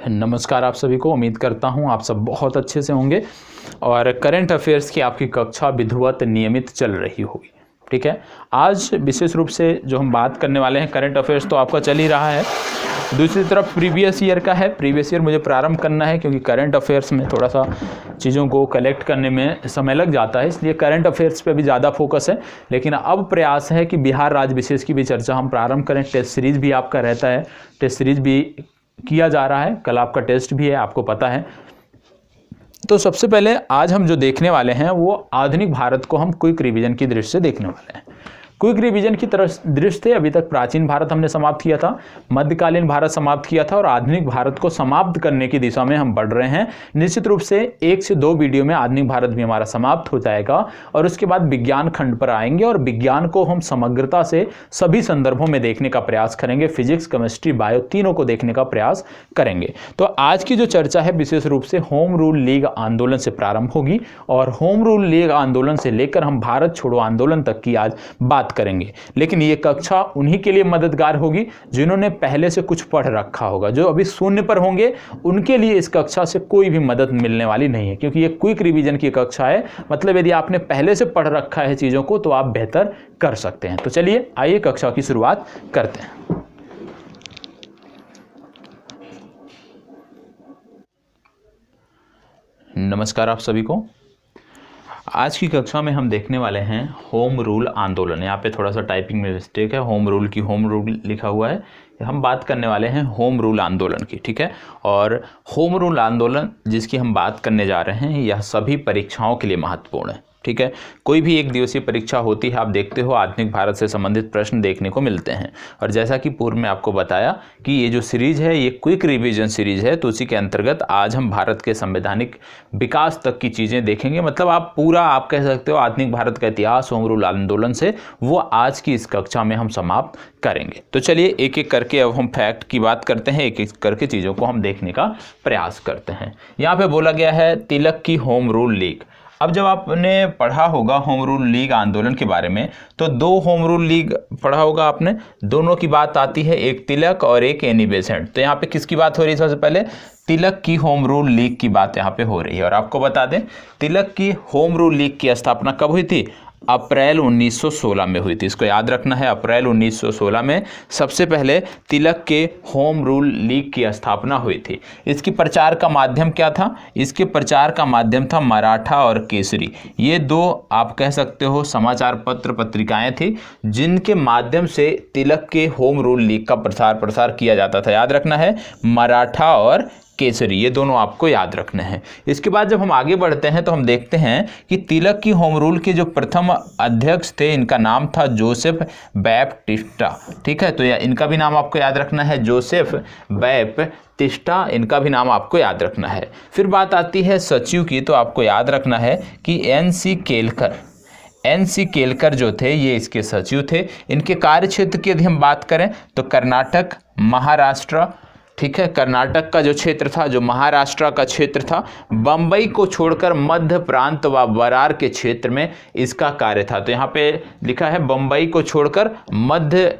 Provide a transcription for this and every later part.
नमस्कार आप सभी को। उम्मीद करता हूं आप सब बहुत अच्छे से होंगे और करंट अफेयर्स की आपकी कक्षा विधिवत नियमित चल रही होगी। ठीक है, आज विशेष रूप से जो हम बात करने वाले हैं, करंट अफेयर्स तो आपका चल ही रहा है, दूसरी तरफ प्रीवियस ईयर का है। प्रीवियस ईयर मुझे प्रारंभ करना है क्योंकि करंट अफेयर्स में थोड़ा सा चीज़ों को कलेक्ट करने में समय लग जाता है, इसलिए करंट अफेयर्स पे भी ज़्यादा फोकस है। लेकिन अब प्रयास है कि बिहार राज्य विशेष की भी चर्चा हम प्रारंभ करें। टेस्ट सीरीज़ भी आपका रहता है, टेस्ट सीरीज़ भी किया जा रहा है, कल आपका टेस्ट भी है, आपको पता है। तो सबसे पहले आज हम जो देखने वाले हैं वो आधुनिक भारत को हम क्विक रिवीजन की दृष्टि से देखने वाले हैं। क्विक रिवीजन की दृष्टि से अभी तक प्राचीन भारत हमने समाप्त किया था, मध्यकालीन भारत समाप्त किया था और आधुनिक भारत को समाप्त करने की दिशा में हम बढ़ रहे हैं। निश्चित रूप से 1 से 2 वीडियो में आधुनिक भारत भी हमारा समाप्त हो जाएगा और उसके बाद विज्ञान खंड पर आएंगे और विज्ञान को हम समग्रता से सभी संदर्भों में देखने का प्रयास करेंगे। फिजिक्स, केमिस्ट्री, बायो तीनों को देखने का प्रयास करेंगे। तो आज की जो चर्चा है विशेष रूप से होम रूल लीग आंदोलन से प्रारंभ होगी और होम रूल लीग आंदोलन से लेकर हम भारत छोड़ो आंदोलन तक की आज बात करेंगे। लेकिन ये कक्षा उन्हीं के लिए मददगार होगी जिन्होंने पहले से कुछ पढ़ रखा होगा। जो अभी शून्य पर होंगे उनके लिए इस कक्षा से कोई भी मदद मिलने वाली नहीं है, क्योंकि ये क्विक रिवीजन की कक्षा है। मतलब यदि आपने पहले से पढ़ रखा है चीजों को तो आप बेहतर कर सकते हैं। तो चलिए आइए कक्षा की शुरुआत करते हैं। नमस्कार आप सभी को। आज की कक्षा में हम देखने वाले हैं होम रूल आंदोलन। यहाँ पे थोड़ा सा टाइपिंग में मिस्टेक है, होम रूल की होम रूल लिखा हुआ है। हम बात करने वाले हैं होम रूल आंदोलन की। ठीक है, और होम रूल आंदोलन जिसकी हम बात करने जा रहे हैं यह सभी परीक्षाओं के लिए महत्वपूर्ण है। ठीक है, कोई भी एक दिवसीय परीक्षा होती है, आप देखते हो आधुनिक भारत से संबंधित प्रश्न देखने को मिलते हैं। और जैसा कि पूर्व में आपको बताया कि ये जो सीरीज है ये क्विक रिवीजन सीरीज है, तो उसी के अंतर्गत आज हम भारत के संवैधानिक विकास तक की चीज़ें देखेंगे। मतलब आप पूरा आप कह सकते हो आधुनिक भारत का इतिहास होम रूल आंदोलन से वो आज की इस कक्षा में हम समाप्त करेंगे। तो चलिए एक एक करके अब हम फैक्ट की बात करते हैं, एक एक करके चीज़ों को हम देखने का प्रयास करते हैं। यहाँ पे बोला गया है तिलक की होम रूल लीग। अब जब आपने पढ़ा होगा होम रूल लीग आंदोलन के बारे में तो 2 होम रूल लीग पढ़ा होगा आपने, दोनों की बात आती है, एक तिलक और एक एनी बेसेंट। तो यहाँ पे किसकी बात हो रही है? सबसे पहले तिलक की होम रूल लीग की बात यहाँ पे हो रही है। और आपको बता दें तिलक की होम रूल लीग की स्थापना कब हुई थी? अप्रैल 1916 में हुई थी। इसको याद रखना है, अप्रैल 1916 में सबसे पहले तिलक के होम रूल लीग की स्थापना हुई थी। इसकी प्रचार का माध्यम क्या था? इसके प्रचार का माध्यम था मराठा और केसरी। ये 2 आप कह सकते हो समाचार पत्र पत्रिकाएं थी जिनके माध्यम से तिलक के होम रूल लीग का प्रसार किया जाता था। याद रखना है, मराठा और केसरी, ये दोनों आपको याद रखने हैं। इसके बाद जब हम आगे बढ़ते हैं तो हम देखते हैं कि तिलक की होम रूल के जो प्रथम अध्यक्ष थे इनका नाम था जोसेफ बैप्टिस्टा। ठीक है, तो इनका भी नाम आपको याद रखना है, जोसेफ बैप्टिस्टा, इनका भी नाम आपको याद रखना है। फिर बात आती है सचिव की, तो आपको याद रखना है कि एन.सी. केलकर जो थे ये इसके सचिव थे। इनके कार्य क्षेत्र की यदि हम बात करें तो कर्नाटक, महाराष्ट्र, ठीक है, कर्नाटक का जो क्षेत्र था, जो महाराष्ट्र का क्षेत्र था, बम्बई को छोड़कर मध्य प्रांत व बरार के क्षेत्र में इसका कार्य था। तो यहाँ पे लिखा है बम्बई को छोड़कर मध्य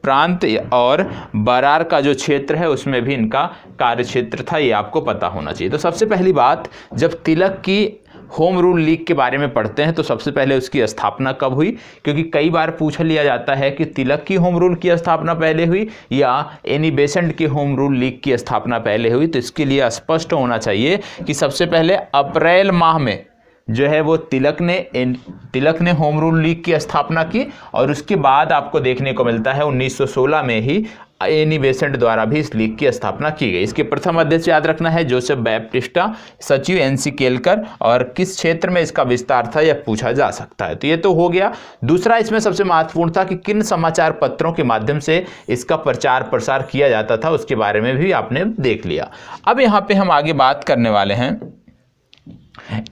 प्रांत और बरार का जो क्षेत्र है उसमें भी इनका कार्य क्षेत्र था, ये आपको पता होना चाहिए। तो सबसे पहली बात, जब तिलक की होम रूल लीग के बारे में पढ़ते हैं तो सबसे पहले उसकी स्थापना कब हुई, क्योंकि कई बार पूछ लिया जाता है कि तिलक की होम रूल की स्थापना पहले हुई या एनी बेसेंट की होम रूल लीग की स्थापना पहले हुई। तो इसके लिए स्पष्ट होना चाहिए कि सबसे पहले अप्रैल माह में जो है वो तिलक ने होम रूल लीग की स्थापना की और उसके बाद आपको देखने को मिलता है 1916 में ही एनी बेसेंट द्वारा भी इस लीग की स्थापना की गई। इसके प्रथम अध्यक्ष याद रखना है जोसेफ बैप्टिस्टा, सचिव एन.सी. केलकर, और किस क्षेत्र में इसका विस्तार था यह पूछा जा सकता है। तो ये तो हो गया। दूसरा इसमें सबसे महत्वपूर्ण था कि किन समाचार पत्रों के माध्यम से इसका प्रचार प्रसार किया जाता था, उसके बारे में भी आपने देख लिया। अब यहाँ पे हम आगे बात करने वाले हैं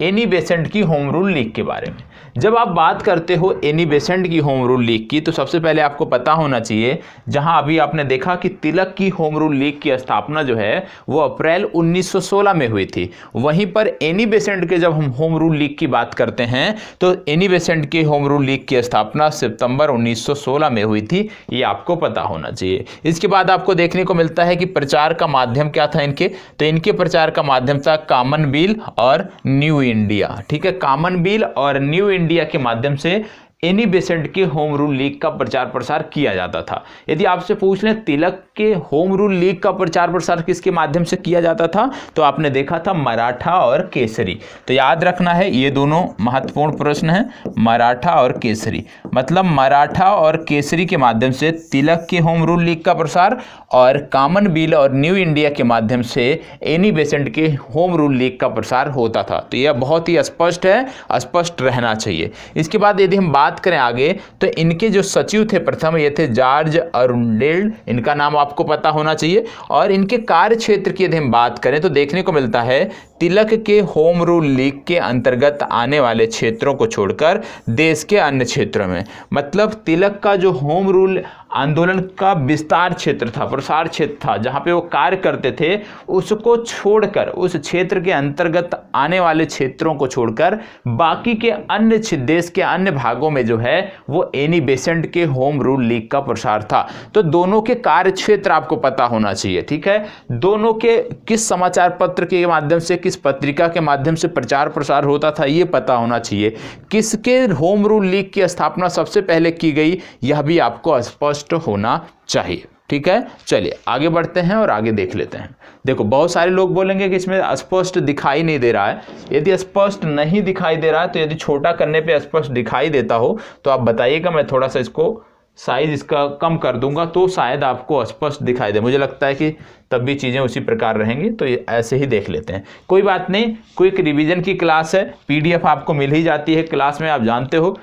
एनी बेसेंट की होम रूल लीग के बारे में। जब आप बात करते हो एनी बेसेंट की होम रूल लीग की, तो सबसे पहले आपको पता होना चाहिए, जहां अभी आपने देखा कि तिलक की होम रूल लीग की स्थापना जो है वो अप्रैल 1916 में हुई थी। वहीं पर एनी बेसेंट के जब हम होम रूल लीग की बात करते हैं तो एनी बेसेंट की होम रूल लीग की स्थापना सितंबर 1916 में हुई थी, ये आपको पता होना चाहिए। इसके बाद आपको देखने को मिलता है कि प्रचार का माध्यम क्या था इनके, तो इनके प्रचार का माध्यम था कॉमनवेल्थ और न्यू इंडिया। ठीक है, कॉमनवेल्थ और न्यू इंडिया के माध्यम से एनी बेसेंट के होम रूल लीग का प्रचार प्रसार किया जाता था। यदि आपसे पूछ लें तिलक के होम रूल लीग का प्रचार प्रसार किसके माध्यम से किया जाता था, तो आपने देखा था मराठा और केसरी। तो याद रखना है, ये दोनों महत्वपूर्ण प्रश्न हैं, मराठा और केसरी। मतलब मराठा और केसरी के माध्यम से तिलक के होम रूल लीग का प्रसार और कॉमनवेल्थ और न्यू इंडिया के माध्यम से एनी बेसेंट के होम रूल लीग का प्रसार होता था। तो यह बहुत ही स्पष्ट है, स्पष्ट रहना चाहिए। इसके बाद यदि हम बात करें आगे, तो इनके जो सचिव थे प्रथम, ये थे जॉर्ज अरुंडेल, इनका नाम आपको पता होना चाहिए। और इनके कार्य क्षेत्र की यदि हम बात करें तो देखने को मिलता है तिलक के होम रूल लीग के अंतर्गत आने वाले क्षेत्रों को छोड़कर देश के अन्य क्षेत्रों में, मतलब तिलक का जो होम रूल आंदोलन का विस्तार क्षेत्र था, प्रसार क्षेत्र था, जहां पे वो कार्य करते थे, उसको छोड़कर, उस क्षेत्र के अंतर्गत आने वाले क्षेत्रों को छोड़कर बाकी के अन्य देश के अन्य भागों में जो है वो एनी बेसेंट के होम रूल लीग का प्रसार था। तो दोनों के कार्य क्षेत्र आपको पता होना चाहिए। ठीक है, दोनों के किस समाचार पत्र के माध्यम से, किस पत्रिका के माध्यम से प्रचार प्रसार होता था, ये पता होना चाहिए। किसके होम रूल लीग की स्थापना सबसे पहले की गई, यह भी आपको स्पष्ट होना चाहिए। ठीक है, चलिए आगे बढ़ते हैं और आगे देख लेते हैं। देखो, बहुत सारे लोग बोलेंगे कि इसमें स्पष्ट दिखाई नहीं दे रहा है। यदि स्पष्ट नहीं दिखाई दे रहा है, तो यदि छोटा करने पे स्पष्ट दिखाई देता हो तो आप बताइएगा, मैं थोड़ा सा इसको साइज इसका कम कर दूंगा तो शायद आपको स्पष्ट दिखाई दे। मुझे लगता है कि तब भी चीज़ें उसी प्रकार रहेंगी, तो ऐसे ही देख लेते हैं, कोई बात नहीं। क्विक रिवीजन की क्लास है, पीडीएफ आपको मिल ही जाती है क्लास में, आप जानते हो।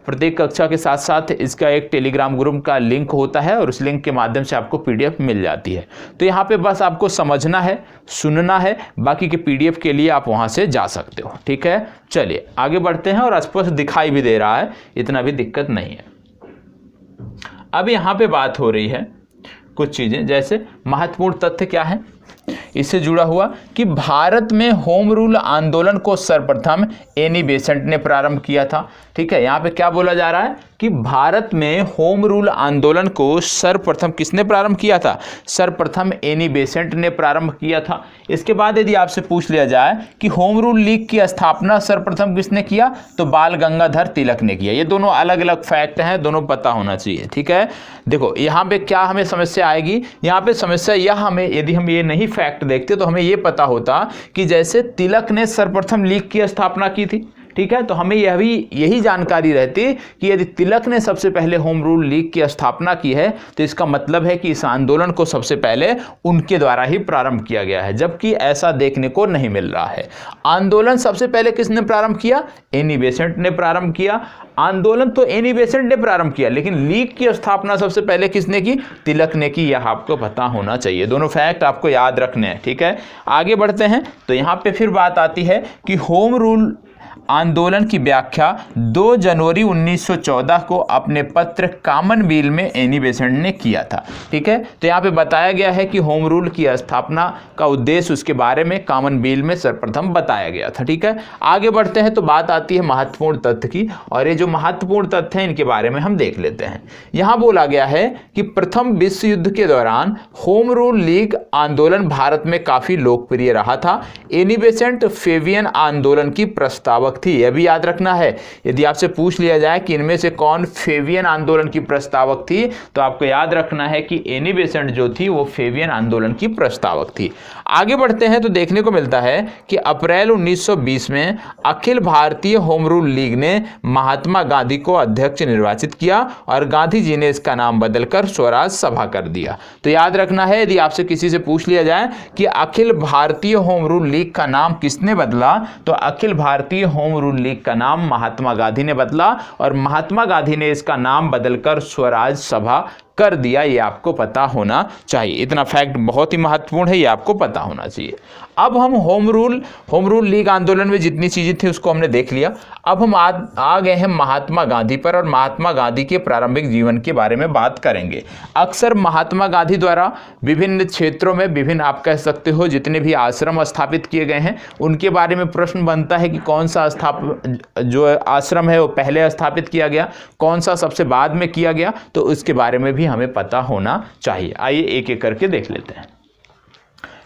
प्रत्येक कक्षा के साथ साथ इसका एक टेलीग्राम ग्रुप का लिंक होता है और उस लिंक के माध्यम से आपको पीडीएफ मिल जाती है। तो यहाँ पे बस आपको समझना है, सुनना है, बाकी के पीडीएफ के लिए आप वहाँ से जा सकते हो। ठीक है, चलिए आगे बढ़ते हैं। और स्पष्ट दिखाई भी दे रहा है, इतना भी दिक्कत नहीं है। अब यहाँ पे बात हो रही है कुछ चीज़ें, जैसे महत्वपूर्ण तथ्य क्या है इससे जुड़ा हुआ, कि भारत में होम रूल आंदोलन को सर्वप्रथम एनी बेसेंट ने प्रारंभ किया था। ठीक है, यहाँ पे क्या बोला जा रहा है कि भारत में होम रूल आंदोलन को सर्वप्रथम किसने प्रारंभ किया था, सर्वप्रथम एनी बेसेंट ने प्रारंभ किया था। इसके बाद यदि आपसे पूछ लिया जाए कि होम रूल लीग की स्थापना सर्वप्रथम किसने किया, तो बाल गंगाधर तिलक ने किया। ये दोनों अलग अलग फैक्ट हैं, दोनों पता होना चाहिए। ठीक है, देखो यहाँ पे क्या हमें समस्या आएगी, यहाँ पे समस्या यह, हमें यदि हम ये नहीं फैक्ट देखते तो हमें ये पता होता कि जैसे तिलक ने सर्वप्रथम लीग की स्थापना की थी, ठीक है, तो हमें यही जानकारी रहती कि यदि तिलक ने सबसे पहले होम रूल लीग की स्थापना की है तो इसका मतलब है कि इस आंदोलन को सबसे पहले उनके द्वारा ही प्रारंभ किया गया है, जबकि ऐसा देखने को नहीं मिल रहा है। आंदोलन सबसे पहले किसने प्रारंभ किया, एनी बेसेंट ने प्रारंभ किया। आंदोलन तो एनी बेसेंट ने प्रारंभ किया, लेकिन लीग की स्थापना सबसे पहले किसने की, तिलक ने की। यह आपको पता होना चाहिए, दोनों फैक्ट आपको याद रखने हैं। ठीक है, आगे बढ़ते हैं। तो यहां पे फिर बात आती है कि होम रूल आंदोलन की व्याख्या 2 जनवरी 1914 को अपने पत्र कॉमनवेल्थ में एनी बेसेंट ने किया था। ठीक है, तो यहाँ पे बताया गया है कि होम रूल की स्थापना का उद्देश्य, उसके बारे में कॉमनवेल्थ में सर्वप्रथम बताया गया था। ठीक है, आगे बढ़ते हैं तो बात आती है महत्वपूर्ण तथ्य की, और ये जो महत्वपूर्ण तथ्य हैं इनके बारे में हम देख लेते हैं। यहाँ बोला गया है कि प्रथम विश्व युद्ध के दौरान होम रूल लीग आंदोलन भारत में काफी लोकप्रिय रहा था। एनी बेसेंट फेबियन आंदोलन की प्रस्तावक थी, यह भी याद रखना है। यदि आपसे पूछ लिया जाए कि इनमें से कौन फेबियन आंदोलन की प्रस्तावक थी, तो आपको याद रखना है कि एनी बेसेंट जो थी वो फेबियन आंदोलन की प्रस्तावक थी। आगे बढ़ते हैं तो देखने को मिलता है कि अप्रैल 1920 में Akhil Bharatiya home rule league ने महात्मा गांधी को अध्यक्ष निर्वाचित किया और गांधी जी ने इसका नाम बदलकर स्वराज सभा कर दिया। तो याद रखना है, यदि आपसे किसी से पूछ लिया जाए कि Akhil Bharatiya home rule league का नाम किसने बदला, तो Akhil Bharatiya home rule league का नाम महात्मा गांधी ने बदला और महात्मा गांधी ने इसका नाम बदलकर स्वराज सभा कर दिया, ये आपको पता होना चाहिए। इतना फैक्ट बहुत ही महत्वपूर्ण है, ये आपको पता होना चाहिए। अब हम होम रूल लीग आंदोलन में जितनी चीज़ें थी उसको हमने देख लिया। अब हम आ गए हैं महात्मा गांधी पर, और महात्मा गांधी के प्रारंभिक जीवन के बारे में बात करेंगे। अक्सर महात्मा गांधी द्वारा विभिन्न क्षेत्रों में विभिन्न, आप कह सकते हो, जितने भी आश्रम स्थापित किए गए हैं उनके बारे में प्रश्न बनता है कि कौन सा जो आश्रम है वो पहले स्थापित किया गया, कौन सा सबसे बाद में किया गया, तो उसके बारे में भी हमें पता होना चाहिए। आइए एक एक करके देख लेते हैं।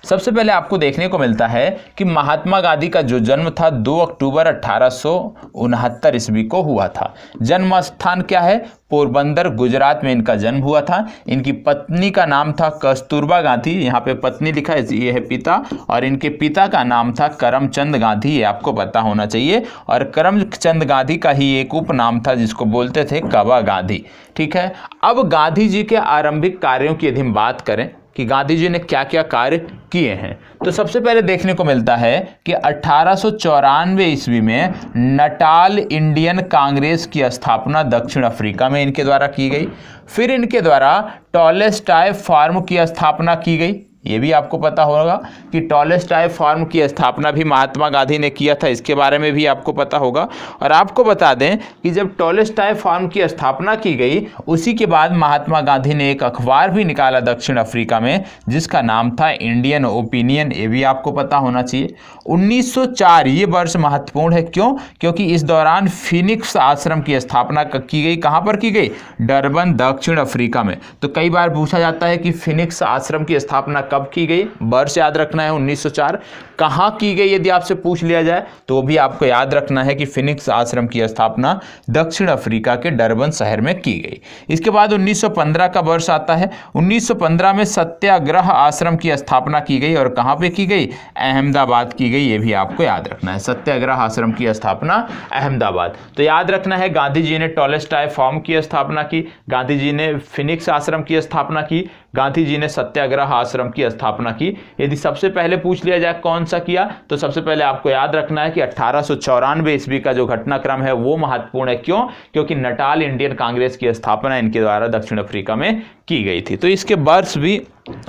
सबसे पहले आपको देखने को मिलता है कि महात्मा गांधी का जो जन्म था 2 अक्टूबर 1869 ईस्वी को हुआ था। जन्म स्थान क्या है? पोरबंदर, गुजरात में इनका जन्म हुआ था। इनकी पत्नी का नाम था कस्तूरबा गांधी, यहाँ पे पत्नी लिखा है, ये है पिता, और इनके पिता का नाम था करमचंद गांधी, ये आपको पता होना चाहिए। और करमचंद गांधी का ही एक उपनाम था जिसको बोलते थे कबा गांधी। ठीक है, अब गांधी जी के आरंभिक कार्यों की यदि हम बात करें कि गांधी जी ने क्या क्या कार्य किए हैं, तो सबसे पहले देखने को मिलता है कि 1894 ईस्वी में नटाल इंडियन कांग्रेस की स्थापना दक्षिण अफ्रीका में इनके द्वारा की गई। फिर इनके द्वारा टॉलेस्टाय फार्म की स्थापना की गई। ये भी आपको पता होगा कि टॉलेस्टाय फार्म की स्थापना भी महात्मा गांधी ने किया था, इसके बारे में भी आपको पता होगा। और आपको बता दें कि जब टॉलेस्टाय फार्म की स्थापना की गई उसी के बाद महात्मा गांधी ने एक अखबार भी निकाला दक्षिण अफ्रीका में जिसका नाम था इंडियन ओपिनियन, ये भी आपको पता होना चाहिए। 1904 ये वर्ष महत्वपूर्ण है, क्यों? क्योंकि इस दौरान फिनिक्स आश्रम की स्थापना की गई। कहाँ पर की गई? डरबन, दक्षिण अफ्रीका में। तो कई बार पूछा जाता है कि फिनिक्स आश्रम की स्थापना कब की गई, वर्ष याद रखना है 1904। कहाँ की गई यदि आपसे पूछ लिया जाए तो वो भी आपको याद रखना है कि फिनिक्स आश्रम की स्थापना दक्षिण अफ्रीका के डरबन शहर में की गई। इसके बाद 1915 का वर्ष आता है। 1915 में सत्याग्रह आश्रम की स्थापना की गई, और कहाँ पे की गई? अहमदाबाद की गई, ये भी आपको याद रखना है। सत्याग्रह आश्रम की स्थापना अहमदाबाद। तो याद रखना है गांधी जी ने टॉलेस्टाय फार्म की स्थापना की, गांधी जी ने फिनिक्स आश्रम की स्थापना की, गांधी जी ने सत्याग्रह आश्रम की स्थापना की। यदि सबसे पहले पूछ लिया जाए कौन सा किया, तो सबसे पहले आपको याद रखना है कि 1894 ईस्वी का जो घटनाक्रम है वो महत्वपूर्ण है। क्यों? क्योंकि नटाल इंडियन कांग्रेस की स्थापना इनके द्वारा दक्षिण अफ्रीका में की गई थी। तो इसके वर्ष भी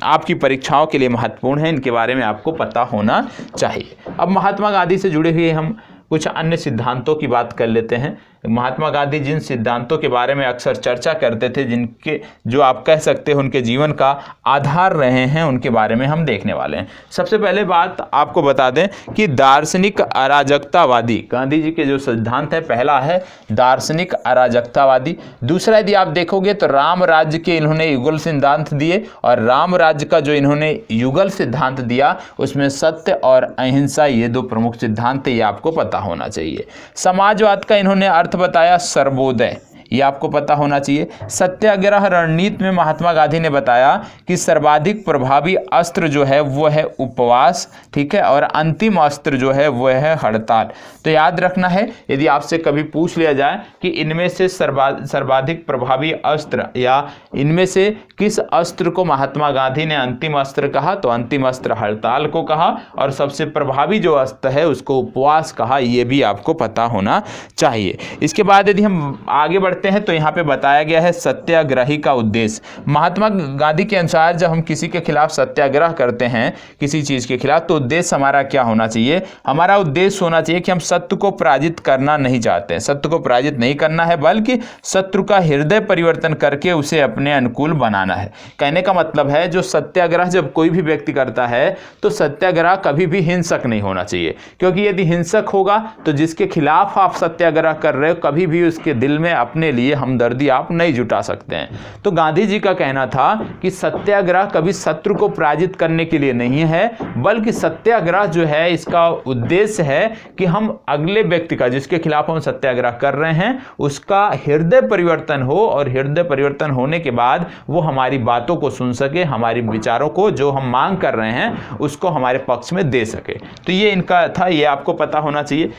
आपकी परीक्षाओं के लिए महत्वपूर्ण है, इनके बारे में आपको पता होना चाहिए। अब महात्मा गांधी से जुड़े हुए हम कुछ अन्य सिद्धांतों की बात कर लेते हैं। महात्मा गांधी जिन सिद्धांतों के बारे में अक्सर चर्चा करते थे, जिनके जो आप कह सकते हो उनके जीवन का आधार रहे हैं, उनके बारे में हम देखने वाले हैं। सबसे पहले बात आपको बता दें कि दार्शनिक अराजकतावादी, गांधी जी के जो सिद्धांत है, पहला है दार्शनिक अराजकतावादी। दूसरा यदि आप देखोगे तो राम राज्य के इन्होंने युगल सिद्धांत दिए, और राम राज्य का जो इन्होंने युगल सिद्धांत दिया उसमें सत्य और अहिंसा, ये दो प्रमुख सिद्धांत, ये आपको पता होना चाहिए। समाजवाद का इन्होंने अर्थ बताया सर्वोदय, ये आपको पता होना चाहिए। सत्याग्रह रणनीति में महात्मा गांधी ने बताया कि सर्वाधिक प्रभावी अस्त्र जो है वो है उपवास, ठीक है, और अंतिम अस्त्र जो है वो है हड़ताल। तो याद रखना है, यदि आपसे कभी पूछ लिया जाए कि इनमें से सर्वाधिक प्रभावी अस्त्र या इनमें से किस अस्त्र को महात्मा गांधी ने अंतिम अस्त्र कहा, तो अंतिम अस्त्र हड़ताल को कहा, और सबसे प्रभावी जो अस्त्र है उसको उपवास कहा। ये भी आपको पता होना चाहिए। इसके बाद यदि हम आगे बढ़ते हैं तो यहाँ पे बताया गया है सत्याग्रही का उद्देश्य। महात्मा गांधी के अनुसार जब हम किसी के खिलाफ सत्याग्रह करते हैं, किसी चीज के खिलाफ, तो उद्देश्य हमारा क्या होना चाहिए? हमारा उद्देश्य होना चाहिए कि हम सत्य को पराजित करना नहीं चाहते हैं, सत्य को पराजित नहीं करना है, बल्कि शत्रु का हृदय परिवर्तन करके उसे अपने अनुकूल बनाना है। कहने का मतलब है जो सत्याग्रह जब कोई भी व्यक्ति करता है तो सत्याग्रह कभी भी हिंसक नहीं होना चाहिए, क्योंकि यदि हिंसक होगा तो जिसके खिलाफ आप सत्याग्रह कर रहे हो कभी भी उसके दिल में अपने लिए हमदर्दी आप नहीं जुटा सकते हैं। तो गांधी जी का कहना था कि सत्याग्रह कभी शत्रु को पराजित करने के लिए नहीं है, बल्कि सत्याग्रह जो है इसका उद्देश्य है कि हम अगले व्यक्ति का, जिसके खिलाफ हम सत्याग्रह कर रहे हैं, उसका हृदय परिवर्तन हो, और हृदय परिवर्तन होने के बाद वो हमारी बातों को सुन सके, हमारी विचारों को जो हम मांग कर रहे हैं उसको हमारे पक्ष में दे सके। तो ये इनका था, ये आपको पता होना चाहिए।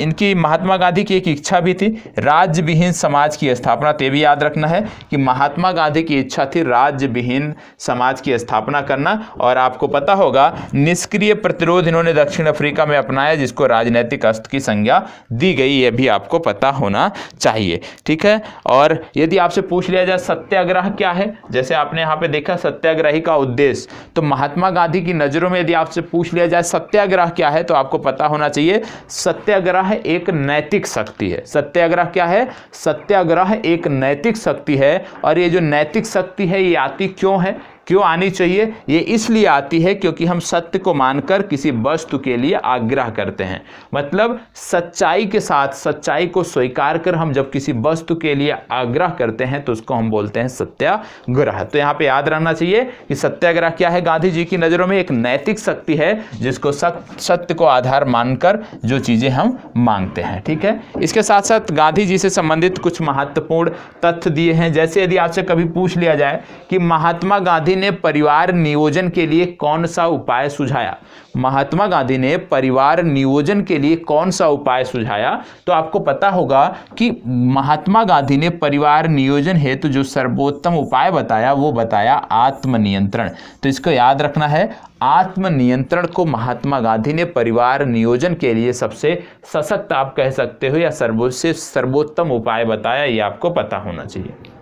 इनकी महात्मा गांधी की एक इच्छा भी थी, राज्य विहीन समाज की स्थापना। तो ये भी याद रखना है कि महात्मा गांधी की इच्छा थी राज्य विहीन समाज की स्थापना करना। और आपको पता होगा निष्क्रिय प्रतिरोध इन्होंने दक्षिण अफ्रीका में अपनाया, जिसको राजनीतिक अस्त की संज्ञा दी गई, ये भी आपको पता होना चाहिए। ठीक है, और यदि आपसे पूछ लिया जाए सत्याग्रह क्या है, जैसे आपने यहाँ पे देखा सत्याग्रही का उद्देश्य, तो महात्मा गांधी की नजरों में यदि आपसे पूछ लिया जाए सत्याग्रह क्या है, तो आपको पता होना चाहिए सत्याग्रह एक नैतिक शक्ति है। सत्याग्रह क्या है? सत्याग्रह एक नैतिक शक्ति है। और ये जो नैतिक शक्ति है ये आती क्यों है, क्यों आनी चाहिए? ये इसलिए आती है क्योंकि हम सत्य को मानकर किसी वस्तु के लिए आग्रह करते हैं। मतलब सच्चाई के साथ सच्चाई को स्वीकार कर हम जब किसी वस्तु के लिए आग्रह करते हैं तो उसको हम बोलते हैं सत्याग्रह। तो यहाँ पे याद रहना चाहिए कि सत्याग्रह क्या है? गांधी जी की नज़रों में एक नैतिक शक्ति है जिसको सत्य को आधार मानकर जो चीज़ें हम मांगते हैं। ठीक है, इसके साथ साथ गांधी जी से संबंधित कुछ महत्वपूर्ण तथ्य दिए हैं। जैसे यदि आपसे कभी पूछ लिया जाए कि महात्मा गांधी ने परिवार नियोजन के लिए कौन सा उपाय सुझाया, महात्मा गांधी ने परिवार नियोजन के लिए कौन सा उपाय सुझाया, तो आपको पता होगा कि महात्मा गांधी ने परिवार नियोजन हेतु जो सर्वोत्तम उपाय बताया वो बताया आत्मनियंत्रण। तो इसको याद रखना है, आत्मनियंत्रण को महात्मा गांधी ने परिवार नियोजन के लिए सबसे सशक्त आप कह सकते हो या सर्वोत्तम उपाय बताया, ये आपको पता होना चाहिए।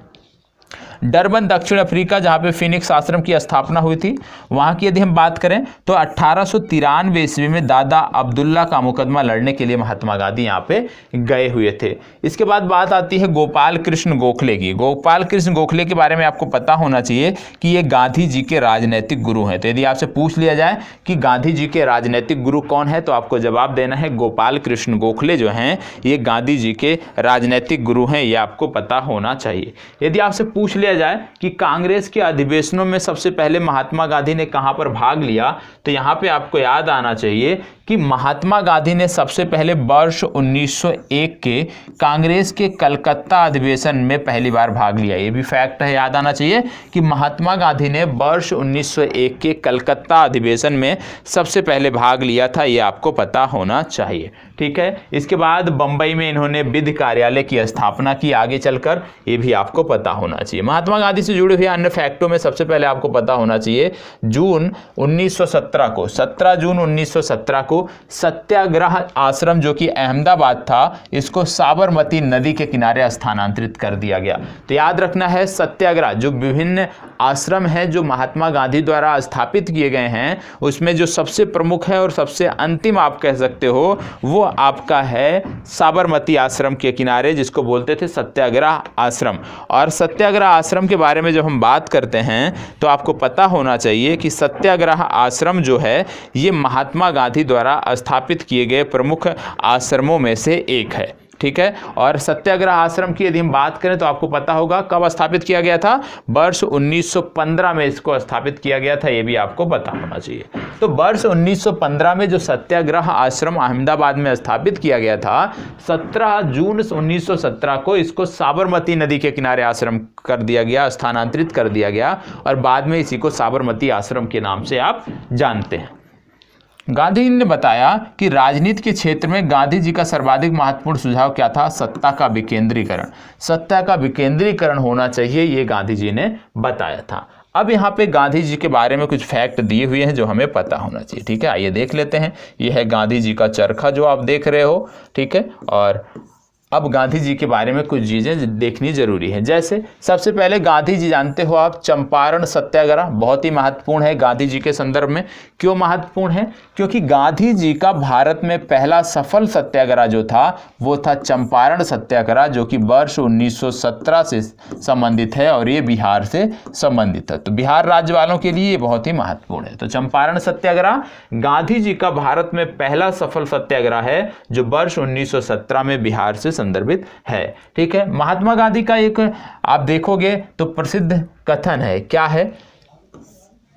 डरबन दक्षिण अफ्रीका जहाँ पे फिनिक्स आश्रम की स्थापना हुई थी, वहाँ की यदि हम बात करें तो 1893 ईस्वी में दादा अब्दुल्ला का मुकदमा लड़ने के लिए महात्मा गांधी यहाँ पे गए हुए थे। इसके बाद बात आती है गोपाल कृष्ण गोखले की। गोपाल कृष्ण गोखले के बारे में आपको पता होना चाहिए कि ये गांधी जी के राजनैतिक गुरु हैं। तो यदि आपसे पूछ लिया जाए कि गांधी जी के राजनैतिक गुरु कौन है, तो आपको जवाब देना है गोपाल कृष्ण गोखले जो हैं ये गांधी जी के राजनैतिक गुरु हैं, ये आपको पता होना चाहिए। यदि आपसे पूछ लिया जाए कि कांग्रेस के अधिवेशनों में सबसे पहले महात्मा गांधी ने कहां पर भाग लिया, तो यहां पे आपको याद आना चाहिए कि महात्मा गांधी ने सबसे पहले वर्ष 1901 के कांग्रेस के कलकत्ता अधिवेशन में पहली बार भाग लिया। ये भी फैक्ट है, याद आना चाहिए कि महात्मा गांधी ने वर्ष 1901 के कलकत्ता अधिवेशन में सबसे पहले भाग लिया था, ये आपको पता होना चाहिए। ठीक है, इसके बाद बंबई में इन्होंने विधि कार्यालय की स्थापना की आगे चलकर, ये भी आपको पता होना चाहिए। महात्मा गांधी से जुड़े हुए अन्य फैक्टों में सबसे पहले आपको पता होना चाहिए जून 1917 को 17 जून 1917 को सत्याग्रह आश्रम जो कि अहमदाबाद था, इसको साबरमती नदी के किनारे स्थानांतरित कर दिया गया। तो याद रखना है सत्याग्रह जो विभिन्न आश्रम हैं जो महात्मा गांधी द्वारा स्थापित किए गए हैं, उसमें जो सबसे प्रमुख है और सबसे अंतिम आप कह सकते हो वो आपका है साबरमती आश्रम के किनारे, जिसको बोलते थे सत्याग्रह आश्रम। और सत्याग्रह आश्रम के बारे में जब हम बात करते हैं तो आपको पता होना चाहिए कि सत्याग्रह आश्रम जो है ये महात्मा गांधी द्वारा स्थापित किए गए प्रमुख आश्रमों में से एक है। ठीक है, और सत्याग्रह आश्रम की यदि हम बात करें तो आपको पता होगा कब स्थापित किया गया था, वर्ष 1915 में इसको स्थापित किया गया था, ये भी आपको पता होना चाहिए। तो वर्ष 1915 में जो सत्याग्रह आश्रम अहमदाबाद में स्थापित किया गया था, 17 जून 1917 को इसको साबरमती नदी के किनारे आश्रम कर दिया गया, स्थानांतरित कर दिया गया, और बाद में इसी को साबरमती आश्रम के नाम से आप जानते हैं। गांधी जी ने बताया कि राजनीति के क्षेत्र में गांधी जी का सर्वाधिक महत्वपूर्ण सुझाव क्या था? सत्ता का विकेंद्रीकरण। सत्ता का विकेंद्रीकरण होना चाहिए, ये गांधी जी ने बताया था। अब यहाँ पे गांधी जी के बारे में कुछ फैक्ट दिए हुए हैं जो हमें पता होना चाहिए। ठीक है, आइए देख लेते हैं। यह है गांधी जी का चरखा जो आप देख रहे हो। ठीक है, और अब गांधी जी के बारे में कुछ चीज़ें देखनी जरूरी है। जैसे सबसे पहले गांधी जी जानते हो आप चंपारण सत्याग्रह बहुत ही महत्वपूर्ण है गांधी जी के संदर्भ में। क्यों महत्वपूर्ण है? क्योंकि गांधी जी का भारत में पहला सफल सत्याग्रह जो था वो था चंपारण सत्याग्रह, जो कि वर्ष 1917 से संबंधित है और ये बिहार से संबंधित है। तो बिहार राज्य वालों के लिए ये बहुत ही महत्वपूर्ण है। तो चंपारण सत्याग्रह गांधी जी का भारत में पहला सफल सत्याग्रह है जो वर्ष 1917 में बिहार से संदर्भित है। ठीक है, महात्मा गांधी का एक आप देखोगे तो प्रसिद्ध कथन है, क्या है?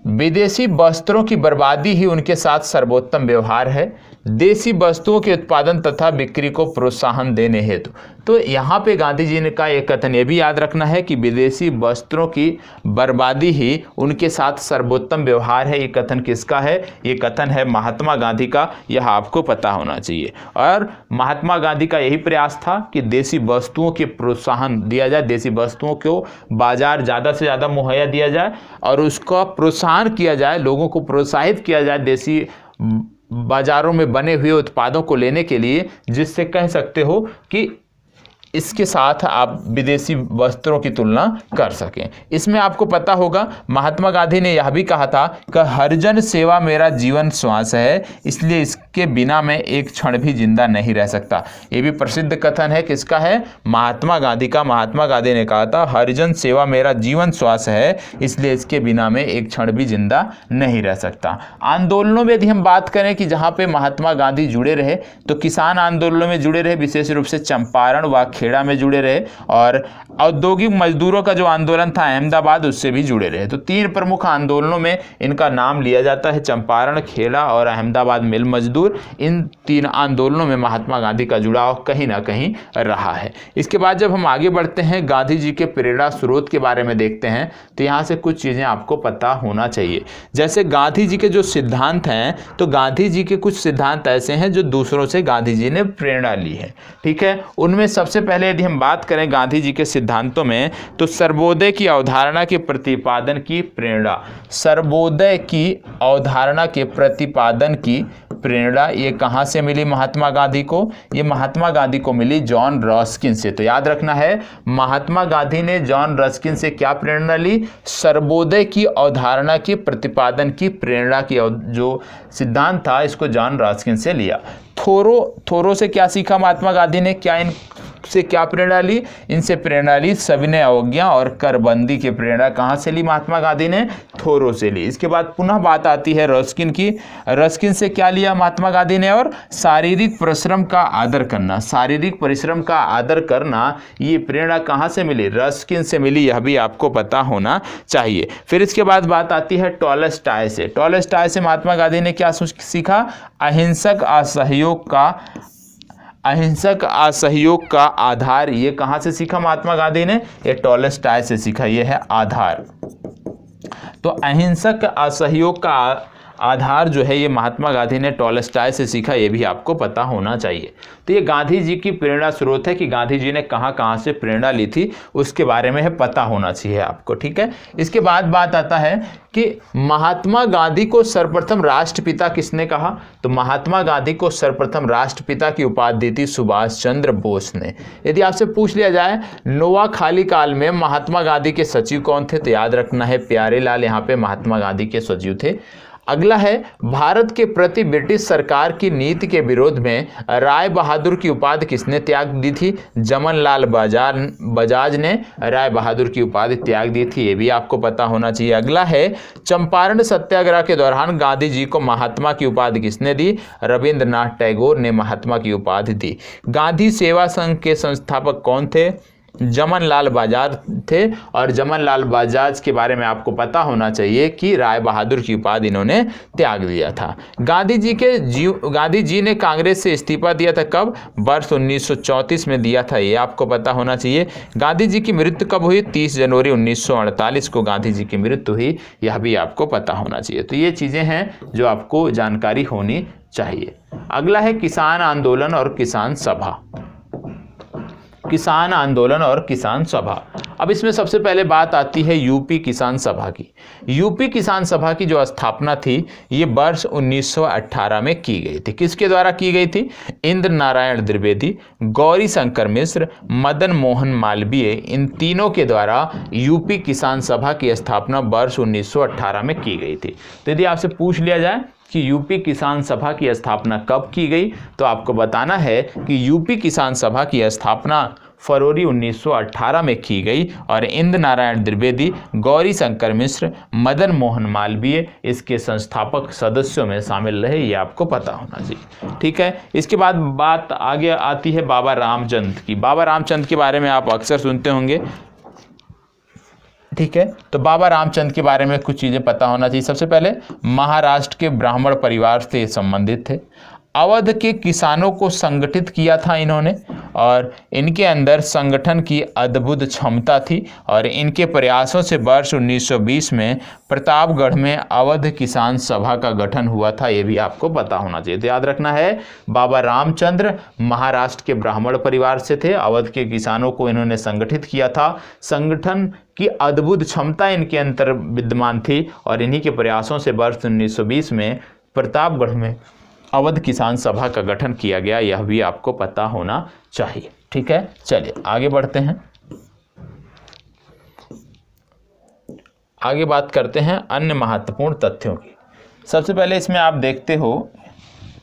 विदेशी वस्त्रों की बर्बादी ही उनके साथ सर्वोत्तम व्यवहार है। देसी वस्तुओं के उत्पादन तथा बिक्री को प्रोत्साहन देने हेतु। तो यहाँ पे गांधी जी ने का एक कथन ये भी याद रखना है कि विदेशी वस्त्रों की बर्बादी ही उनके साथ सर्वोत्तम व्यवहार है। ये कथन किसका है? ये कथन है महात्मा गांधी का, यह आपको पता होना चाहिए। और महात्मा गांधी का यही प्रयास था कि देसी वस्तुओं के प्रोत्साहन दिया जाए, देसी वस्तुओं को बाजार ज़्यादा से ज़्यादा मुहैया दिया जाए और उसका प्रोत्साहन किया जाए, लोगों को प्रोत्साहित किया जाए देसी बाजारों में बने हुए उत्पादों को लेने के लिए, जिससे कह सकते हो कि इसके साथ आप विदेशी वस्त्रों की तुलना कर सकें। इसमें आपको पता होगा महात्मा गांधी ने यह भी कहा था कि हरिजन सेवा मेरा जीवन श्वास है, इसलिए इसके बिना मैं एक क्षण भी जिंदा नहीं रह सकता। ये भी प्रसिद्ध कथन है, किसका है? महात्मा गांधी का। महात्मा गांधी ने कहा था हरिजन सेवा मेरा जीवन श्वास है, इसलिए इसके बिना मैं एक क्षण भी जिंदा नहीं रह सकता। आंदोलनों में यदि हम बात करें कि जहाँ पे महात्मा गांधी जुड़े रहे, तो किसान आंदोलनों में जुड़े रहे, विशेष रूप से चंपारण व खेड़ा में जुड़े रहे, और औद्योगिक मजदूरों का जो आंदोलन था अहमदाबाद, उससे भी जुड़े रहे। तो 3 प्रमुख आंदोलनों में इनका नाम लिया जाता है, चंपारण, खेड़ा और अहमदाबाद मिल मजदूर। इन 3 आंदोलनों में महात्मा गांधी का जुड़ाव कहीं ना कहीं रहा है। इसके बाद जब हम आगे बढ़ते हैं, गांधी जी के प्रेरणा स्रोत के बारे में देखते हैं, तो यहाँ से कुछ चीज़ें आपको पता होना चाहिए। जैसे गांधी जी के जो सिद्धांत हैं, तो गांधी जी के कुछ सिद्धांत ऐसे हैं जो दूसरों से गांधी जी ने प्रेरणा ली है। ठीक है, उनमें सबसे पहले यदि हम बात करें गांधी जी के सिद्धांतों में, तो सर्वोदय की अवधारणा के प्रतिपादन की प्रेरणा। सर्वोदय की अवधारणा के प्रतिपादन की प्रेरणा ये कहाँ से मिली महात्मा गांधी को? ये महात्मा गांधी को मिली जॉन रस्किन से। तो याद रखना है, महात्मा गांधी ने जॉन रस्किन से क्या प्रेरणा ली? सर्वोदय की अवधारणा के प्रतिपादन की प्रेरणा की जो सिद्धांत था, इसको जॉन रस्किन से लिया। थोरो से क्या सीखा महात्मा गांधी ने? से क्या प्रेरणा ली? इनसे प्रेरणा ली सविनय अवज्ञा और करबंदी की प्रेरणा कहाँ से ली महात्मा गांधी ने? थोरो से ली। इसके बाद पुनः बात आती है रस्किन की। रस्किन से क्या लिया महात्मा गांधी ने? और शारीरिक परिश्रम का आदर करना। शारीरिक परिश्रम का आदर करना, ये प्रेरणा कहाँ से मिली? रस्किन से मिली, यह भी आपको पता होना चाहिए। फिर इसके बाद बात आती है टॉलस्टॉय से। टॉलस्टॉय से महात्मा गांधी ने क्या सीखा? अहिंसक असहयोग का आधार। ये कहाँ से सीखा महात्मा गांधी ने? ये टॉलस्टॉय से सीखा। ये है आधार। तो अहिंसक असहयोग का आधार जो है, ये महात्मा गांधी ने टॉलस्टॉय से सीखा, ये भी आपको पता होना चाहिए। तो ये गांधी जी की प्रेरणा स्रोत है कि गांधी जी ने कहाँ कहाँ से प्रेरणा ली थी, उसके बारे में है पता होना चाहिए आपको। ठीक है, इसके बाद बात आता है कि महात्मा गांधी को सर्वप्रथम राष्ट्रपिता किसने कहा? तो महात्मा गांधी को सर्वप्रथम राष्ट्रपिता की उपाधि दी थी सुभाष चंद्र बोस ने। यदि आपसे पूछ लिया जाए नोआखाली काल में महात्मा गांधी के सचिव कौन थे, तो याद रखना है प्यारेलाल यहाँ पे महात्मा गांधी के सचिव थे। अगला है, भारत के प्रति ब्रिटिश सरकार की नीति के विरोध में राय बहादुर की उपाधि किसने त्याग दी थी? जमनलाल बजाज ने राय बहादुर की उपाधि त्याग दी थी, ये भी आपको पता होना चाहिए। अगला है, चंपारण सत्याग्रह के दौरान गांधी जी को महात्मा की उपाधि किसने दी? रविंद्रनाथ टैगोर ने महात्मा की उपाधि दी। गांधी सेवा संघ के संस्थापक कौन थे? जमनलाल बजाज थे। और जमनलाल बजाज के बारे में आपको पता होना चाहिए कि राय बहादुर की उपाधि इन्होंने त्याग दिया था। गांधी जी ने कांग्रेस से इस्तीफा दिया था कब? वर्ष 1934 में दिया था, ये आपको पता होना चाहिए। गांधी जी की मृत्यु कब हुई? 30 जनवरी 1948 को गांधी जी की मृत्यु हुई, यह भी आपको पता होना चाहिए। तो ये चीज़ें हैं जो आपको जानकारी होनी चाहिए। अगला है किसान आंदोलन और किसान सभा। किसान आंदोलन और किसान सभा। अब इसमें सबसे पहले बात आती है यूपी किसान सभा की। यूपी किसान सभा की जो स्थापना थी, ये वर्ष 1918 में की गई थी। किसके द्वारा की गई थी? इंद्र नारायण द्विवेदी, गौरी शंकर मिश्र, मदन मोहन मालवीय, इन तीनों के द्वारा यूपी किसान सभा की स्थापना वर्ष 1918 में की गई थी। तो यदि आपसे पूछ लिया जाए कि यूपी किसान सभा की स्थापना कब की गई, तो आपको बताना है कि यूपी किसान सभा की स्थापना फरवरी 1918 में की गई और इंद्र नारायण द्विवेदी, गौरी शंकर मिश्र, मदन मोहन मालवीय इसके संस्थापक सदस्यों में शामिल रहे, ये आपको पता होना चाहिए। ठीक है, इसके बाद बात आगे आती है बाबा रामचंद की। बाबा रामचंद के बारे में आप अक्सर सुनते होंगे। ठीक है, तो बाबा रामचंद के बारे में कुछ चीज़ें पता होना चाहिए। सबसे पहले महाराष्ट्र के ब्राह्मण परिवार से संबंधित थे। अवध के किसानों को संगठित किया था इन्होंने, और इनके अंदर संगठन की अद्भुत क्षमता थी, और इनके प्रयासों से वर्ष 1920 में प्रतापगढ़ में अवध किसान सभा का गठन हुआ था। ये भी आपको पता होना चाहिए। तो याद रखना है, बाबा रामचंद्र महाराष्ट्र के ब्राह्मण परिवार से थे, अवध के किसानों को इन्होंने संगठित किया था, संगठन की अद्भुत क्षमता इनके अंदर विद्यमान थी, और इन्हीं के प्रयासों से वर्ष 1920 में प्रतापगढ़ में अवध किसान सभा का गठन किया गया। यह भी आपको पता होना चाहिए। ठीक है, चलिए आगे बढ़ते हैं। आगे बात करते हैं अन्य महत्वपूर्ण तथ्यों की। सबसे पहले इसमें आप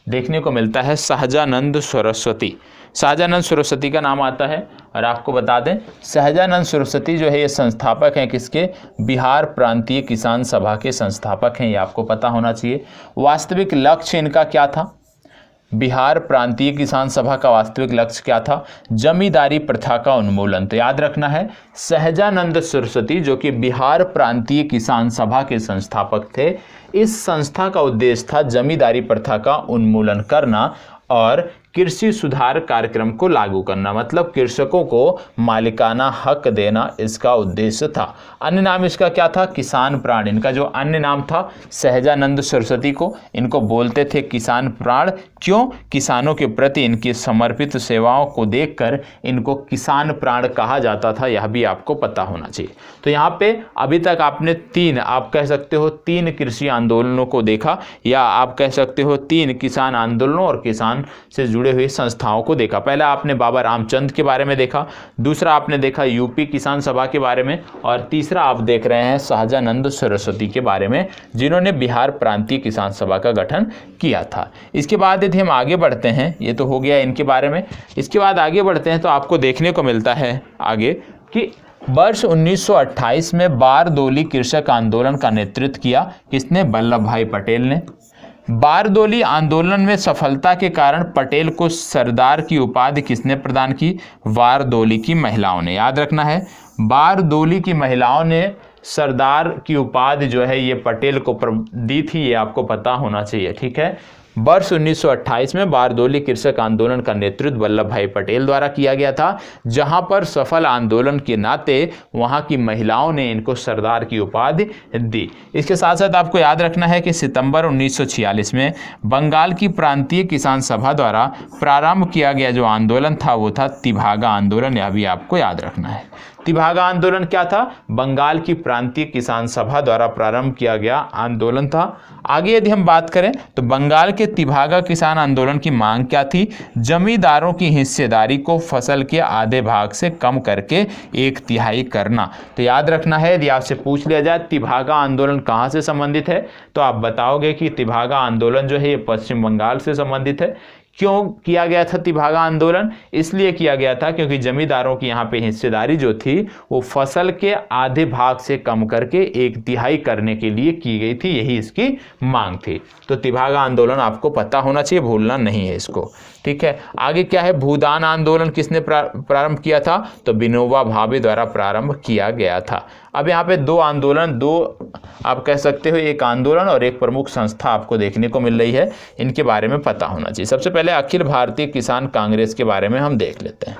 देखने को मिलता है सहजानंद सरस्वती। सहजानंद सरस्वती का नाम आता है, और आपको बता दें सहजानंद सरस्वती जो है ये संस्थापक हैं किसके, बिहार प्रांतीय किसान सभा के संस्थापक हैं। ये आपको पता होना चाहिए। वास्तविक लक्ष्य इनका क्या था, बिहार प्रांतीय किसान सभा का वास्तविक लक्ष्य क्या था, जमींदारी प्रथा का उन्मूलन। तो याद रखना है, सहजानंद सरस्वती जो कि बिहार प्रांतीय किसान सभा के संस्थापक थे, इस संस्था का उद्देश्य था जमींदारी प्रथा का उन्मूलन करना और कृषि सुधार कार्यक्रम को लागू करना, मतलब कृषकों को मालिकाना हक देना इसका उद्देश्य था। अन्य नाम इसका क्या था, किसान प्राण। इनका जो अन्य नाम था सहजानंद सरस्वती को, इनको बोलते थे किसान प्राण। क्यों, किसानों के प्रति इनकी समर्पित सेवाओं को देखकर इनको किसान प्राण कहा जाता था। यह भी आपको पता होना चाहिए। तो यहाँ पे अभी तक आपने आप कह सकते हो तीन कृषि आंदोलनों को देखा, या आप कह सकते हो तीन किसान आंदोलनों और किसान से जुड़े हुई संस्थाओं को देखा। पहला आपने बाबा रामचंद्र के बारे में देखा, दूसरा आपने देखा यूपी किसान सभा के बारे में, और तीसरा आप देख रहे हैं सहजानंद सरस्वती के बारे में, जिन्होंने बिहार प्रांतीय किसान सभा का गठन किया था। इसके बाद यदि हम आगे बढ़ते हैं, ये तो हो गया इनके बारे में। इसके बाद आगे बढ़ते हैं तो आपको देखने को मिलता है आगे कि वर्ष 1928 में बारदोली कृषक आंदोलन का नेतृत्व किया किसने, वल्लभ भाई पटेल ने। बारदोली आंदोलन में सफलता के कारण पटेल को सरदार की उपाधि किसने प्रदान की, बारदोली की महिलाओं ने। याद रखना है, बारदोली की महिलाओं ने सरदार की उपाधि जो है ये पटेल को दी थी। ये आपको पता होना चाहिए। ठीक है, वर्ष 1928 में बारदोली कृषक आंदोलन का नेतृत्व वल्लभ भाई पटेल द्वारा किया गया था, जहां पर सफल आंदोलन के नाते वहां की महिलाओं ने इनको सरदार की उपाधि दी। इसके साथ साथ आपको याद रखना है कि सितंबर 1946 में बंगाल की प्रांतीय किसान सभा द्वारा प्रारंभ किया गया जो आंदोलन था वो था तिभागा आंदोलन। यह भी आपको याद रखना है। तिभागा आंदोलन क्या था, बंगाल की प्रांतीय किसान सभा द्वारा प्रारंभ किया गया आंदोलन था। आगे यदि हम बात करें तो बंगाल के तिभागा किसान आंदोलन की मांग क्या थी, जमींदारों की हिस्सेदारी को फसल के आधे भाग से कम करके 1/3 करना। तो याद रखना है, यदि आपसे पूछ लिया जाए तिभागा आंदोलन कहाँ से संबंधित है, तो आप बताओगे कि तिभागा आंदोलन जो है ये पश्चिम बंगाल से संबंधित है। क्यों किया गया था तिभागा आंदोलन, इसलिए किया गया था क्योंकि जमींदारों की यहाँ पे हिस्सेदारी जो थी वो फसल के आधे भाग से कम करके 1/3 करने के लिए की गई थी, यही इसकी मांग थी। तो तिभागा आंदोलन आपको पता होना चाहिए, भूलना नहीं है इसको। ठीक है, आगे क्या है, भूदान आंदोलन किसने प्रारंभ किया था, तो विनोबा भावे द्वारा प्रारंभ किया गया था। अब यहाँ पे दो आप कह सकते हो, एक आंदोलन और एक प्रमुख संस्था आपको देखने को मिल रही है, इनके बारे में पता होना चाहिए। सबसे पहले अखिल भारतीय किसान कांग्रेस के बारे में हम देख लेते हैं।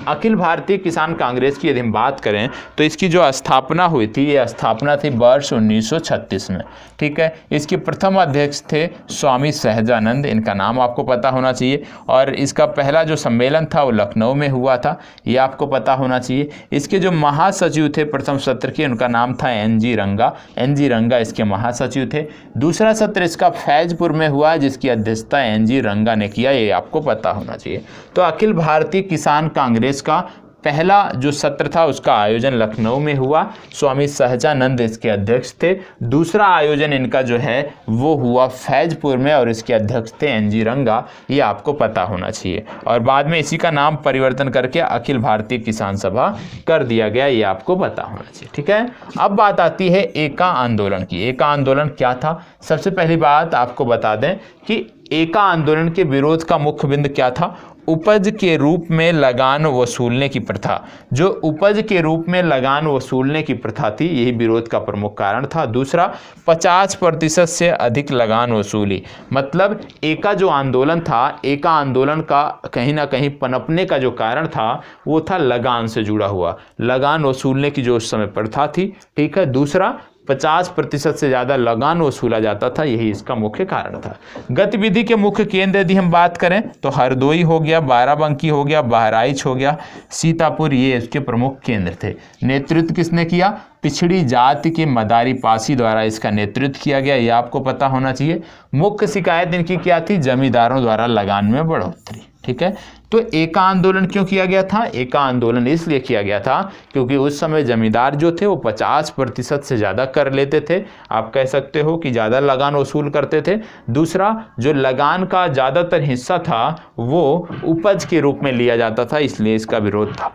अखिल भारतीय किसान कांग्रेस की यदि हम बात करें तो इसकी जो स्थापना हुई थी, ये स्थापना थी वर्ष 1936 में। ठीक है, इसके प्रथम अध्यक्ष थे स्वामी सहजानंद, इनका नाम आपको पता होना चाहिए, और इसका पहला जो सम्मेलन था वो लखनऊ में हुआ था, ये आपको पता होना चाहिए। इसके जो महासचिव थे प्रथम सत्र के, उनका नाम था NG रंगा। NG रंगा इसके महासचिव थे। दूसरा सत्र इसका फैजपुर में हुआ, जिसकी अध्यक्षता NG रंगा ने किया, ये आपको पता होना चाहिए। तो अखिल भारतीय किसान कांग्रेस का पहला जो सत्र था उसका आयोजन लखनऊ में हुआ, स्वामी सहजानंद इसके अध्यक्ष थे। दूसरा आयोजन इनका जो है वो हुआ फैजपुर में, और इसके अध्यक्ष थे NG रंगा, ये आपको पता होना चाहिए। और बाद में इसी का नाम परिवर्तन करके अखिल भारतीय किसान सभा कर दिया गया, ये आपको पता होना चाहिए। ठीक है, अब बात आती है एका आंदोलन की। एका आंदोलन क्या था, सबसे पहली बात आपको बता दें कि एका आंदोलन के विरोध का मुख्य बिंदु क्या था, उपज के रूप में लगान वसूलने की प्रथा, जो उपज के रूप में लगान वसूलने की प्रथा थी, यही विरोध का प्रमुख कारण था। दूसरा, 50% से अधिक लगान वसूली, मतलब एका जो आंदोलन था, एका आंदोलन का कहीं ना कहीं पनपने का जो कारण था वो था लगान से जुड़ा हुआ, लगान वसूलने की जो उस समय प्रथा थी। ठीक है। दूसरा, 50% से ज़्यादा लगान वसूला जाता था, यही इसका मुख्य कारण था। गतिविधि के मुख्य केंद्र यदि हम बात करें तो हरदोई हो गया, बाराबंकी हो गया, बहराइच हो गया, सीतापुर, ये इसके प्रमुख केंद्र थे। नेतृत्व किसने किया? पिछड़ी जाति के मदारी पासी द्वारा इसका नेतृत्व किया गया, ये आपको पता होना चाहिए। मुख्य शिकायत इनकी क्या थी? जमींदारों द्वारा लगान में बढ़ोतरी। ठीक है। तो एका आंदोलन क्यों किया गया था? एका आंदोलन इसलिए किया गया था क्योंकि उस समय जमींदार जो थे वो 50% से ज़्यादा कर लेते थे, आप कह सकते हो कि ज़्यादा लगान वसूल करते थे। दूसरा, जो लगान का ज़्यादातर हिस्सा था वो उपज के रूप में लिया जाता था, इसलिए इसका विरोध था।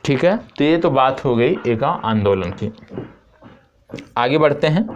ठीक है। तो ये तो बात हो गई एका आंदोलन की। आगे बढ़ते हैं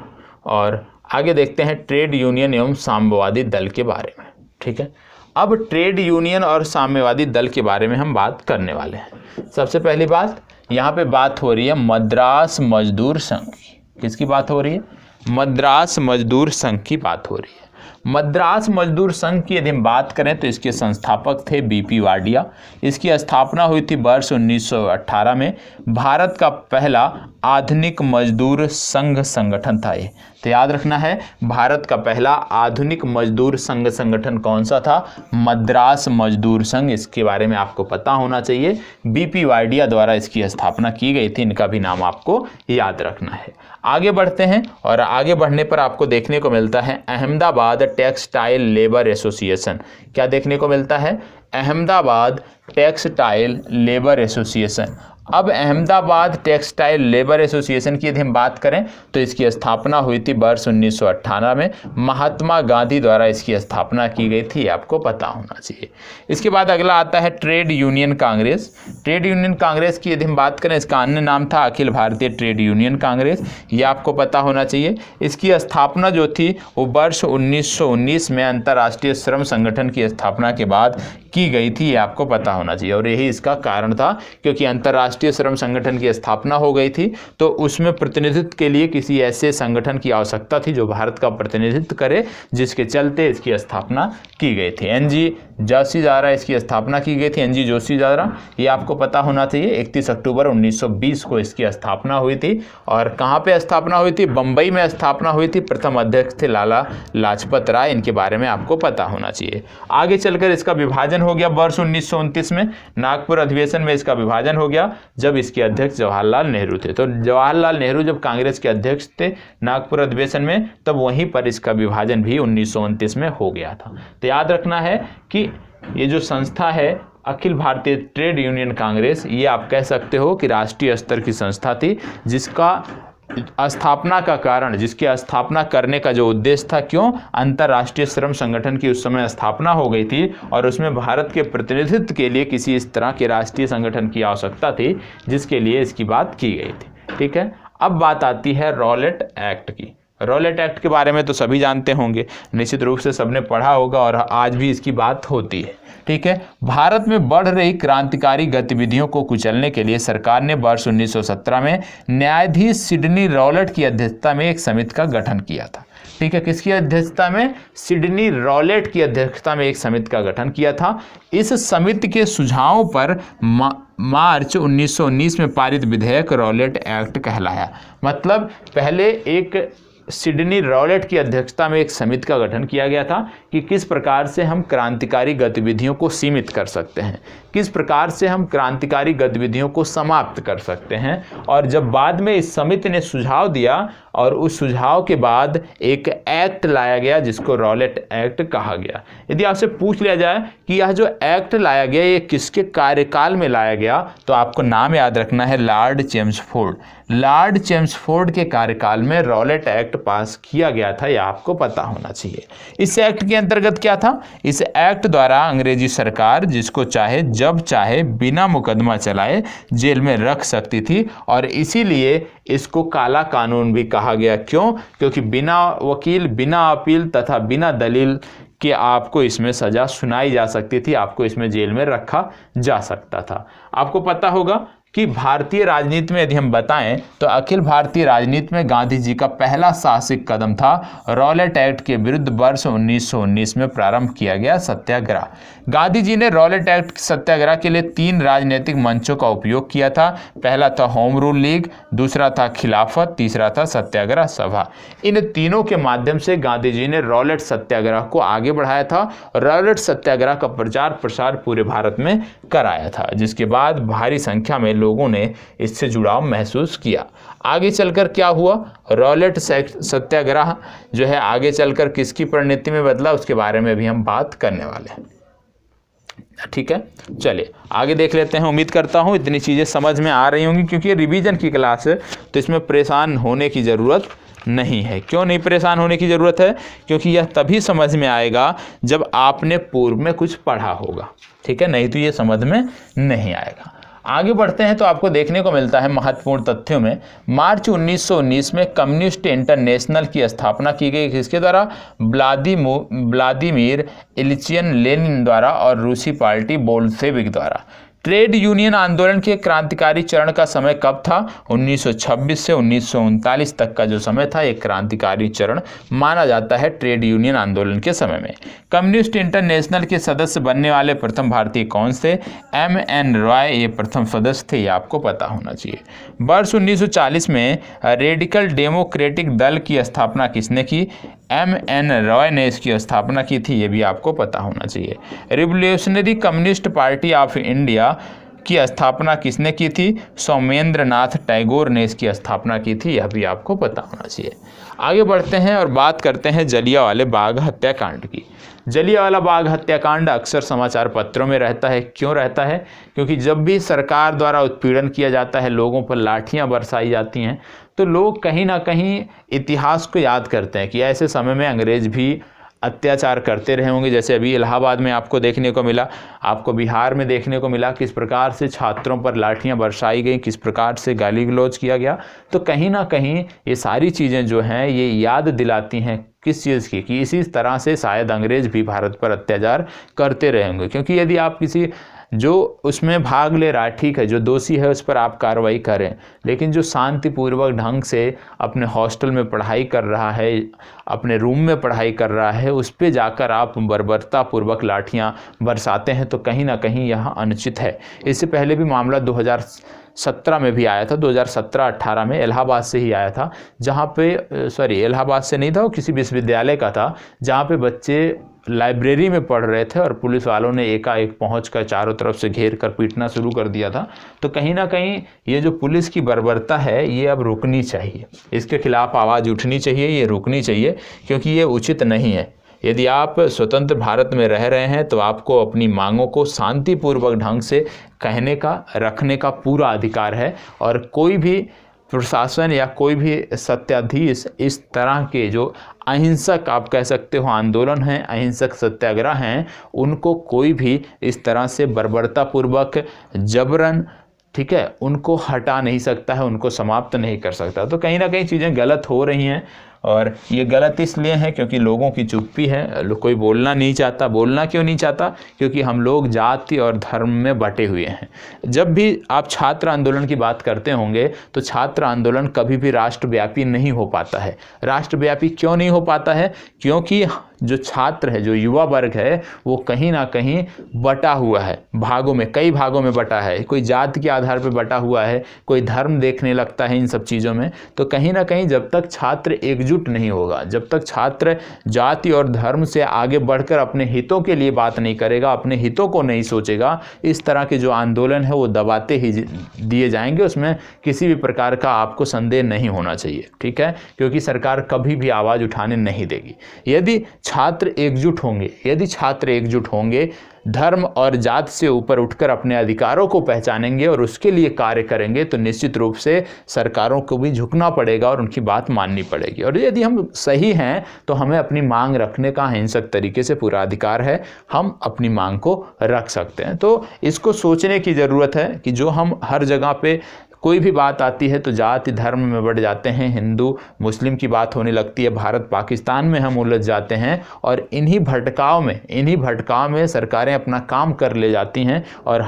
और आगे देखते हैं ट्रेड यूनियन एवं साम्यवादी दल के बारे में। ठीक है। अब ट्रेड यूनियन और साम्यवादी दल के बारे में हम बात करने वाले हैं। सबसे पहली बात, यहाँ पे बात हो रही है मद्रास मजदूर संघ की। किसकी बात हो रही है? मद्रास मजदूर संघ की बात हो रही है। मद्रास मजदूर संघ की यदि हम बात करें तो इसके संस्थापक थे बीपी वाडिया। इसकी स्थापना हुई थी वर्ष 1918 में। भारत का पहला आधुनिक मजदूर संघ संगठन था ये। तो याद रखना है, भारत का पहला आधुनिक मजदूर संघ संगठन कौन सा था? मद्रास मजदूर संघ। इसके बारे में आपको पता होना चाहिए। बीपी वाडिया द्वारा इसकी स्थापना की गई थी, इनका भी नाम आपको याद रखना है। आगे बढ़ते हैं और आगे बढ़ने पर आपको देखने को मिलता है अहमदाबाद टेक्सटाइल लेबर एसोसिएशन। क्या देखने को मिलता है? Ahmedabad textile labour association. अब अहमदाबाद टेक्सटाइल लेबर एसोसिएशन की यदि हम बात करें तो इसकी स्थापना हुई थी वर्ष 1918 में। महात्मा गांधी द्वारा इसकी स्थापना की गई थी, आपको पता होना चाहिए। इसके बाद अगला आता है trade union Congress. Trade union Congress की यदि हम बात करें, इसका अन्य नाम था अखिल भारतीय ट्रेड यूनियन कांग्रेस, ये आपको पता होना चाहिए। इसकी स्थापना जो थी वो वर्ष 1919 में अंतर्राष्ट्रीय श्रम संगठन की स्थापना के बाद की गई थी, ये आपको पता होना चाहिए। और यही इसका कारण था, क्योंकि अंतर्राष्ट्रीय श्रम संगठन की स्थापना हो गई थी तो उसमें प्रतिनिधित्व के लिए किसी ऐसे संगठन की आवश्यकता थी जो भारत का प्रतिनिधित्व करे, जिसके चलते इसकी स्थापना की गई थी। एनजी जोशी द्वारा इसकी स्थापना की गई थी। एनजी जोशी द्वारा, ये आपको पता होना चाहिए। 31 अक्टूबर 1920 को इसकी स्थापना हुई थी। और कहाँ पे स्थापना हुई थी? बम्बई में स्थापना हुई थी। प्रथम अध्यक्ष थे लाला लाजपत राय, इनके बारे में आपको पता होना चाहिए। आगे चलकर इसका विभाजन हो गया वर्ष 1929 में। नागपुर अधिवेशन में इसका विभाजन हो गया जब इसके अध्यक्ष जवाहरलाल नेहरू थे। तो जवाहरलाल नेहरू जब कांग्रेस के अध्यक्ष थे नागपुर अधिवेशन में, तब वहीं पर इसका विभाजन भी 1929 में हो गया था। तो याद रखना है कि ये जो संस्था है अखिल भारतीय ट्रेड यूनियन कांग्रेस, ये आप कह सकते हो कि राष्ट्रीय स्तर की संस्था थी, जिसका स्थापना का कारण, जिसकी स्थापना करने का जो उद्देश्य था, क्यों? अंतर्राष्ट्रीय श्रम संगठन की उस समय स्थापना हो गई थी और उसमें भारत के प्रतिनिधित्व के लिए किसी इस तरह के राष्ट्रीय संगठन की आवश्यकता थी, जिसके लिए इसकी बात की गई थी। ठीक है। अब बात आती है रॉलेट एक्ट की। रॉलेट एक्ट के बारे में तो सभी जानते होंगे, निश्चित रूप से सबने पढ़ा होगा और आज भी इसकी बात होती है। ठीक है। भारत में बढ़ रही क्रांतिकारी गतिविधियों को कुचलने के लिए सरकार ने वर्ष 1917 में न्यायाधीश सिडनी रॉलेट की अध्यक्षता में एक समिति का गठन किया था। ठीक है। किसकी अध्यक्षता में? सिडनी रॉलेट की अध्यक्षता में एक समिति का गठन किया था। इस समिति के सुझावों पर मार्च 1919 में पारित विधेयक रॉलेट एक्ट कहलाया। मतलब पहले एक सिडनी रॉलेट की अध्यक्षता में एक समिति का गठन किया गया था कि किस प्रकार से हम क्रांतिकारी गतिविधियों को सीमित कर सकते हैं, किस प्रकार से हम क्रांतिकारी गतिविधियों को समाप्त कर सकते हैं। और जब बाद में इस समिति ने सुझाव दिया और उस सुझाव के बाद एक एक्ट लाया गया जिसको रॉलेट एक्ट कहा गया। यदि आपसे पूछ लिया जाए कि यह जो एक्ट लाया गया ये किसके कार्यकाल में लाया गया, तो आपको नाम याद रखना है लॉर्ड चेम्सफोर्ड। लॉर्ड चेम्सफोर्ड के कार्यकाल में रॉलेट एक्ट पास किया गया था, यह आपको पता होना चाहिए। इस एक्ट के अंतर्गत क्या था? इस एक्ट द्वारा अंग्रेजी सरकार जिसको चाहे जब चाहे बिना मुकदमा चलाए जेल में रख सकती थी और इसीलिए इसको काला कानून भी कहा गया। क्यों? क्योंकि बिना वकील, बिना अपील तथा बिना दलील कि आपको इसमें सज़ा सुनाई जा सकती थी, आपको इसमें जेल में रखा जा सकता था। आपको पता होगा कि भारतीय राजनीति में यदि हम बताएं तो अखिल भारतीय राजनीति में गांधी जी का पहला साहसिक कदम था रॉलेट एक्ट के विरुद्ध वर्ष 1919 में प्रारंभ किया गया सत्याग्रह। गांधी जी ने रॉलेट एक्ट सत्याग्रह के लिए 3 राजनीतिक मंचों का उपयोग किया था। पहला था होम रूल लीग, दूसरा था खिलाफत, तीसरा था सत्याग्रह सभा। इन तीनों के माध्यम से गांधी जी ने रॉलेट सत्याग्रह को आगे बढ़ाया था। रॉलेट सत्याग्रह का प्रचार प्रसार पूरे भारत में कराया था, जिसके बाद भारी संख्या में लोगों ने इससे जुड़ाव महसूस किया। आगे चलकर क्या हुआ, रॉलेट सत्याग्रह जो है आगे चलकर किसकी परिणति में बदला, उसके बारे में भी हम बात करने वाले हैं। ठीक है, चलिए आगे देख लेते हैं। उम्मीद करता हूं इतनी चीज़ें समझ में आ रही होंगी, क्योंकि ये रिवीजन की क्लास है तो इसमें परेशान होने की ज़रूरत नहीं है। क्यों नहीं परेशान होने की ज़रूरत है, क्योंकि यह तभी समझ में आएगा जब आपने पूर्व में कुछ पढ़ा होगा। ठीक है, नहीं तो ये समझ में नहीं आएगा। आगे बढ़ते हैं तो आपको देखने को मिलता है महत्वपूर्ण तथ्यों में, मार्च 1919 में कम्युनिस्ट इंटरनेशनल की स्थापना की गई। किसके द्वारा, व्लादिमीर इलिच लेनिन द्वारा और रूसी पार्टी बोल्शेविक द्वारा। ट्रेड यूनियन आंदोलन के क्रांतिकारी चरण का समय कब था, 1926 से 1939 तक का जो समय था एक क्रांतिकारी चरण माना जाता है ट्रेड यूनियन आंदोलन के समय में। कम्युनिस्ट इंटरनेशनल के सदस्य बनने वाले प्रथम भारतीय कौन से, M.N. रॉय ये प्रथम सदस्य थे, ये आपको पता होना चाहिए। वर्ष 1940 में रेडिकल डेमोक्रेटिक दल की स्थापना किसने की, M.N. रॉय ने इसकी स्थापना की थी, ये भी आपको पता होना चाहिए। Revolutionary communist party of India की स्थापना किसने की थी, सोमेंद्र नाथ टैगोर ने इसकी स्थापना की थी, यह भी आपको पता होना चाहिए। आगे बढ़ते हैं और बात करते हैं जलियांवाला बाग हत्याकांड की। जलियांवाला बाग हत्याकांड अक्सर समाचार पत्रों में रहता है। क्यों रहता है, क्योंकि जब भी सरकार द्वारा उत्पीड़न किया जाता है, लोगों पर लाठियां बरसाई जाती हैं, तो लोग कहीं ना कहीं इतिहास को याद करते हैं कि ऐसे समय में अंग्रेज भी अत्याचार करते रहे होंगे। जैसे अभी इलाहाबाद में आपको देखने को मिला, आपको बिहार में देखने को मिला, किस प्रकार से छात्रों पर लाठियां बरसाई गई, किस प्रकार से गाली गलौज किया गया। तो कहीं ना कहीं ये सारी चीज़ें जो हैं ये याद दिलाती हैं किस चीज़ की, कि इसी तरह से शायद अंग्रेज भी भारत पर अत्याचार करते रहेंगे। क्योंकि यदि आप किसी जो उसमें भाग ले रहा है, ठीक है, जो दोषी है उस पर आप कार्रवाई करें, लेकिन जो शांतिपूर्वक ढंग से अपने हॉस्टल में पढ़ाई कर रहा है, अपने रूम में पढ़ाई कर रहा है, उस पे जाकर आप बर्बरतापूर्वक लाठियां बरसाते हैं, तो कहीं ना कहीं यह अनुचित है। इससे पहले भी मामला 2017 में भी आया था, 2017-18 में इलाहाबाद से ही आया था, जहाँ पे इलाहाबाद से नहीं था, वो किसी विश्वविद्यालय का था, जहाँ पे बच्चे लाइब्रेरी में पढ़ रहे थे और पुलिस वालों ने एकाएक पहुंचकर चारों तरफ से घेर कर पीटना शुरू कर दिया था। तो कहीं ना कहीं ये जो पुलिस की बर्बरता है ये अब रुकनी चाहिए, इसके खिलाफ आवाज़ उठनी चाहिए, ये रुकनी चाहिए, क्योंकि ये उचित नहीं है। यदि आप स्वतंत्र भारत में रह रहे हैं तो आपको अपनी मांगों को शांतिपूर्वक ढंग से कहने का, रखने का पूरा अधिकार है। और कोई भी प्रशासन या कोई भी सत्याधीश इस तरह के जो अहिंसक आप कह सकते हो आंदोलन हैं, अहिंसक सत्याग्रह हैं, उनको कोई भी इस तरह से बर्बरतापूर्वक जबरन, ठीक है, उनको हटा नहीं सकता है, उनको समाप्त नहीं कर सकता। तो कहीं ना कहीं चीज़ें गलत हो रही हैं, और ये गलत इसलिए है क्योंकि लोगों की चुप्पी है, कोई बोलना नहीं चाहता। बोलना क्यों नहीं चाहता, क्योंकि हम लोग जाति और धर्म में बटे हुए हैं। जब भी आप छात्र आंदोलन की बात करते होंगे तो छात्र आंदोलन कभी भी राष्ट्रव्यापी नहीं हो पाता है। राष्ट्रव्यापी क्यों नहीं हो पाता है, क्योंकि जो छात्र है, जो युवा वर्ग है, वो कहीं ना कहीं बटा हुआ है भागों में, कई भागों में बटा है। कोई जाति के आधार पर बटा हुआ है, कोई धर्म देखने लगता है इन सब चीज़ों में। तो कहीं ना कहीं जब तक छात्र एकजुट नहीं होगा, जब तक छात्र जाति और धर्म से आगे बढ़कर अपने हितों के लिए बात नहीं करेगा, अपने हितों को नहीं सोचेगा, इस तरह के जो आंदोलन है वो दबाते ही दिए जाएंगे। उसमें किसी भी प्रकार का आपको संदेह नहीं होना चाहिए, ठीक है, क्योंकि सरकार कभी भी आवाज़ उठाने नहीं देगी। यदि छात्र एकजुट होंगे, धर्म और जात से ऊपर उठकर अपने अधिकारों को पहचानेंगे और उसके लिए कार्य करेंगे, तो निश्चित रूप से सरकारों को भी झुकना पड़ेगा और उनकी बात माननी पड़ेगी। और यदि हम सही हैं तो हमें अपनी मांग रखने का अहिंसक तरीके से पूरा अधिकार है, हम अपनी मांग को रख सकते हैं। तो इसको सोचने की ज़रूरत है कि जो हम हर जगह पे कोई भी बात आती है तो जाति धर्म में बढ़ जाते हैं, हिंदू मुस्लिम की बात होने लगती है, भारत पाकिस्तान में हम उलझ जाते हैं और इन्हीं भटकाव में सरकारें अपना काम कर ले जाती हैं और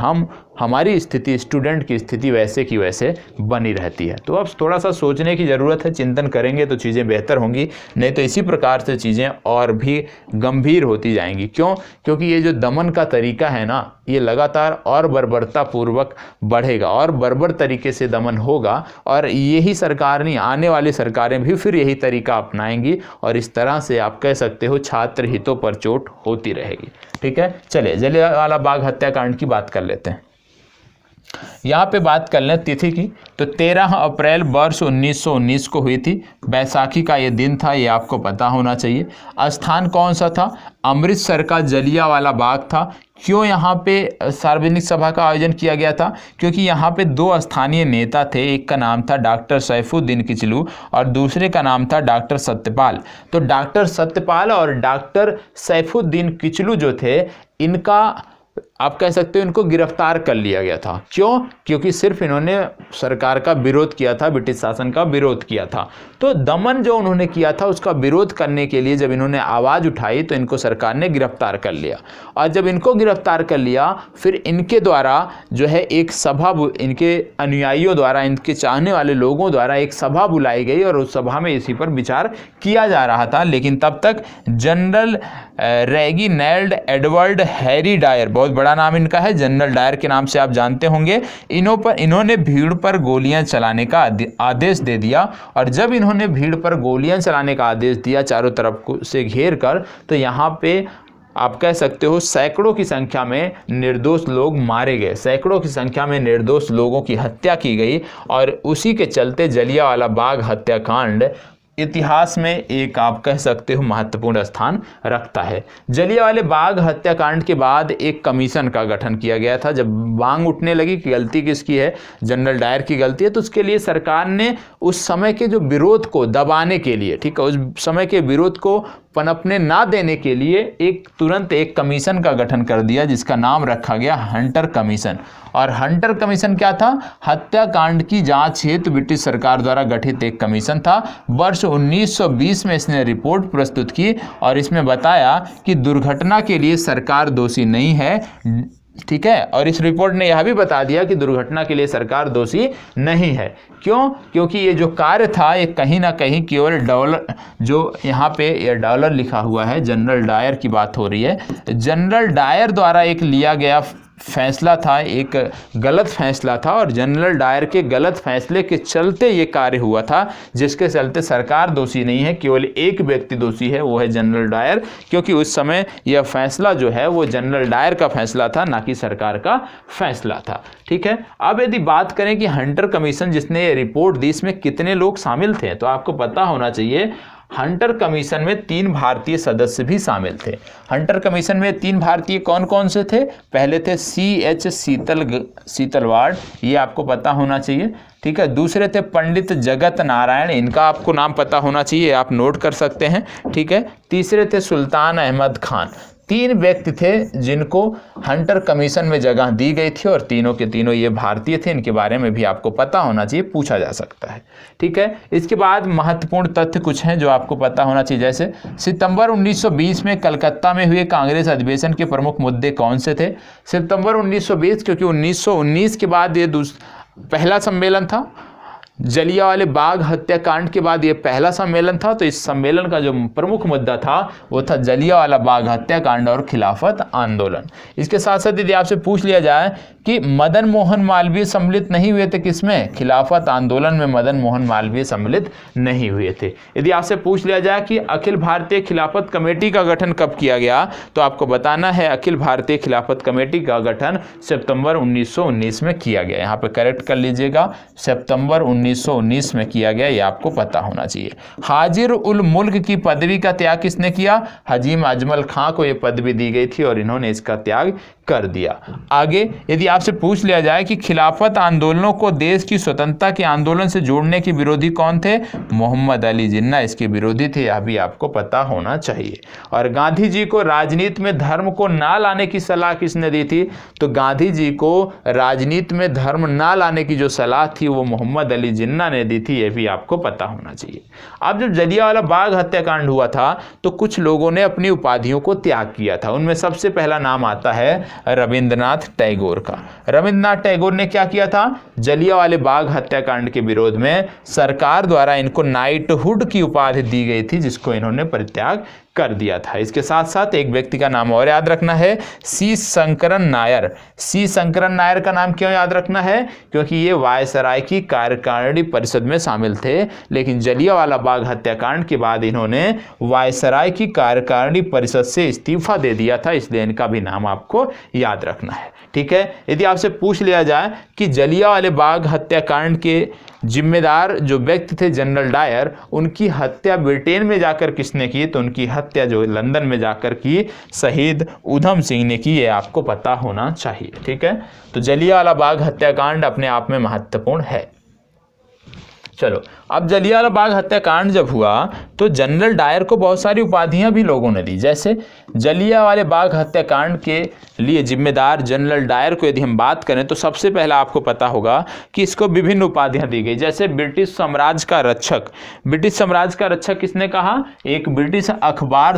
हमारी स्थिति, स्टूडेंट की स्थिति वैसे की वैसे बनी रहती है। तो अब थोड़ा सा सोचने की ज़रूरत है, चिंतन करेंगे तो चीज़ें बेहतर होंगी, नहीं तो इसी प्रकार से चीज़ें और भी गंभीर होती जाएंगी। क्यों? क्योंकि ये जो दमन का तरीका है ना, ये लगातार और बर्बरतापूर्वक बढ़ेगा और बर्बर तरीके से दमन होगा और यही सरकार नहीं, आने वाली सरकारें भी फिर यही तरीका अपनाएंगी और इस तरह से आप कह सकते हो छात्र हितों पर चोट होती रहेगी। ठीक है, चलिए जलियांवाला बाग हत्याकांड की बात कर लेते हैं। यहाँ पे बात कर लें तिथि की, तो 13 अप्रैल वर्ष 1919 को हुई थी। बैसाखी का ये दिन था, ये आपको पता होना चाहिए। स्थान कौन सा था? अमृतसर का जलियांवाला बाग था। क्यों यहाँ पे सार्वजनिक सभा का आयोजन किया गया था? क्योंकि यहाँ पे दो स्थानीय नेता थे, एक का नाम था डॉक्टर सैफुद्दीन किचलू और दूसरे का नाम था डॉक्टर सत्यपाल। तो डॉक्टर सत्यपाल और डॉक्टर सैफुद्दीन किचलू जो थे, इनका आप कह सकते हो इनको गिरफ्तार कर लिया गया था। क्यों? क्योंकि सिर्फ इन्होंने सरकार का विरोध किया था, ब्रिटिश शासन का विरोध किया था। तो दमन जो उन्होंने किया था उसका विरोध करने के लिए जब इन्होंने आवाज़ उठाई तो इनको सरकार ने गिरफ्तार कर लिया और जब इनको गिरफ्तार कर लिया फिर इनके द्वारा जो है एक सभा, इनके अनुयायियों द्वारा, इनके चाहने वाले लोगों द्वारा एक सभा बुलाई गई और उस सभा में इसी पर विचार किया जा रहा था। लेकिन तब तक general Reginald Edward Harry Dyer, बहुत बड़ा नाम इनका है, जनरल डायर के नाम से आप जानते होंगे, इन्होंने भीड़ पर गोलियां चलाने का आदेश दे दिया और जब इन्होंने भीड़ पर गोलियां चलाने का आदेश दिया चारों तरफ से घेर कर, तो यहाँ पे आप कह सकते हो सैकड़ों की संख्या में निर्दोष लोग मारे गए, सैकड़ों की संख्या में निर्दोष लोगों की हत्या की गई और उसी के चलते जलियांवाला बाग हत्याकांड इतिहास में एक आप कह सकते हो महत्वपूर्ण स्थान रखता है। जलियांवाले बाग हत्याकांड के बाद एक कमीशन का गठन किया गया था। जब मांग उठने लगी कि गलती किसकी है, जनरल डायर की गलती है, तो उसके लिए सरकार ने उस समय के जो विरोध को दबाने के लिए, ठीक है, उस समय के विरोध को पनपने ना देने के लिए तुरंत एक कमीशन का गठन कर दिया जिसका नाम रखा गया हंटर कमीशन। और हंटर कमीशन क्या था? हत्याकांड की जांच हेतु ब्रिटिश सरकार द्वारा गठित एक कमीशन था। वर्ष 1920 में इसने रिपोर्ट प्रस्तुत की और इसमें बताया कि दुर्घटना के लिए सरकार दोषी नहीं है, ठीक है, और इस रिपोर्ट ने यह भी बता दिया कि दुर्घटना के लिए सरकार दोषी नहीं है। क्यों? क्योंकि ये जो कार्य था ये कहीं ना कहीं केवल डॉलर, जो यहाँ पे ये डॉलर लिखा हुआ है, जनरल डायर की बात हो रही है, जनरल डायर द्वारा एक लिया गया फैसला था, एक गलत फैसला था और जनरल डायर के गलत फैसले के चलते ये कार्य हुआ था, जिसके चलते सरकार दोषी नहीं है, केवल एक व्यक्ति दोषी है, वो है जनरल डायर, क्योंकि उस समय यह फैसला जो है वो जनरल डायर का फैसला था, ना कि सरकार का फैसला था। ठीक है, अब यदि बात करें कि हंटर कमीशन जिसने ये रिपोर्ट दी इसमें कितने लोग शामिल थे, तो आपको पता होना चाहिए हंटर कमीशन में 3 भारतीय सदस्य भी शामिल थे। हंटर कमीशन में 3 भारतीय कौन कौन से थे? पहले थे C.H. सीतलवाड़, ये आपको पता होना चाहिए, ठीक है। दूसरे थे पंडित जगत नारायण, इनका आपको नाम पता होना चाहिए, आप नोट कर सकते हैं, ठीक है। तीसरे थे सुल्तान अहमद खान। 3 व्यक्ति थे जिनको हंटर कमीशन में जगह दी गई थी और तीनों के तीनों ये भारतीय थे, इनके बारे में भी आपको पता होना चाहिए, पूछा जा सकता है, ठीक है। इसके बाद महत्वपूर्ण तथ्य कुछ हैं जो आपको पता होना चाहिए, जैसे सितंबर 1920 में कलकत्ता में हुए कांग्रेस अधिवेशन के प्रमुख मुद्दे कौन से थे? सितंबर 1920, क्योंकि 1919 के बाद ये पहला सम्मेलन था, जलियांवाले बाग हत्याकांड के बाद ये पहला सम्मेलन था, तो इस सम्मेलन का जो प्रमुख मुद्दा था वो था जलियांवाला बाग हत्याकांड और खिलाफत आंदोलन। इसके साथ साथ यदि आपसे पूछ लिया जाए कि मदन मोहन मालवीय सम्मिलित नहीं हुए थे किसमें? खिलाफत आंदोलन में मदन मोहन मालवीय सम्मिलित नहीं हुए थे। यदि आपसे पूछ लिया जाए कि अखिल भारतीय खिलाफत कमेटी का गठन कब किया गया, तो आपको बताना है अखिल भारतीय खिलाफत कमेटी का गठन सितंबर 1919 में किया गया। यहाँ पे करेक्ट कर लीजिएगा, सितंबर 1919 में किया गया, ये आपको पता होना चाहिए। हाजिर उल मुल्क की पदवी का त्याग किसने किया? हजीम अजमल खां को ये पदवी दी गई थी और इन्होंने इसका त्याग कर दिया। आगे यदि आपसे पूछ लिया जाए कि खिलाफत आंदोलनों को देश की स्वतंत्रता के आंदोलन से जोड़ने के विरोधी कौन थे, मोहम्मद अली जिन्ना इसके विरोधी थे, यह भी आपको पता होना चाहिए। और गांधी जी को राजनीति में धर्म को ना लाने की सलाह किसने दी थी, तो गांधी जी को राजनीति में धर्म ना लाने की जो सलाह थी वो मोहम्मद अली जिन्ना ने दी थी, यह भी आपको पता होना चाहिए। अब जब जलियांवाला बाग हत्याकांड हुआ था तो कुछ लोगों ने अपनी उपाधियों को त्याग किया था। उनमें सबसे पहला नाम आता है रविंद्रनाथ टैगोर का। रविंद्रनाथ टैगोर ने क्या किया था, जलियांवाले बाग हत्याकांड के विरोध में सरकार द्वारा इनको नाइटहुड की उपाधि दी गई थी, जिसको इन्होंने परित्याग कर दिया था। इसके साथ साथ एक व्यक्ति का नाम और याद रखना है, सी शंकरन नायर। सी शंकरन नायर का नाम क्यों याद रखना है, क्योंकि ये वायसराय की कार्यकारिणी परिषद में शामिल थे, लेकिन जलियांवाला बाग हत्याकांड के बाद इन्होंने वायसराय की कार्यकारिणी परिषद से इस्तीफा दे दिया था, इसलिए इनका भी नाम आपको याद रखना है। ठीक है, यदि आपसे पूछ लिया जाए कि जलियांवाले बाग हत्याकांड के जिम्मेदार जो व्यक्ति थे जनरल डायर, उनकी हत्या ब्रिटेन में जाकर किसने की, तो उनकी हत्या जो लंदन में जाकर की शहीद उधम सिंह ने की, ये आपको पता होना चाहिए। ठीक है, तो जलियांवाला बाग हत्याकांड अपने आप में महत्वपूर्ण है। चलो, अब जलियांवाला बाग हत्याकांड जब हुआ तो जनरल डायर को बहुत सारी उपाधियां भी लोगों ने दी। जैसे जलियांवाले बाग हत्याकांड के लिए जिम्मेदार जनरल डायर को यदि हम बात करें तो सबसे पहला आपको पता होगा कि इसको विभिन्न उपाधियां दी गई। जैसे ब्रिटिश साम्राज्य का रक्षक। ब्रिटिश साम्राज्य का रक्षक किसने कहा, एक ब्रिटिश अखबार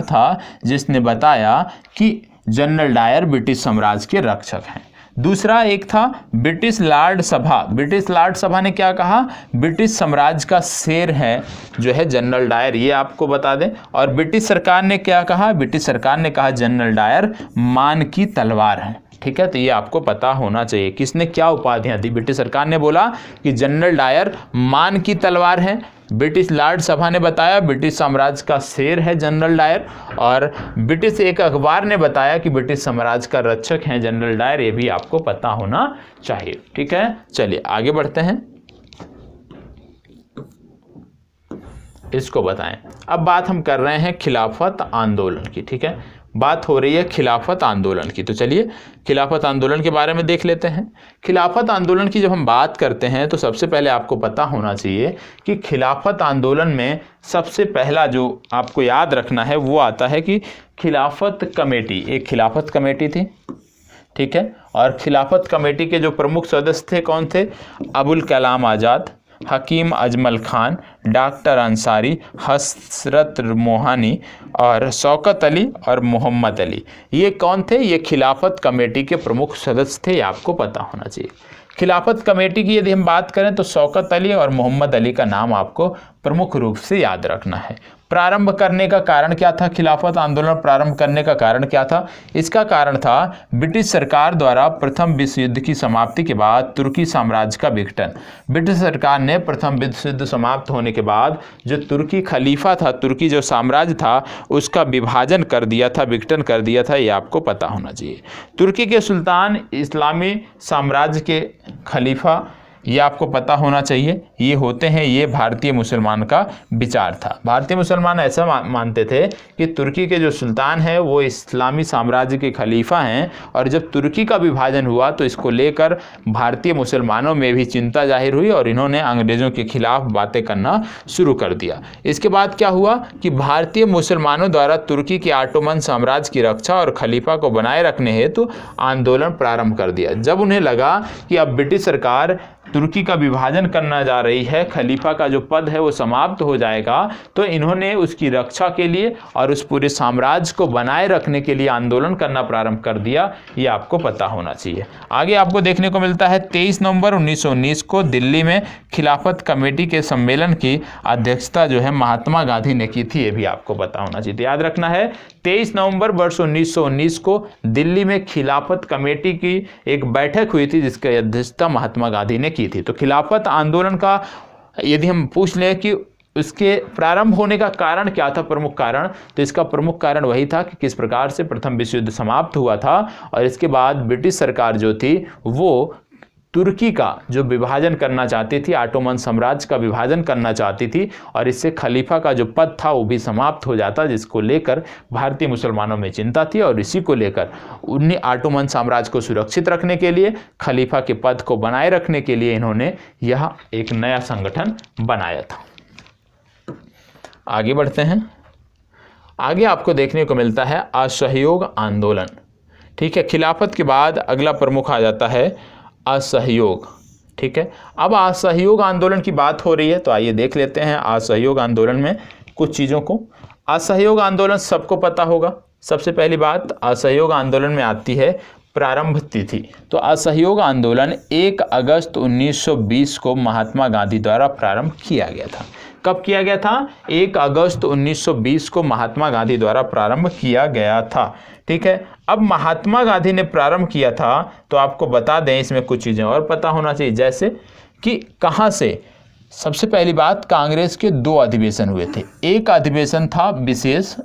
था जिसने बताया कि जनरल डायर ब्रिटिश साम्राज्य के रक्षक हैं। दूसरा एक था ब्रिटिश लॉर्ड सभा। ब्रिटिश लॉर्ड सभा ने क्या कहा, ब्रिटिश साम्राज्य का शेर है जो है जनरल डायर, ये आपको बता दें। और ब्रिटिश सरकार ने क्या कहा, ब्रिटिश सरकार ने कहा जनरल डायर मान की तलवार है। ठीक है, तो ये आपको पता होना चाहिए किसने क्या उपाधियां दी। ब्रिटिश सरकार ने बोला कि जनरल डायर मान की तलवार है, ब्रिटिश लॉर्ड सभा ने बताया ब्रिटिश साम्राज्य का शेर है जनरल डायर, और ब्रिटिश एक अखबार ने बताया कि ब्रिटिश साम्राज्य का रक्षक है जनरल डायर, ये भी आपको पता होना चाहिए। ठीक है, चलिए आगे बढ़ते हैं, इसको बताएं। अब बात हम कर रहे हैं खिलाफत आंदोलन की। ठीक है, बात हो रही है खिलाफत आंदोलन की, तो चलिए खिलाफत आंदोलन के बारे में देख लेते हैं। खिलाफत आंदोलन की जब हम बात करते हैं तो सबसे पहले आपको पता होना चाहिए कि खिलाफत आंदोलन में सबसे पहला जो आपको याद रखना है वो आता है कि खिलाफत कमेटी, एक खिलाफत कमेटी थी। ठीक है, और खिलाफत कमेटी के जो प्रमुख सदस्य थे कौन थे, अबुल कलाम आज़ाद, हकीम अजमल खान, डॉक्टर अंसारी, हसरत मोहानी और शौकत अली और मोहम्मद अली। ये कौन थे, ये खिलाफत कमेटी के प्रमुख सदस्य थे, ये आपको पता होना चाहिए। खिलाफत कमेटी की यदि हम बात करें तो शौकत अली और मोहम्मद अली का नाम आपको प्रमुख रूप से याद रखना है। प्रारंभ करने का कारण क्या था, खिलाफत आंदोलन प्रारंभ करने का कारण क्या था, इसका कारण था ब्रिटिश सरकार द्वारा प्रथम विश्व युद्ध की समाप्ति के बाद तुर्की साम्राज्य का विघटन। ब्रिटिश सरकार ने प्रथम विश्व युद्ध समाप्त होने के बाद जो तुर्की खलीफा था, तुर्की जो साम्राज्य था, उसका विभाजन कर दिया था, विघटन कर दिया था, ये आपको पता होना चाहिए। तुर्की के सुल्तान इस्लामी साम्राज्य के खलीफा, ये आपको पता होना चाहिए, ये होते हैं, ये भारतीय मुसलमान का विचार था। भारतीय मुसलमान ऐसा मानते थे कि तुर्की के जो सुल्तान हैं वो इस्लामी साम्राज्य के खलीफा हैं, और जब तुर्की का विभाजन हुआ तो इसको लेकर भारतीय मुसलमानों में भी चिंता जाहिर हुई और इन्होंने अंग्रेज़ों के खिलाफ बातें करना शुरू कर दिया। इसके बाद क्या हुआ कि भारतीय मुसलमानों द्वारा तुर्की के ऑटोमन साम्राज्य की रक्षा और खलीफा को बनाए रखने हेतु आंदोलन प्रारंभ कर दिया। जब उन्हें लगा कि अब ब्रिटिश सरकार तुर्की का विभाजन करना जा रही है, खलीफा का जो पद है वो समाप्त हो जाएगा, तो इन्होंने उसकी रक्षा के लिए और उस पूरे साम्राज्य को बनाए रखने के लिए आंदोलन करना प्रारंभ कर दिया। ये आपको पता होना चाहिए। आगे आपको देखने को मिलता है 23 नवंबर 1919 को दिल्ली में खिलाफत कमेटी के सम्मेलन की अध्यक्षता जो है महात्मा गांधी ने की थी, ये भी आपको पता होना चाहिए। तो याद रखना है 23 नवंबर वर्ष 1919 को दिल्ली में खिलाफत कमेटी की एक बैठक हुई थी जिसकी अध्यक्षता महात्मा गांधी ने की थी। तो खिलाफत आंदोलन का यदि हम पूछ लें कि उसके प्रारंभ होने का कारण क्या था, प्रमुख कारण, तो इसका प्रमुख कारण वही था कि किस प्रकार से प्रथम विश्व युद्ध समाप्त हुआ था और इसके बाद ब्रिटिश सरकार जो थी वो तुर्की का जो विभाजन करना चाहती थी, ऑटोमन साम्राज्य का विभाजन करना चाहती थी और इससे खलीफा का जो पद था वो भी समाप्त हो जाता, जिसको लेकर भारतीय मुसलमानों में चिंता थी और इसी को लेकर उन्हें ऑटोमन साम्राज्य को सुरक्षित रखने के लिए, खलीफा के पद को बनाए रखने के लिए इन्होंने यह एक नया संगठन बनाया था। आगे बढ़ते हैं। आगे आपको देखने को मिलता है असहयोग आंदोलन। ठीक है, खिलाफत के बाद अगला प्रमुख आ जाता है असहयोग। ठीक है, अब असहयोग आंदोलन की बात हो रही है तो आइए देख लेते हैं असहयोग आंदोलन में कुछ चीज़ों को। असहयोग आंदोलन सबको पता होगा। सबसे पहली बात, असहयोग आंदोलन में आती है प्रारंभ तिथि। तो असहयोग आंदोलन 1 अगस्त 1920 को महात्मा गांधी द्वारा प्रारंभ किया गया था। कब किया गया था? 1 अगस्त 1920 को महात्मा गांधी द्वारा प्रारंभ किया गया था। ठीक है, अब महात्मा गांधी ने प्रारंभ किया था तो आपको बता दें, इसमें कुछ चीज़ें और पता होना चाहिए, जैसे कि कहाँ से। सबसे पहली बात, कांग्रेस के 2 अधिवेशन हुए थे। एक अधिवेशन था विशेष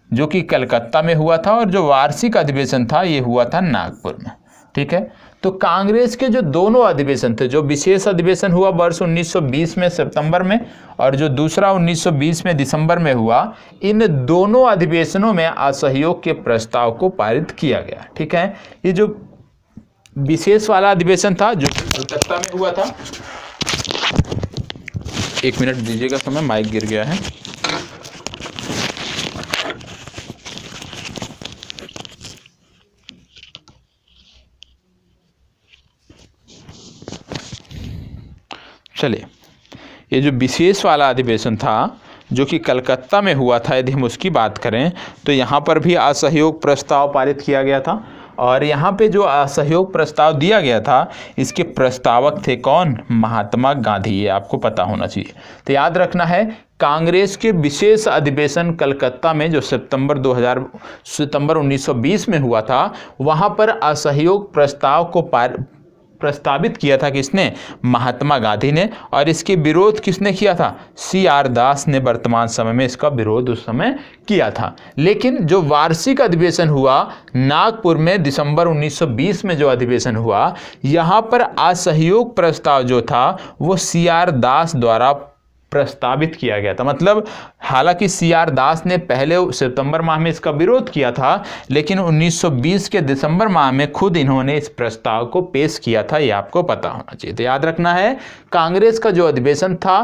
जो कि कलकत्ता में हुआ था और जो वार्षिक अधिवेशन था ये हुआ था नागपुर में। ठीक है, तो कांग्रेस के जो दोनों अधिवेशन थे, जो विशेष अधिवेशन हुआ वर्ष 1920 में सितंबर में और जो दूसरा 1920 में दिसंबर में हुआ, इन दोनों अधिवेशनों में असहयोग के प्रस्ताव को पारित किया गया। ठीक है, ये जो विशेष वाला अधिवेशन था जो कलकत्ता में हुआ था, 1 मिनट दीजिएगा समय, माइक गिर गया है। चलिए, ये जो विशेष वाला अधिवेशन था जो कि कलकत्ता में हुआ था, यदि हम उसकी बात करें तो यहाँ पर भी असहयोग प्रस्ताव पारित किया गया था और यहाँ पे जो असहयोग प्रस्ताव दिया गया था इसके प्रस्तावक थे कौन? महात्मा गांधी। ये आपको पता होना चाहिए। तो याद रखना है, कांग्रेस के विशेष अधिवेशन कलकत्ता में जो सितंबर 1920 में हुआ था, वहाँ पर असहयोग प्रस्ताव को प्रस्तावित किया था किसने? महात्मा गांधी ने। और इसके विरोध किसने किया था? CR दास ने वर्तमान समय में इसका विरोध उस समय किया था। लेकिन जो वार्षिक अधिवेशन हुआ नागपुर में दिसंबर 1920 में जो अधिवेशन हुआ, यहाँ पर असहयोग प्रस्ताव जो था वो CR दास द्वारा प्रस्तावित किया गया था। मतलब हालांकि CR दास ने पहले सितंबर माह में इसका विरोध किया था, लेकिन 1920 के दिसंबर माह में खुद इन्होंने इस प्रस्ताव को पेश किया था। ये आपको पता होना चाहिए। तो याद रखना है, कांग्रेस का जो अधिवेशन था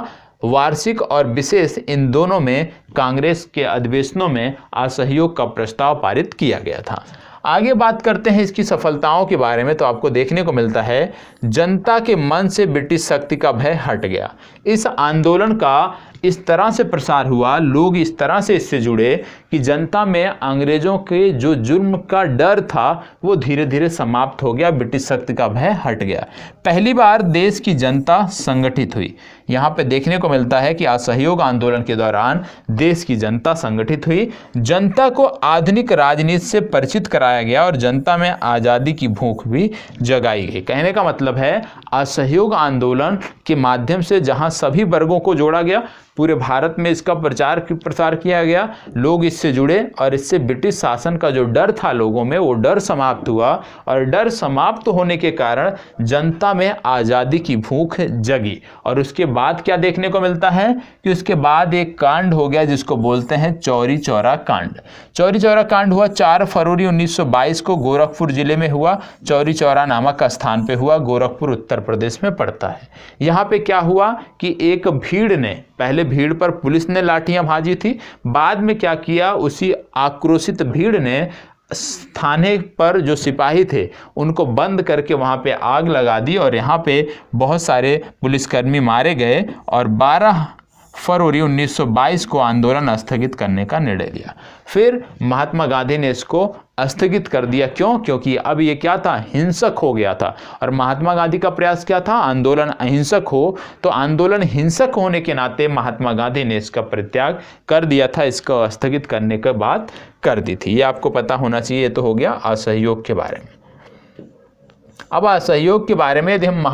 वार्षिक और विशेष, इन दोनों में कांग्रेस के अधिवेशनों में असहयोग का प्रस्ताव पारित किया गया था। आगे बात करते हैं इसकी सफलताओं के बारे में। तो आपको देखने को मिलता है जनता के मन से ब्रिटिश शक्ति का भय हट गया। इस आंदोलन का इस तरह से प्रसार हुआ, लोग इस तरह से इससे जुड़े कि जनता में अंग्रेजों के जो जुर्म का डर था वो धीरे धीरे समाप्त हो गया, ब्रिटिश शक्ति का भय हट गया। पहली बार देश की जनता संगठित हुई। यहाँ पे देखने को मिलता है कि असहयोग आंदोलन के दौरान देश की जनता संगठित हुई, जनता को आधुनिक राजनीति से परिचित कराया गया और जनता में आज़ादी की भूख भी जगाई गई। कहने का मतलब है, असहयोग आंदोलन के माध्यम से जहाँ सभी वर्गों को जोड़ा गया, पूरे भारत में इसका प्रसार किया गया, लोग इससे जुड़े और इससे ब्रिटिश शासन का जो डर था लोगों में, वो डर समाप्त हुआ और डर समाप्त होने के कारण जनता में आज़ादी की भूख जगी। और उसके बाद क्या देखने को मिलता है कि उसके बाद एक कांड हो गया जिसको बोलते हैं चौरी चौरा कांड। चौरी चौरा कांड हुआ 4 फरवरी 1922 को गोरखपुर जिले में हुआ। चौरी चौरा नामक स्थान पे हुआ, गोरखपुर उत्तर प्रदेश में पड़ता है। यहाँ पे क्या हुआ कि एक भीड़ ने, पहले भीड़ पर पुलिस ने लाठियां भाजी थी, बाद में क्या किया, उसी आक्रोशित भीड़ ने थाने पर जो सिपाही थे उनको बंद करके वहां पे आग लगा दी और यहाँ पे बहुत सारे पुलिसकर्मी मारे गए और 12 फरवरी 1922 को आंदोलन स्थगित करने का निर्णय लिया। फिर महात्मा गांधी ने इसको स्थगित कर दिया। क्यों? क्योंकि अब ये क्या था, हिंसक हो गया था। और महात्मा गांधी का प्रयास क्या था, आंदोलन अहिंसक हो। तो आंदोलन हिंसक होने के नाते महात्मा गांधी ने इसका परित्याग कर दिया था, इसको स्थगित करने के बाद कर दी थी। ये आपको पता होना चाहिए। ये तो हो गया असहयोग के बारे में। अब असहयोग के बारे में यदि हम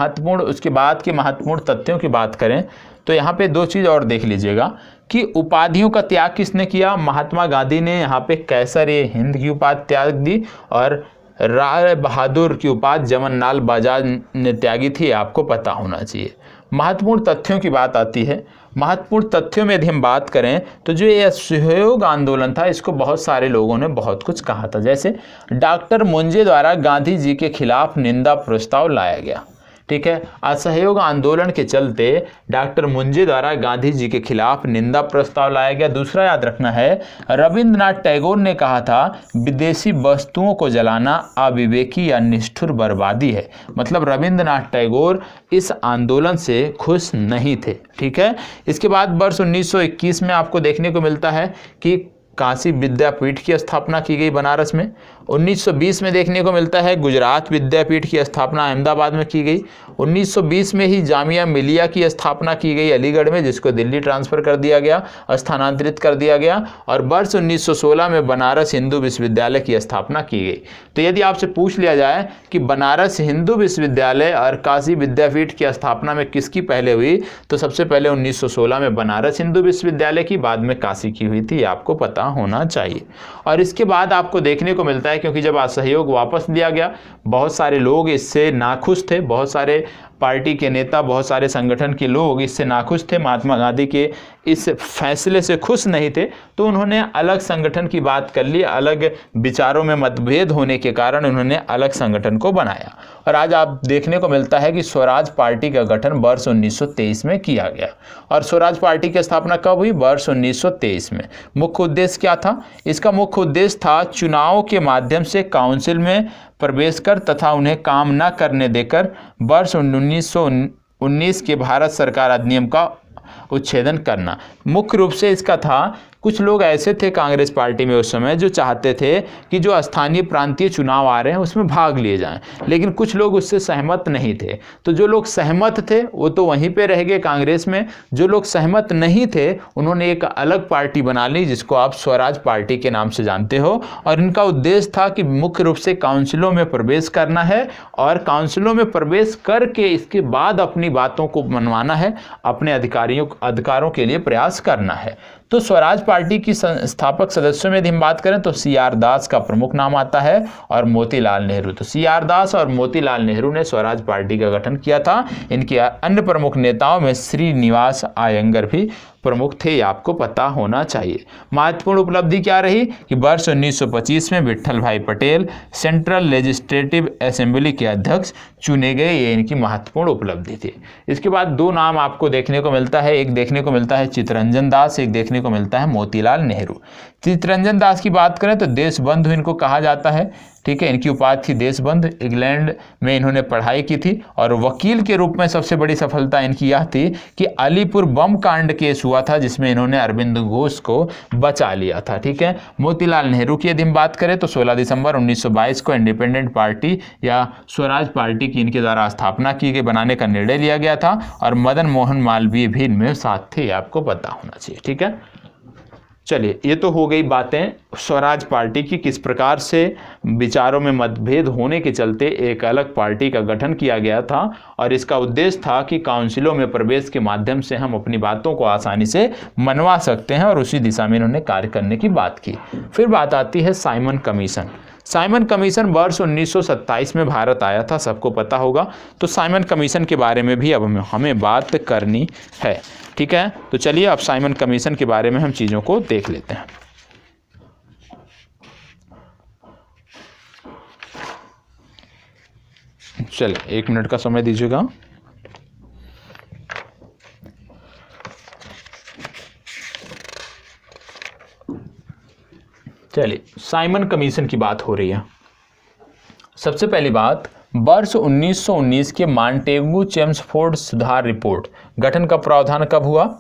उसके बाद के महत्वपूर्ण तथ्यों की बात करें तो यहाँ पे 2 चीज़ और देख लीजिएगा कि उपाधियों का त्याग किसने किया। महात्मा गांधी ने यहाँ पे कैसर-ए-हिंद की उपाधि त्याग दी और राय बहादुर की उपाधि जमनलाल बजाज ने त्यागी थी, आपको पता होना चाहिए। महत्वपूर्ण तथ्यों की बात आती है। महत्वपूर्ण तथ्यों में यदि हम बात करें तो जो ये असहयोग आंदोलन था, इसको बहुत सारे लोगों ने बहुत कुछ कहा था। जैसे डॉक्टर मुंजे द्वारा गांधी जी के खिलाफ निंदा प्रस्ताव लाया गया, ठीक है। असहयोग आंदोलन के चलते डॉक्टर मुंजे द्वारा गांधी जी के खिलाफ निंदा प्रस्ताव लाया गया। दूसरा याद रखना है, रविंद्रनाथ टैगोर ने कहा था विदेशी वस्तुओं को जलाना अविवेकी या निष्ठुर बर्बादी है। मतलब रविंद्रनाथ टैगोर इस आंदोलन से खुश नहीं थे, ठीक है। इसके बाद वर्ष 1921 में आपको देखने को मिलता है कि काशी विद्यापीठ की स्थापना की गई बनारस में। 1920 में देखने को मिलता है गुजरात विद्यापीठ की स्थापना अहमदाबाद में की गई। 1920 में ही जामिया मिलिया की स्थापना की गई अलीगढ़ में, जिसको दिल्ली ट्रांसफ़र कर दिया गया, स्थानांतरित कर दिया गया। और वर्ष 1916 में बनारस हिंदू विश्वविद्यालय की स्थापना की गई। तो यदि आपसे पूछ लिया जाए कि बनारस हिंदू विश्वविद्यालय और काशी विद्यापीठ की स्थापना में किसकी पहले हुई, तो सबसे पहले 1916 में बनारस हिंदू विश्वविद्यालय की, बाद में काशी की हुई थी, आपको पता होना चाहिए। और इसके बाद आपको देखने को मिलता है, क्योंकि जब असहयोग वापस लिया गया, बहुत सारे लोग इससे नाखुश थे, बहुत सारे पार्टी के नेता, बहुत सारे संगठन के लोग इससे नाखुश थे, महात्मा गांधी के इस फैसले से खुश नहीं थे। तो उन्होंने अलग संगठन की बात कर ली, अलग विचारों में मतभेद होने के कारण उन्होंने अलग संगठन को बनाया। और आज आप देखने को मिलता है कि स्वराज पार्टी का गठन वर्ष 1923 में किया गया। और स्वराज पार्टी की स्थापना कब हुई? वर्ष 1923 में। मुख्य उद्देश्य क्या था? इसका मुख्य उद्देश्य था चुनाव के माध्यम से काउंसिल में प्रवेश कर तथा उन्हें काम न करने देकर वर्ष 1919 के भारत सरकार अधिनियम का उच्छेदन करना। मुख्य रूप से इसका था, कुछ लोग ऐसे थे कांग्रेस पार्टी में उस समय जो चाहते थे कि जो स्थानीय प्रांतीय चुनाव आ रहे हैं उसमें भाग लिए जाएं, लेकिन कुछ लोग उससे सहमत नहीं थे। तो जो लोग सहमत थे वो तो वहीं पे रह गए कांग्रेस में, जो लोग सहमत नहीं थे उन्होंने एक अलग पार्टी बना ली, जिसको आप स्वराज पार्टी के नाम से जानते हो। और इनका उद्देश्य था कि मुख्य रूप से काउंसिलों में प्रवेश करना है और काउंसिलों में प्रवेश करके इसके बाद अपनी बातों को मनवाना है, अपने अधिकारों के लिए प्रयास करना है। तो स्वराज पार्टी की संस्थापक सदस्यों में यदि हम बात करें तो CR दास का प्रमुख नाम आता है और मोतीलाल नेहरू। तो CR दास और मोतीलाल नेहरू ने स्वराज पार्टी का गठन किया था। इनके अन्य प्रमुख नेताओं में श्रीनिवास अयंगर भी प्रमुख थे, ये आपको पता होना चाहिए। महत्वपूर्ण उपलब्धि क्या रही कि वर्ष 1925 में विट्ठल भाई पटेल सेंट्रल लेजिस्लेटिव असेंबली के अध्यक्ष चुने गए, ये इनकी महत्वपूर्ण उपलब्धि थी। इसके बाद दो नाम आपको देखने को मिलता है, एक देखने को मिलता है चित्तरंजन दास, एक देखने को मिलता है मोतीलाल नेहरू। चित्तरंजन दास की बात करें तो देशबंधु इनको कहा जाता है, ठीक है। इनकी उपाधि थी देशबंधु। इंग्लैंड में इन्होंने पढ़ाई की थी और वकील के रूप में सबसे बड़ी सफलता इनकी यह थी कि अलीपुर बम कांड केस हुआ था, जिसमें इन्होंने अरविंद घोष को बचा लिया था, ठीक है। मोतीलाल नेहरू की यदि हम बात करें तो 16 दिसंबर 1922 को इंडिपेंडेंट पार्टी या स्वराज पार्टी की इनके द्वारा स्थापना की गई, बनाने का निर्णय लिया गया था। और मदन मोहन मालवीय भी इनमें साथ थे, आपको पता होना चाहिए, ठीक है। चलिए, ये तो हो गई बातें स्वराज पार्टी की, किस प्रकार से विचारों में मतभेद होने के चलते एक अलग पार्टी का गठन किया गया था और इसका उद्देश्य था कि काउंसिलों में प्रवेश के माध्यम से हम अपनी बातों को आसानी से मनवा सकते हैं, और उसी दिशा में इन्होंने कार्य करने की बात की। फिर बात आती है साइमन कमीशन। साइमन कमीशन वर्ष 1927 में भारत आया था, सबको पता होगा। तो साइमन कमीशन के बारे में भी अब हमें बात करनी है, ठीक है। तो चलिए अब साइमन कमीशन के बारे में हम चीज़ों को देख लेते हैं। चलिए 1 मिनट का समय दीजिएगा। चलिए, साइमन कमीशन की बात हो रही है। सबसे पहली बात, वर्ष 1919 के मॉन्टेगू चेम्सफोर्ड सुधार रिपोर्ट गठन का प्रावधान कब हुआ?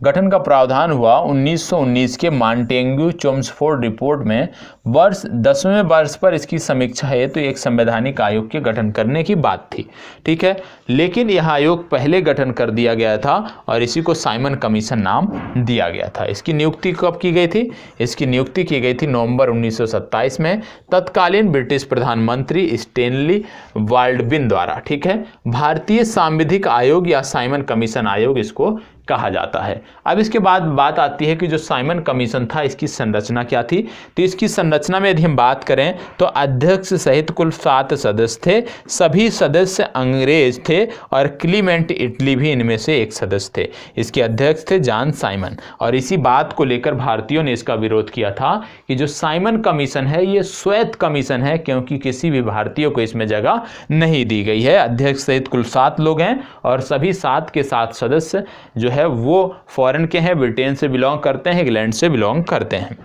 गठन का प्रावधान हुआ 1919 के मॉन्टेगू चेम्सफोर्ड रिपोर्ट में। वर्ष 10वें वर्ष पर इसकी समीक्षा है, तो एक संवैधानिक आयोग के गठन करने की बात थी, ठीक है। लेकिन यह आयोग पहले गठन कर दिया गया था और इसी को साइमन कमीशन नाम दिया गया था। इसकी नियुक्ति कब की गई थी? इसकी नियुक्ति की गई थी नवंबर 1927 में तत्कालीन ब्रिटिश प्रधानमंत्री स्टेनली बाल्डविन द्वारा, ठीक है। भारतीय सांविधिक आयोग या साइमन कमीशन आयोग इसको कहा जाता है। अब इसके बाद बात आती है कि जो साइमन कमीशन था इसकी संरचना क्या थी। तो इसकी संरचना में यदि हम बात करें तो अध्यक्ष सहित कुल 7 सदस्य थे। सभी सदस्य अंग्रेज थे और क्लीमेंट इटली भी इनमें से एक सदस्य थे। इसके अध्यक्ष थे जॉन साइमन, और इसी बात को लेकर भारतीयों ने इसका विरोध किया था कि जो साइमन कमीशन है ये श्वेत कमीशन है, क्योंकि किसी भी भारतीय को इसमें जगह नहीं दी गई है। अध्यक्ष सहित कुल 7 लोग हैं और सभी 7 के 7 सदस्य जो है वो फॉरेन के हैं, ब्रिटेन से बिलोंग करते हैं, इंग्लैंड से बिलोंग करते हैं।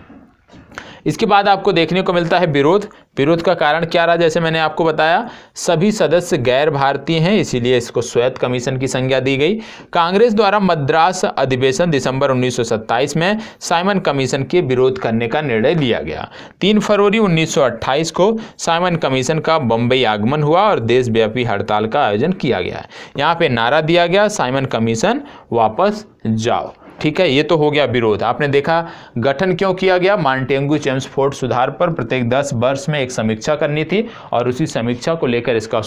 इसके बाद आपको देखने को मिलता है विरोध। विरोध का कारण क्या रहा, जैसे मैंने आपको बताया सभी सदस्य गैर भारतीय हैं, इसीलिए इसको श्वेत कमीशन की संज्ञा दी गई। कांग्रेस द्वारा मद्रास अधिवेशन दिसंबर 1927 में साइमन कमीशन के विरोध करने का निर्णय लिया गया। 3 फरवरी 1928 को साइमन कमीशन का बम्बई आगमन हुआ और देशव्यापी हड़ताल का आयोजन किया गया। यहाँ पे नारा दिया गया साइमन कमीशन वापस जाओ। ठीक है, ये तो हो गया विरोध। आपने देखा गठन क्यों किया गया, मांटेगू चेम्सफोर्ड सुधार पर प्रत्येक 10 वर्ष में एक समीक्षा करनी थी और उसी समीक्षा को लेकर इसका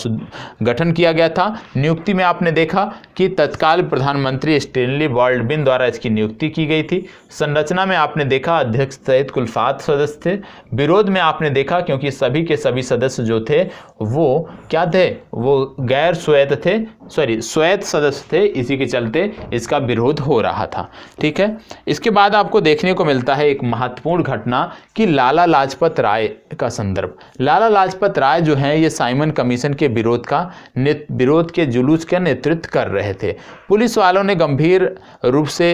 गठन किया गया था। नियुक्ति में आपने देखा कि तत्काल प्रधानमंत्री स्टैनली बॉल्डविन द्वारा इसकी नियुक्ति की गई थी। संरचना में आपने देखा अध्यक्ष सहित कुल 7 सदस्य थे। विरोध में आपने देखा क्योंकि सभी के सभी सदस्य जो थे वो क्या थे, वो गैर श्वेत थे, श्वेत सदस्य थे, इसी के चलते इसका विरोध हो रहा था। ठीक है, इसके बाद आपको देखने को मिलता है एक महत्वपूर्ण घटना कि लाला लाजपत राय का संदर्भ। लाला लाजपत राय जो है ये साइमन कमीशन के विरोध के जुलूस का नेतृत्व कर रहे थे। पुलिस वालों ने गंभीर रूप से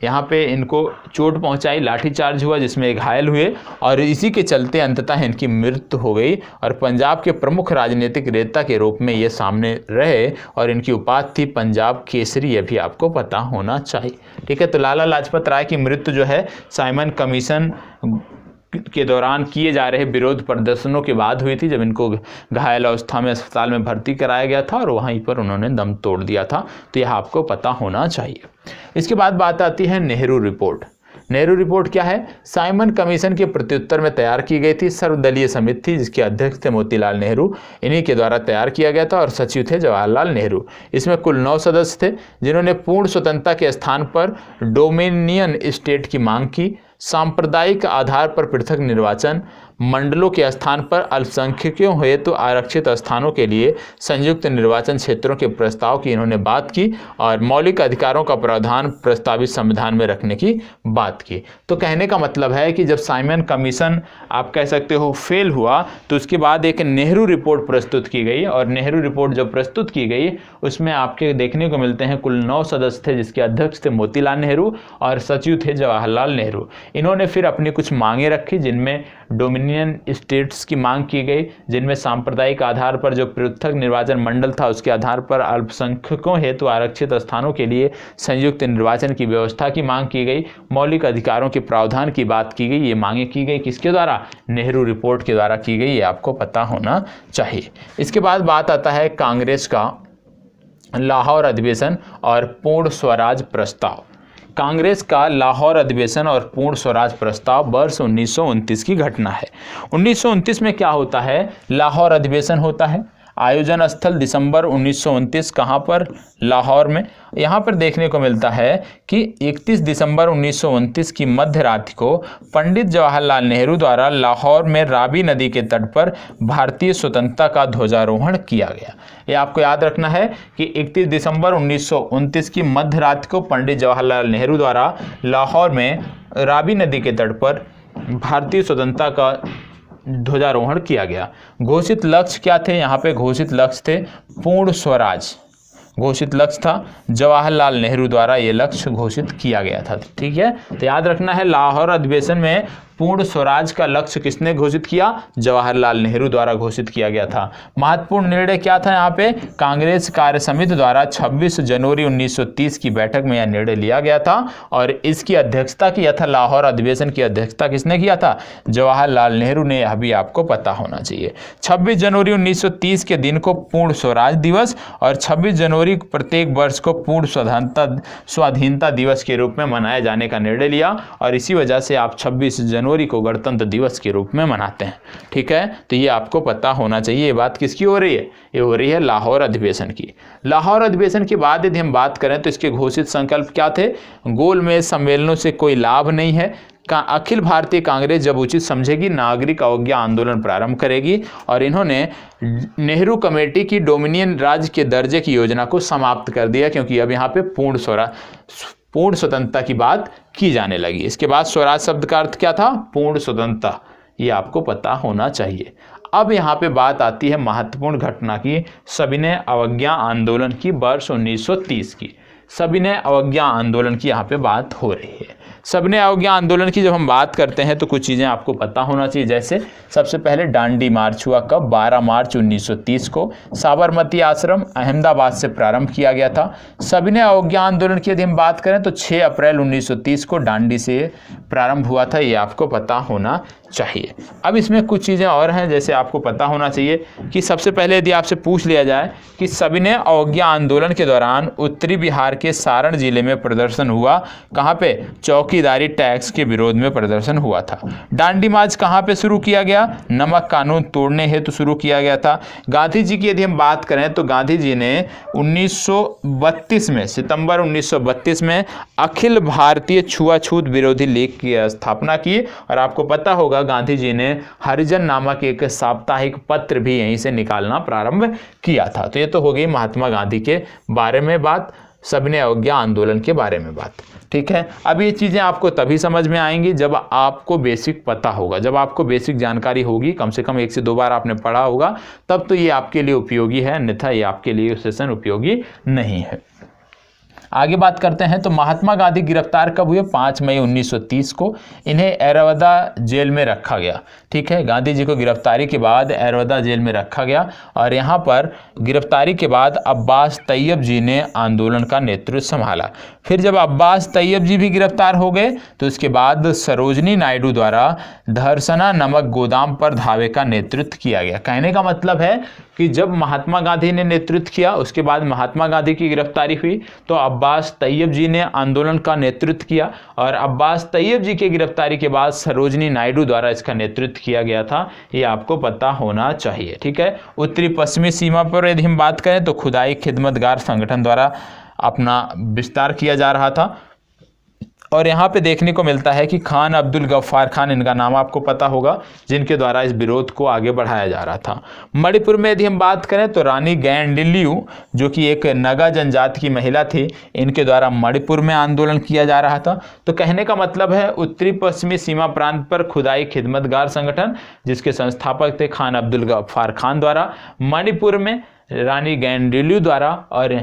यहाँ पे इनको चोट पहुंचाई, लाठीचार्ज हुआ जिसमें घायल हुए और इसी के चलते अंततः इनकी मृत्यु हो गई और पंजाब के प्रमुख राजनीतिक नेता के रूप में ये सामने रहे और इनकी उपाधि थी पंजाब केसरी, ये भी आपको पता होना चाहिए। ठीक है, तो लाला लाजपत राय की मृत्यु जो है साइमन कमीशन के दौरान किए जा रहे विरोध प्रदर्शनों के बाद हुई थी, जब इनको घायल अवस्था में अस्पताल में भर्ती कराया गया था और वहीं पर उन्होंने दम तोड़ दिया था। तो यह आपको पता होना चाहिए। इसके बाद बात आती है नेहरू रिपोर्ट। नेहरू रिपोर्ट क्या है, साइमन कमीशन के प्रत्युत्तर में तैयार की गई थी। सर्वदलीय समिति थी जिसके अध्यक्ष थे मोतीलाल नेहरू, इन्हीं के द्वारा तैयार किया गया था और सचिव थे जवाहरलाल नेहरू। इसमें कुल 9 सदस्य थे जिन्होंने पूर्ण स्वतंत्रता के स्थान पर डोमिनियन स्टेट की मांग की, सांप्रदायिक आधार पर पृथक निर्वाचन, मंडलों के स्थान पर अल्पसंख्यकों हेतु आरक्षित स्थानों के लिए संयुक्त निर्वाचन क्षेत्रों के प्रस्ताव की इन्होंने बात की और मौलिक अधिकारों का प्रावधान प्रस्तावित संविधान में रखने की बात की। तो कहने का मतलब है कि जब साइमन कमीशन आप कह सकते हो फेल हुआ तो उसके बाद एक नेहरू रिपोर्ट प्रस्तुत की गई और नेहरू रिपोर्ट जब प्रस्तुत की गई उसमें आपके देखने को मिलते हैं कुल 9 सदस्य थे जिसके अध्यक्ष थे मोतीलाल नेहरू और सचिव थे जवाहरलाल नेहरू। इन्होंने फिर अपनी कुछ मांगे रखी जिनमें डोमिनियन स्टेट्स की मांग की गई, जिनमें सांप्रदायिक आधार पर जो पृथक निर्वाचन मंडल था उसके आधार पर अल्पसंख्यकों हेतु आरक्षित स्थानों के लिए संयुक्त निर्वाचन की व्यवस्था की मांग की गई, मौलिक अधिकारों के प्रावधान की बात की गई। ये मांगे की गई किसके द्वारा, नेहरू रिपोर्ट के द्वारा की गई, ये आपको पता होना चाहिए। इसके बाद बात आता है कांग्रेस का लाहौर अधिवेशन और पूर्ण स्वराज प्रस्ताव। कांग्रेस का लाहौर अधिवेशन और पूर्ण स्वराज प्रस्ताव वर्ष 1929 की घटना है। 1929 में क्या होता है, लाहौर अधिवेशन होता है। आयोजन स्थल दिसंबर 1929 कहाँ पर, लाहौर में। यहाँ पर देखने को मिलता है कि 31 दिसंबर 1929 की मध्य रात्रि को पंडित जवाहरलाल नेहरू द्वारा लाहौर में रावी नदी के तट पर भारतीय स्वतंत्रता का ध्वजारोहण किया गया। ये आपको याद रखना है कि 31 दिसंबर 1929 की मध्य रात्रि को पंडित जवाहरलाल नेहरू द्वारा लाहौर में रावी नदी के तट पर भारतीय स्वतंत्रता का ध्वजारोहण किया गया। घोषित लक्ष्य क्या थे, यहाँ पे घोषित लक्ष्य थे पूर्ण स्वराज, घोषित लक्ष्य था जवाहरलाल नेहरू द्वारा ये लक्ष्य घोषित किया गया था। ठीक है, तो याद रखना है लाहौर अधिवेशन में पूर्ण स्वराज का लक्ष्य किसने घोषित किया, जवाहरलाल नेहरू द्वारा घोषित किया गया था। महत्वपूर्ण निर्णय क्या था, यहाँ पे कांग्रेस कार्य समिति द्वारा 26 जनवरी 1930 की बैठक में यह निर्णय लिया गया था और इसकी अध्यक्षता किया था, लाहौर अधिवेशन की अध्यक्षता किसने किया था, जवाहरलाल नेहरू ने। यह भी आपको पता होना चाहिए। 26 जनवरी 1930 के दिन को पूर्ण स्वराज दिवस और 26 जनवरी प्रत्येक वर्ष को पूर्ण स्वाधीनता दिवस के रूप में मनाए जाने का निर्णय लिया और इसी वजह से आप 26 जनवरी जनवरी को गणतंत्र दिवस के रूप में मनाते हैं। ठीक है, तो ये आपको पता होना चाहिए। ये बात किसकी हो रही है? ये हो रही है लाहौर अधिवेशन की। लाहौर अधिवेशन के बाद यदि हम बात करें तो इसके घोषित संकल्प क्या थे? गोलमेज सम्मेलनों से कोई लाभ नहीं है, अखिल भारतीय कांग्रेस जब उचित समझेगी नागरिक अवज्ञा आंदोलन प्रारंभ करेगी, और इन्होंने नेहरू कमेटी की डोमिनियन राज्य के दर्जे की योजना को समाप्त कर दिया, क्योंकि अब यहाँ पे पूर्ण स्वतंत्रता की बात की जाने लगी। इसके बाद स्वराज शब्द का अर्थ क्या था? पूर्ण स्वतंत्रता। ये आपको पता होना चाहिए। अब यहाँ पे बात आती है महत्वपूर्ण घटना की, सविनय अवज्ञा आंदोलन की, वर्ष 1930 की। सविनय अवज्ञा आंदोलन की यहाँ पे बात हो रही है। सविनय अवज्ञा आंदोलन की जब हम बात करते हैं तो कुछ चीज़ें आपको पता होना चाहिए। जैसे सबसे पहले दांडी मार्च हुआ कब? 12 मार्च 1930 को साबरमती आश्रम अहमदाबाद से प्रारंभ किया गया था। सविनय अवज्ञा आंदोलन की यदि हम बात करें तो 6 अप्रैल 1930 को दांडी से प्रारंभ हुआ था। ये आपको पता होना चाहिए। अब इसमें कुछ चीज़ें और हैं जैसे आपको पता होना चाहिए कि सबसे पहले यदि आपसे पूछ लिया जाए कि सविनय अवज्ञा आंदोलन के दौरान उत्तरी बिहार के सारण जिले में प्रदर्शन हुआ, कहाँ पे? चौकीदारी टैक्स के विरोध में प्रदर्शन हुआ था। दांडी मार्च कहाँ पे शुरू किया गया? नमक कानून तोड़ने हेतु शुरू किया गया था। गांधी जी की यदि हम बात करें तो गांधी जी ने 1932 में, सितंबर 1932 में अखिल भारतीय छुआछूत विरोधी लीग की स्थापना की, और आपको पता होगा गांधी जी ने हरिजन नामक एक साप्ताहिक पत्र भी यहीं से निकालना प्रारंभ किया था। तो ये तो हो गई महात्मा गांधी के बारे में बात, सविनय अवज्ञा आंदोलन के बारे में बात। ठीक है, अब ये चीज़ें आपको तभी समझ में आएंगी जब आपको बेसिक पता होगा, जब आपको बेसिक जानकारी होगी, कम से कम 1 से 2 बार आपने पढ़ा होगा, तब तो ये आपके लिए उपयोगी है, अन्यथा ये आपके लिए सेशन उपयोगी नहीं है। आगे बात करते हैं तो महात्मा गांधी गिरफ्तार कब हुए? 5 मई 1930 को। इन्हें एरवदा जेल में रखा गया। ठीक है, गांधी जी को गिरफ्तारी के बाद एरवदा जेल में रखा गया, और यहाँ पर गिरफ्तारी के बाद अब्बास तैयब जी ने आंदोलन का नेतृत्व संभाला। फिर जब अब्बास तैयब जी भी गिरफ्तार हो गए तो इसके बाद सरोजनी नायडू द्वारा धरसना नमक गोदाम पर धावे का नेतृत्व किया गया। कहने का मतलब है कि जब महात्मा गांधी ने नेतृत्व किया, उसके बाद महात्मा गांधी की गिरफ्तारी हुई तो अब्बास तैयब जी ने आंदोलन का नेतृत्व किया, और अब्बास तैयब जी की गिरफ्तारी के बाद सरोजनी नायडू द्वारा इसका नेतृत्व किया गया था। ये आपको पता होना चाहिए। ठीक है, उत्तरी पश्चिमी सीमा पर यदि हम बात करें तो खुदाई खिदमतगार संगठन द्वारा अपना विस्तार किया जा रहा था, और यहाँ पे देखने को मिलता है कि खान अब्दुल गफ्फार खान, इनका नाम आपको पता होगा, जिनके द्वारा इस विरोध को आगे बढ़ाया जा रहा था। मणिपुर में यदि हम बात करें तो रानी गैंडिल्यू, जो कि एक नगा जनजाति की महिला थी, इनके द्वारा मणिपुर में आंदोलन किया जा रहा था। तो कहने का मतलब है उत्तरी पश्चिमी सीमा प्रांत पर खुदाई खिदमतगार संगठन, जिसके संस्थापक थे खान अब्दुल गफ्फार खान द्वारा, मणिपुर में रानी गैंडिल्यू द्वारा, और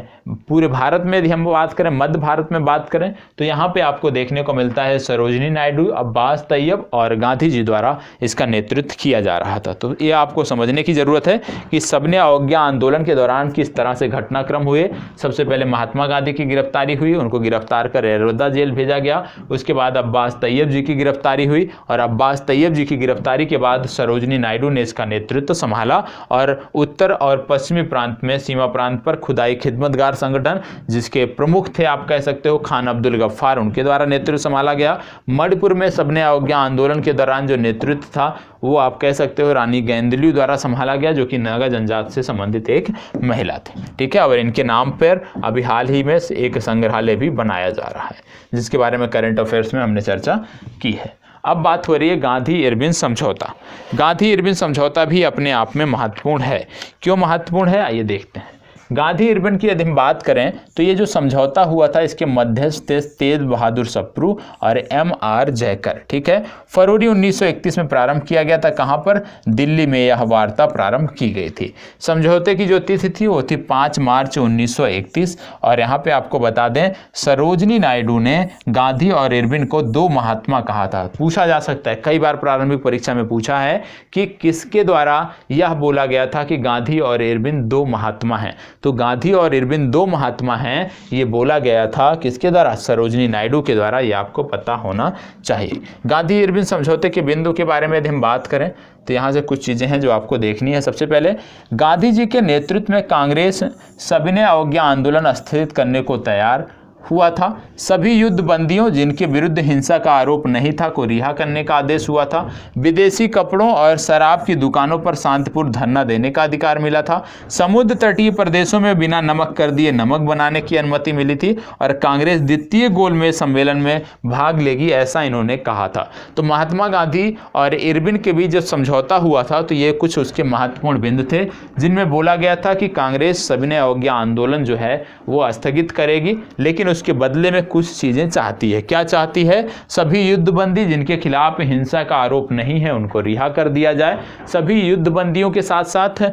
पूरे भारत में यदि हम बात करें, मध्य भारत में बात करें तो यहाँ पे आपको देखने को मिलता है सरोजनी नायडू, अब्बास तैयब और गांधी जी द्वारा इसका नेतृत्व किया जा रहा था। तो ये आपको समझने की ज़रूरत है कि सविनय अवज्ञा आंदोलन के दौरान किस तरह से घटनाक्रम हुए। सबसे पहले महात्मा गांधी की गिरफ्तारी हुई, उनको गिरफ्तार कर एरवदा जेल भेजा गया। उसके बाद अब्बास तैयब जी की गिरफ्तारी हुई, और अब्बास तैयब जी की गिरफ्तारी के बाद सरोजनी नायडू ने इसका नेतृत्व संभाला, और उत्तर और पश्चिमी प्रांत में, सीमा प्रांत पर खुदाई खिदमतगार संगठन, जिसके प्रमुख थे आप कह सकते हो खान अब्दुल गफ्फार, उनके द्वारा नेतृत्व संभाला गया। मणिपुर में सविनय अवज्ञा आंदोलन के दौरान जो नेतृत्व था वो आप कह सकते हो रानी गैंडिल्यू द्वारा संभाला गया, जो कि नागा जनजाति से संबंधित एक महिला थी। ठीक है, और इनके नाम पर अभी हाल ही में एक संग्रहालय भी बनाया जा रहा है, जिसके बारे में करंट अफेयर्स में हमने चर्चा की है। अब बात हो रही है गांधी इरविन समझौता। गांधी इरविन समझौता भी अपने आप में महत्वपूर्ण है। क्यों महत्वपूर्ण है, आइए देखते हैं। गांधी इरविन की यदि हम बात करें तो ये जो समझौता हुआ था, इसके मध्यस्थ थे तेज बहादुर सप्रू और M.R. जयकर। ठीक है, फरवरी 1931 में प्रारंभ किया गया था। कहाँ पर? दिल्ली में यह वार्ता प्रारंभ की गई थी। समझौते की जो तिथि थी वो थी 5 मार्च 1931, और यहाँ पे आपको बता दें सरोजनी नायडू ने गांधी और इरविन को 2 महात्मा कहा था। पूछा जा सकता है, कई बार प्रारंभिक परीक्षा में पूछा है कि किसके द्वारा यह बोला गया था कि गांधी और इरविन 2 महात्मा हैं। तो गांधी और इरविन 2 महात्मा हैं, ये बोला गया था किसके द्वारा? सरोजनी नायडू के द्वारा। ये आपको पता होना चाहिए। गांधी इरविन समझौते के बिंदु के बारे में यदि हम बात करें तो यहाँ से कुछ चीज़ें हैं जो आपको देखनी है। सबसे पहले, गांधी जी के नेतृत्व में कांग्रेस सविनय अवज्ञा आंदोलन स्थगित करने को तैयार हुआ था। सभी युद्ध बंदियों जिनके विरुद्ध हिंसा का आरोप नहीं था को रिहा करने का आदेश हुआ था। विदेशी कपड़ों और शराब की दुकानों पर शांतिपूर्ण धरना देने का अधिकार मिला था। समुद्र तटीय प्रदेशों में बिना नमक कर दिए नमक बनाने की अनुमति मिली थी और कांग्रेस द्वितीय गोलमेज सम्मेलन में भाग लेगी, ऐसा इन्होंने कहा था। तो महात्मा गांधी और इरविन के बीच जब समझौता हुआ था तो ये कुछ उसके महत्वपूर्ण बिंदु थे जिनमें बोला गया था कि कांग्रेस सविनय अवज्ञा आंदोलन जो है वो स्थगित करेगी, लेकिन उसके बदले में कुछ चीजें चाहती है। क्या चाहती है? सभी युद्धबंदी जिनके खिलाफ हिंसा का आरोप नहीं है उनको रिहा कर दिया जाए। सभी युद्धबंदियों के साथ साथ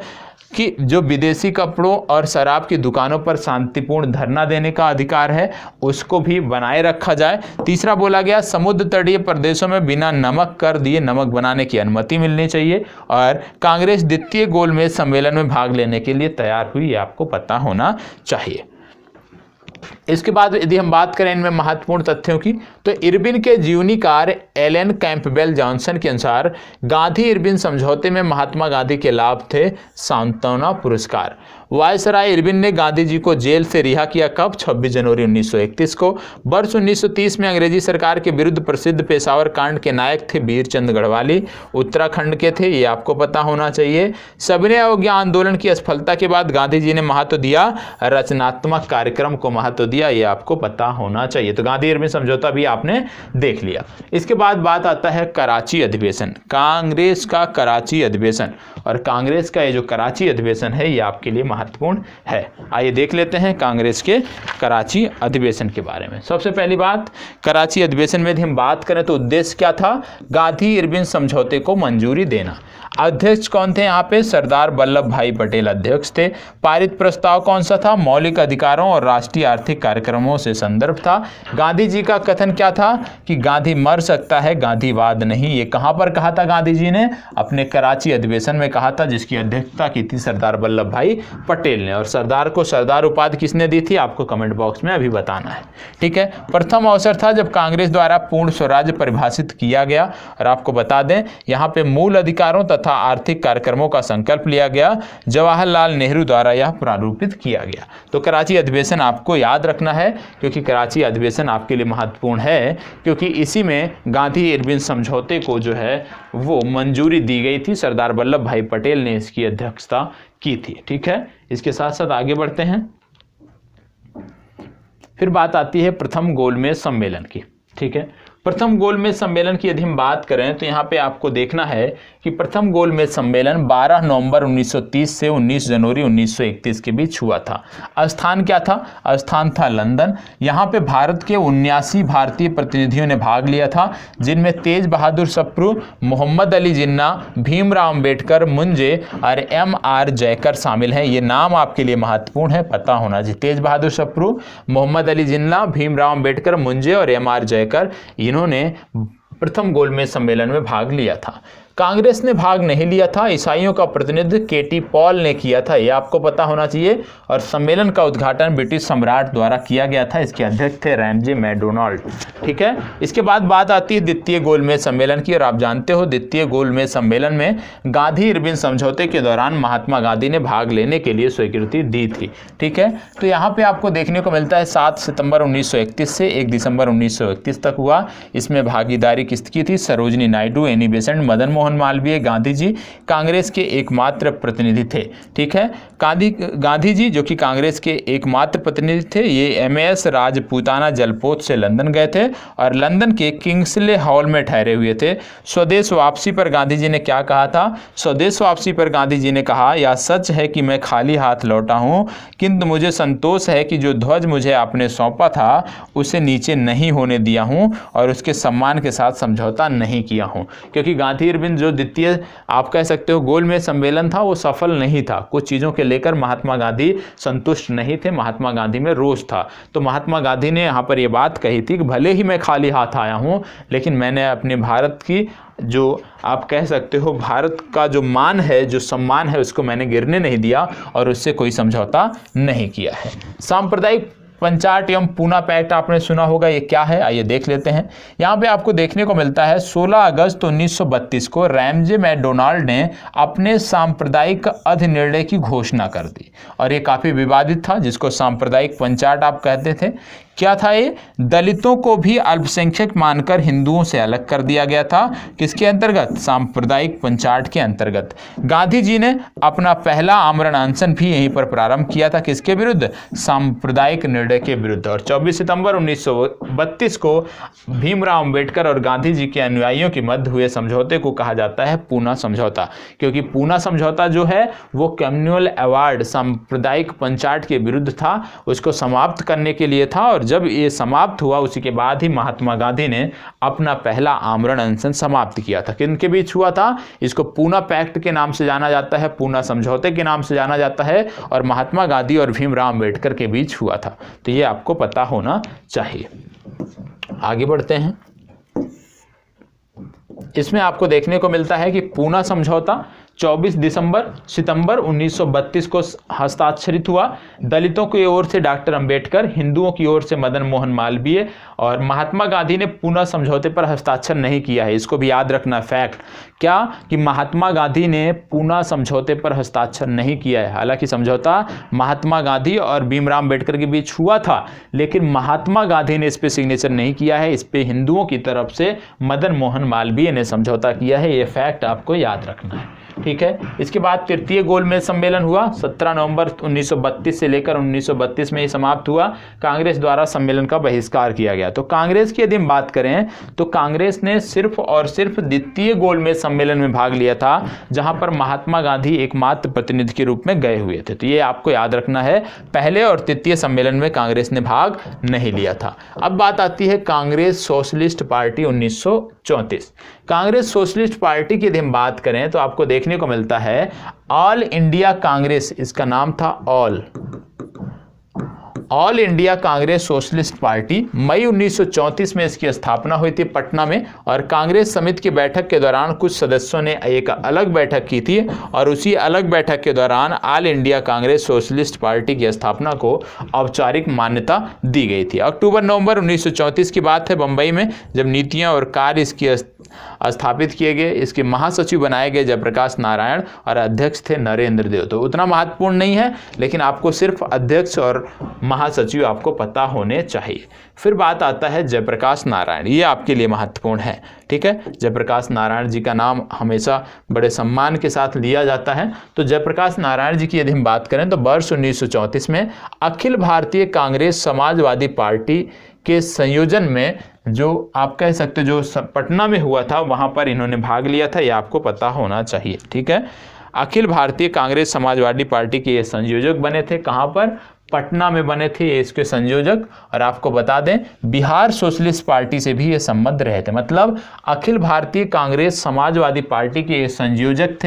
कि जो विदेशी कपड़ों और शराब की दुकानों पर शांतिपूर्ण धरना देने का अधिकार है उसको भी बनाए रखा जाए। तीसरा बोला गया समुद्र तटीय प्रदेशों में बिना नमक कर दिए नमक बनाने की अनुमति मिलनी चाहिए और कांग्रेस द्वितीय गोलमेज सम्मेलन में भाग लेने के लिए तैयार हुई, ये आपको पता होना चाहिए। इसके बाद यदि हम बात करें इनमें महत्वपूर्ण तथ्यों की तो इरविन के जीवनीकार एलन कैंपबेल जॉनसन के अनुसार गांधी इरविन समझौते में महात्मा गांधी के लाभ थे सांत्वना पुरस्कार। वायसराय इरविन ने गांधी जी को जेल से रिहा किया कब? 26 जनवरी 1931 को। वर्ष 1930 में अंग्रेजी सरकार के विरुद्ध प्रसिद्ध पेशावर कांड के नायक थे वीरचंद गढ़वाली, उत्तराखंड के थे, ये आपको पता होना चाहिए। सविनय अवज्ञा आंदोलन की असफलता के बाद गांधी जी ने महत्व दिया रचनात्मक कार्यक्रम को महत्व दिया, ये आपको पता होना चाहिए। तो गांधी इरविन समझौता भी आपने देख लिया। इसके बाद बात आता है कराची अधिवेशन, कांग्रेस का कराची अधिवेशन। और कांग्रेस का ये जो कराची अधिवेशन है ये आपके लिए महत्वपूर्ण है। आइए देख लेते हैं कांग्रेस के कराची अधिवेशन के बारे में। सबसे पहली बात, कराची अधिवेशन में यदि हम बात करें तो उद्देश्य क्या था? गांधी इरविन समझौते को मंजूरी देना। अध्यक्ष कौन थे यहाँ पे? सरदार वल्लभ भाई पटेल अध्यक्ष थे। पारित प्रस्ताव कौन सा था? मौलिक अधिकारों और राष्ट्रीय आर्थिक कार्यक्रमों से संदर्भ था। गांधी जी का कथन क्या था कि गांधी मर सकता है, गांधीवाद नहीं। ये कहां पर कहा था गांधी जी ने? अपने कराची अधिवेशन में कहा था, जिसकी अध्यक्षता की थी सरदार वल्लभ भाई पटेल ने। और सरदार को सरदार उपाधि किसने दी थी? आपको कमेंट बॉक्स में अभी बताना है, ठीक है। प्रथम अवसर था जब कांग्रेस द्वारा पूर्ण स्वराज्य परिभाषित किया गया। और आपको बता दें यहाँ पे मूल अधिकारों तथा आर्थिक कार्यक्रमों का संकल्प लिया गया। जवाहरलाल नेहरू द्वारा यह प्रारूपित किया गया। तो कराची अधिवेशन आपको याद रखना है क्योंकि कराची अधिवेशन आपके लिए महत्वपूर्ण है, क्योंकि इसी में गांधी इरविन समझौते को जो है वो मंजूरी दी गई थी। सरदार वल्लभ भाई पटेल ने इसकी अध्यक्षता की थी, ठीक है। इसके साथ साथ आगे बढ़ते हैं। फिर बात आती है प्रथम गोलमेज सम्मेलन की, ठीक है। प्रथम गोलमेज सम्मेलन की यदि हम बात करें तो यहाँ पे आपको देखना है कि प्रथम गोलमेज सम्मेलन 12 नवंबर 1930 से 19 जनवरी 1931 के बीच हुआ था। स्थान क्या था? स्थान था लंदन। यहाँ पे भारत के 79 भारतीय प्रतिनिधियों ने भाग लिया था, जिनमें तेज बहादुर सप्रू, मोहम्मद अली जिन्ना, भीमराव अंबेडकर, मुंजे और MR जयकर शामिल हैं। ये नाम आपके लिए महत्वपूर्ण है, पता होना चाहिए। तेज बहादुर सप्रू, मोहम्मद अली जिन्ना, भीमराव अंबेडकर, मुंजे और MR जयकर, इन्होंने प्रथम गोलमेज सम्मेलन में भाग लिया था। कांग्रेस ने भाग नहीं लिया था, ईसाइयों का प्रतिनिधित्व KT पॉल ने किया था, यह आपको पता होना चाहिए। और सम्मेलन का उद्घाटन ब्रिटिश सम्राट द्वारा किया गया था। इसके अध्यक्ष थे रैमजे मैकडोनाल्ड, ठीक है। इसके बाद बात आती है द्वितीय गोलमेज सम्मेलन की। और आप जानते हो द्वितीय गोलमेज सम्मेलन में गांधी इरविन समझौते के दौरान महात्मा गांधी ने भाग लेने के लिए स्वीकृति दी थी, ठीक है। तो यहाँ पे आपको देखने को मिलता है 7 सितंबर 1931 से 1 दिसंबर 1931 तक हुआ। इसमें भागीदारी किसकी थी? सरोजिनी नायडू, एनी बेसेंट, मदन मोहन मालवीय, गांधी जी कांग्रेस के एकमात्र प्रतिनिधि थे, ठीक है। गांधी जी जो कि कांग्रेस के एकमात्र प्रतिनिधि थे, ये MS राजपूताना जलपोत से लंदन गए थे और लंदन के किंग्सले हॉल में ठहरे हुए थे। स्वदेश वापसी पर गांधी जी ने क्या कहा था? स्वदेश वापसी पर गांधी जी ने कहा, यह सच है कि मैं खाली हाथ लौटा हूं, किंतु मुझे संतोष है कि जो ध्वज मुझे आपने सौंपा था उसे नीचे नहीं होने दिया हूं और उसके सम्मान के साथ समझौता नहीं किया हूं। क्योंकि गांधी इरविन जो द्वितीय आप कह सकते हो गोलमेज सम्मेलन था वो सफल नहीं था। कुछ चीज़ों के लेकर महात्मा गांधी संतुष्ट नहीं थे, महात्मा गांधी में रोष था। तो महात्मा गांधी ने यहाँ पर ये बात कही थी कि भले ही मैं खाली हाथ आया हूँ, लेकिन मैंने अपने भारत की जो आप कह सकते हो भारत का जो मान है, जो सम्मान है, उसको मैंने गिरने नहीं दिया और उससे कोई समझौता नहीं किया है। सांप्रदायिक पंचाट एवं पूना पैक्ट आपने सुना होगा, ये क्या है? आइए देख लेते हैं। यहाँ पे आपको देखने को मिलता है 16 अगस्त 1932 को रैमजे मैकडोनाल्ड ने अपने सांप्रदायिक अधिनिर्णय की घोषणा कर दी और ये काफ़ी विवादित था, जिसको सांप्रदायिक पंचाट आप कहते थे। क्या था ये? दलितों को भी अल्पसंख्यक मानकर हिंदुओं से अलग कर दिया गया था। किसके अंतर्गत? सांप्रदायिक पंचाट के अंतर्गत। गांधी जी ने अपना पहला आमरण अनशन भी यहीं पर प्रारंभ किया था। किसके विरुद्ध? सांप्रदायिक निर्णय के विरुद्ध। और 24 सितंबर 1932 को भीमराव अंबेडकर और गांधी जी के अनुयायियों के मध्य हुए समझौते को कहा जाता है पूना समझौता, क्योंकि पूना समझौता जो है वो कम्युनल अवार्ड सांप्रदायिक पंचाट के विरुद्ध था, उसको समाप्त करने के लिए था। और जब ये समाप्त हुआ उसी के बाद ही महात्मा गांधी ने अपना पहला आमरण अनशन समाप्त किया था। किनके बीच हुआ था? इसको पूना पैक्ट के नाम से जाना जाता है, पूना समझौते के नाम से जाना जाता है, और महात्मा गांधी और भीमराव अंबेडकर के बीच हुआ था। तो ये आपको पता होना चाहिए। आगे बढ़ते हैं। इसमें आपको देखने को मिलता है कि पूना समझौता 24 सितंबर 1932 को हस्ताक्षरित हुआ। दलितों की ओर से डॉक्टर अंबेडकर, हिंदुओं की ओर से मदन मोहन मालवीय, और महात्मा गांधी ने पूना समझौते पर हस्ताक्षर नहीं किया है। इसको भी याद रखना फैक्ट। क्या? कि महात्मा गांधी ने पूना समझौते पर हस्ताक्षर नहीं किया है। हालांकि समझौता महात्मा गांधी और भीमराव अंबेडकर के बीच हुआ था, लेकिन महात्मा गांधी ने इस पर सिग्नेचर नहीं किया है। इस पे हिंदुओं की तरफ से मदन मोहन मालवीय ने समझौता किया है। ये फैक्ट आपको याद रखना है, ठीक है। इसके बाद तृतीय गोलमेज सम्मेलन हुआ 17 नवंबर 1932 से लेकर 1932 में ही समाप्त हुआ। कांग्रेस द्वारा सम्मेलन का बहिष्कार किया गया। तो कांग्रेस की यदि हम बात करें तो कांग्रेस ने सिर्फ और सिर्फ द्वितीय गोलमेज सम्मेलन में भाग लिया था, जहां पर महात्मा गांधी एकमात्र प्रतिनिधि के रूप में गए हुए थे। तो ये आपको याद रखना है, पहले और तृतीय सम्मेलन में कांग्रेस ने भाग नहीं लिया था। अब बात आती है Congress Socialist party 1934। Congress Socialist party की यदि हम बात करें तो आपको देखने को मिलता है ऑल इंडिया कांग्रेस, इसका नाम था All India Congress Socialist Party. मई 1934 में इसकी स्थापना हुई थी पटना में, और कांग्रेस समिति की बैठक के दौरान कुछ सदस्यों ने एक अलग बैठक की थी, और उसी अलग बैठक के दौरान all India Congress Socialist party की स्थापना को औपचारिक मान्यता दी गई थी। अक्टूबर-नवंबर 1934 की बात है, बंबई में जब नीतियां और कार्य इसकी स्थापित किए गए। इसके महासचिव बनाए गए जयप्रकाश नारायण और अध्यक्ष थे नरेंद्र देव। तो उतना महत्वपूर्ण नहीं है, लेकिन आपको सिर्फ अध्यक्ष और महासचिव आपको पता होने चाहिए। फिर बात आता है जयप्रकाश नारायण, ये आपके लिए महत्वपूर्ण है, ठीक है। जयप्रकाश नारायण जी का नाम हमेशा बड़े सम्मान के साथ लिया जाता है। तो जयप्रकाश नारायण जी की यदि हम बात करें तो वर्ष 1934 में अखिल भारतीय कांग्रेस समाजवादी पार्टी के संयोजन में, जो आप कह सकते जो पटना में हुआ था, वहां पर इन्होंने भाग लिया था। ये आपको पता होना चाहिए, ठीक है। अखिल भारतीय कांग्रेस समाजवादी पार्टी के ये संयोजक बने थे। कहां पर? पटना में बने थे ये इसके संयोजक। और आपको बता दें बिहार सोशलिस्ट पार्टी से भी ये संबंध रहे थे। मतलब अखिल भारतीय कांग्रेस समाजवादी पार्टी के ये संयोजक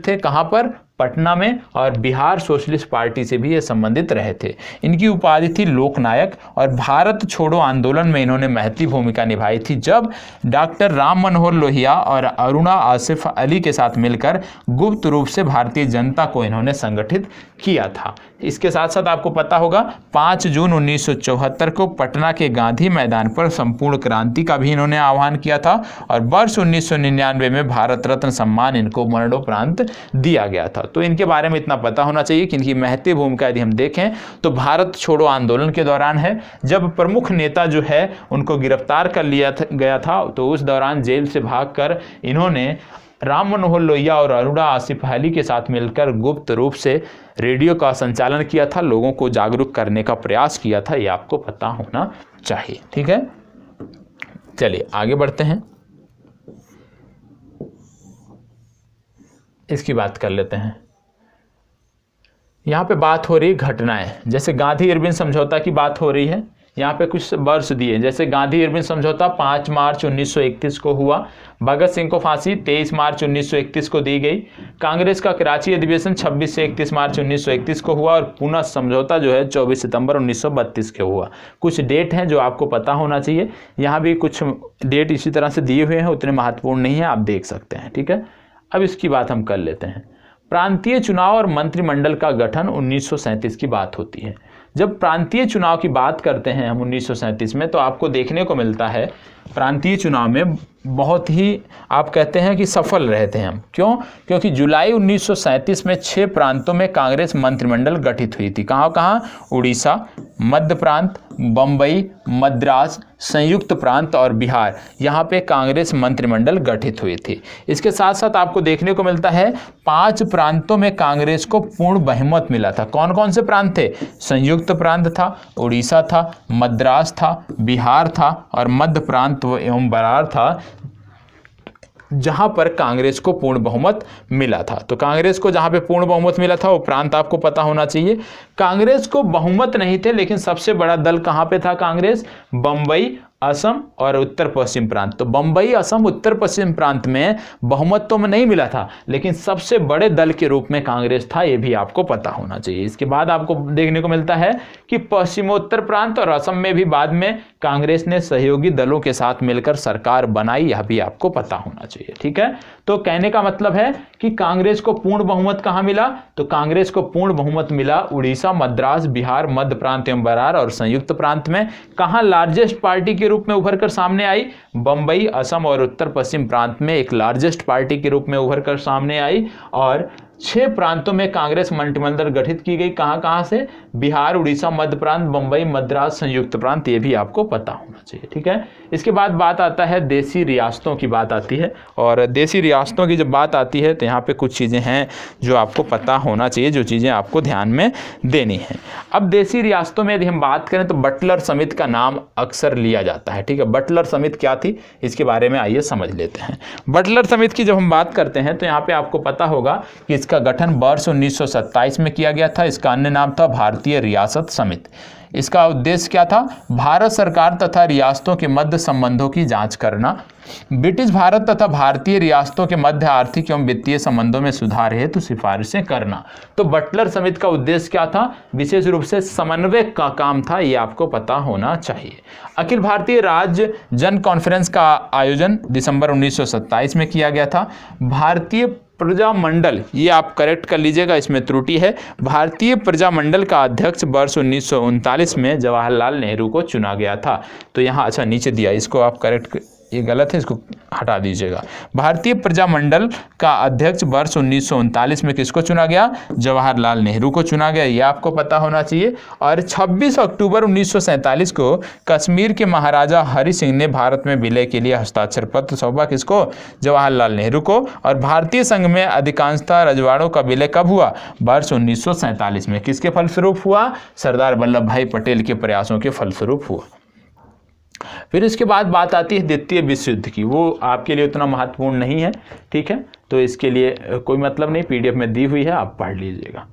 थे। कहां पर? पटना में। और बिहार सोशलिस्ट पार्टी से भी ये संबंधित रहे थे। इनकी उपाधि थी लोकनायक, और भारत छोड़ो आंदोलन में इन्होंने महती भूमिका निभाई थी, जब डॉक्टर राम मनोहर लोहिया और अरुणा आसिफ अली के साथ मिलकर गुप्त रूप से भारतीय जनता को इन्होंने संगठित किया था। इसके साथ साथ आपको पता होगा 5 जून 1974 को पटना के गांधी मैदान पर संपूर्ण क्रांति का भी इन्होंने आह्वान किया था, और वर्ष 1999 में भारत रत्न सम्मान इनको मरणोपरांत दिया गया था। तो इनके बारे में इतना पता होना चाहिए कि इनकी महती भूमिका यदि हम देखें तो भारत छोड़ो आंदोलन के दौरान है, जब प्रमुख नेता जो है उनको गिरफ्तार कर लिया गया था। तो उस दौरान जेल से भागकर इन्होंने राम मनोहर लोहिया और अरुणा आसिफ अली के साथ मिलकर गुप्त रूप से रेडियो का संचालन किया था, लोगों को जागरूक करने का प्रयास किया था। ये आपको पता होना चाहिए, ठीक है। चलिए आगे बढ़ते हैं, इसकी बात कर लेते हैं। यहाँ पे बात हो रही घटनाएं, जैसे गांधी इरविन समझौता की बात हो रही है। यहाँ पे कुछ वर्ष दिए, जैसे गांधी इरविन समझौता 5 मार्च 1931 को हुआ। भगत सिंह को फांसी 23 मार्च 1931 को दी गई। कांग्रेस का कराची अधिवेशन 26 से 31 मार्च 1931 को हुआ, और पूना समझौता जो है 24 सितंबर 1932 को हुआ। कुछ डेट हैं जो आपको पता होना चाहिए। यहाँ भी कुछ डेट इसी तरह से दिए हुए हैं, उतने महत्वपूर्ण नहीं है, आप देख सकते हैं, ठीक है। अब इसकी बात हम कर लेते हैं। प्रांतीय चुनाव और मंत्रिमंडल का गठन 1937 की बात होती है। जब प्रांतीय चुनाव की बात करते हैं हम 1937 में, तो आपको देखने को मिलता है प्रांतीय चुनाव में बहुत ही आप कहते हैं कि सफल रहे थे हम। क्यों? क्योंकि जुलाई 1937 में 6 प्रांतों में कांग्रेस मंत्रिमंडल गठित हुई थी। कहाँ कहाँ? उड़ीसा, मध्य प्रांत, बम्बई, मद्रास, संयुक्त प्रांत और बिहार, यहाँ पे कांग्रेस मंत्रिमंडल गठित हुई थी। इसके साथ साथ आपको देखने को मिलता है 5 प्रांतों में कांग्रेस को पूर्ण बहुमत मिला था। कौन कौन से प्रांत थे? संयुक्त प्रांत था, उड़ीसा था, मद्रास था, बिहार था और मध्य प्रांत एवं बरार था, जहां पर कांग्रेस को पूर्ण बहुमत मिला था। तो कांग्रेस को जहां पे पूर्ण बहुमत मिला था वो प्रांत आपको पता होना चाहिए। कांग्रेस को बहुमत नहीं थे, लेकिन सबसे बड़ा दल कहां पे था कांग्रेस? बंबई, असम और उत्तर पश्चिम प्रांत। तो बंबई, असम, उत्तर पश्चिम प्रांत में बहुमत तो नहीं मिला था, लेकिन सबसे बड़े दल के रूप में कांग्रेस था, ये भी आपको पता होना चाहिए। इसके बाद आपको देखने को मिलता है कि पश्चिमोत्तर प्रांत और असम में भी बाद में कांग्रेस ने सहयोगी दलों के साथ मिलकर सरकार बनाई, यह भी आपको पता होना चाहिए। ठीक है, तो कहने का मतलब है कि कांग्रेस को पूर्ण बहुमत कहां मिला? तो कांग्रेस को पूर्ण बहुमत मिला उड़ीसा, मद्रास, बिहार, मध्य प्रांत एवं बरार और संयुक्त प्रांत में। कहां लार्जेस्ट पार्टी के रूप में उभर कर सामने आई? बंबई, असम और उत्तर पश्चिम प्रांत में एक लार्जेस्ट पार्टी के रूप में उभर कर सामने आई। और 6 प्रांतों में कांग्रेस मंत्रिमंडल गठित की गई। कहां कहां से? बिहार, उड़ीसा, मध्य प्रांत, बंबई, मद्रास, संयुक्त प्रांत, ये भी आपको पता होना चाहिए। ठीक है, इसके बाद बात आता है देसी रियासतों की बात आती है। और देसी रियासतों की जब बात आती है तो यहाँ पे कुछ चीज़ें हैं जो आपको पता होना चाहिए, जो चीज़ें आपको ध्यान में देनी है। अब देसी रियासतों में यदि हम बात करें तो बटलर समिति का नाम अक्सर लिया जाता है। ठीक है, बटलर समिति क्या थी इसके बारे में आइए समझ लेते हैं। बटलर समिति की जब हम बात करते हैं तो यहाँ पे आपको पता होगा कि इसका गठन वर्ष 1927 में किया गया था। इसका अन्य नाम था भारतीय रियासत समिति। इसका उद्देश्य क्या था? भारत सरकार तथा रियासतों के मध्य संबंधों की जांच करना, ब्रिटिश भारत तथा भारतीय रियासतों के मध्य आर्थिक एवं वित्तीय संबंधों में सुधार हेतु सिफारिशें करना। तो बटलर समिति का उद्देश्य क्या था? विशेष रूप से समन्वय का काम था, ये आपको पता होना चाहिए। अखिल भारतीय राज्य जन कॉन्फ्रेंस का आयोजन दिसंबर 1927 में किया गया था। भारतीय प्रजामंडल, ये आप करेक्ट कर लीजिएगा, इसमें त्रुटि है। भारतीय प्रजामंडल का अध्यक्ष वर्ष 1939 में जवाहरलाल नेहरू को चुना गया था। तो यहाँ अच्छा नीचे दिया, इसको आप करेक्ट, ये गलत है, इसको हटा दीजिएगा। भारतीय प्रजामंडल का अध्यक्ष वर्ष 1939 में किसको चुना गया? जवाहरलाल नेहरू को चुना गया, ये आपको पता होना चाहिए। और 26 अक्टूबर 1947 को कश्मीर के महाराजा हरि सिंह ने भारत में विलय के लिए हस्ताक्षर पत्र सौंपा, किसको? जवाहरलाल नेहरू को। और भारतीय संघ में अधिकांशतः रजवाड़ों का विलय कब हुआ? वर्ष 1947 में। किसके फलस्वरूप हुआ? सरदार वल्लभ भाई पटेल के प्रयासों के फलस्वरूप हुआ। फिर इसके बाद बात आती है द्वितीय विश्व युद्ध की। वो आपके लिए उतना महत्वपूर्ण नहीं है, ठीक है, तो इसके लिए कोई मतलब नहीं, पीडीएफ में दी हुई है, आप पढ़ लीजिएगा।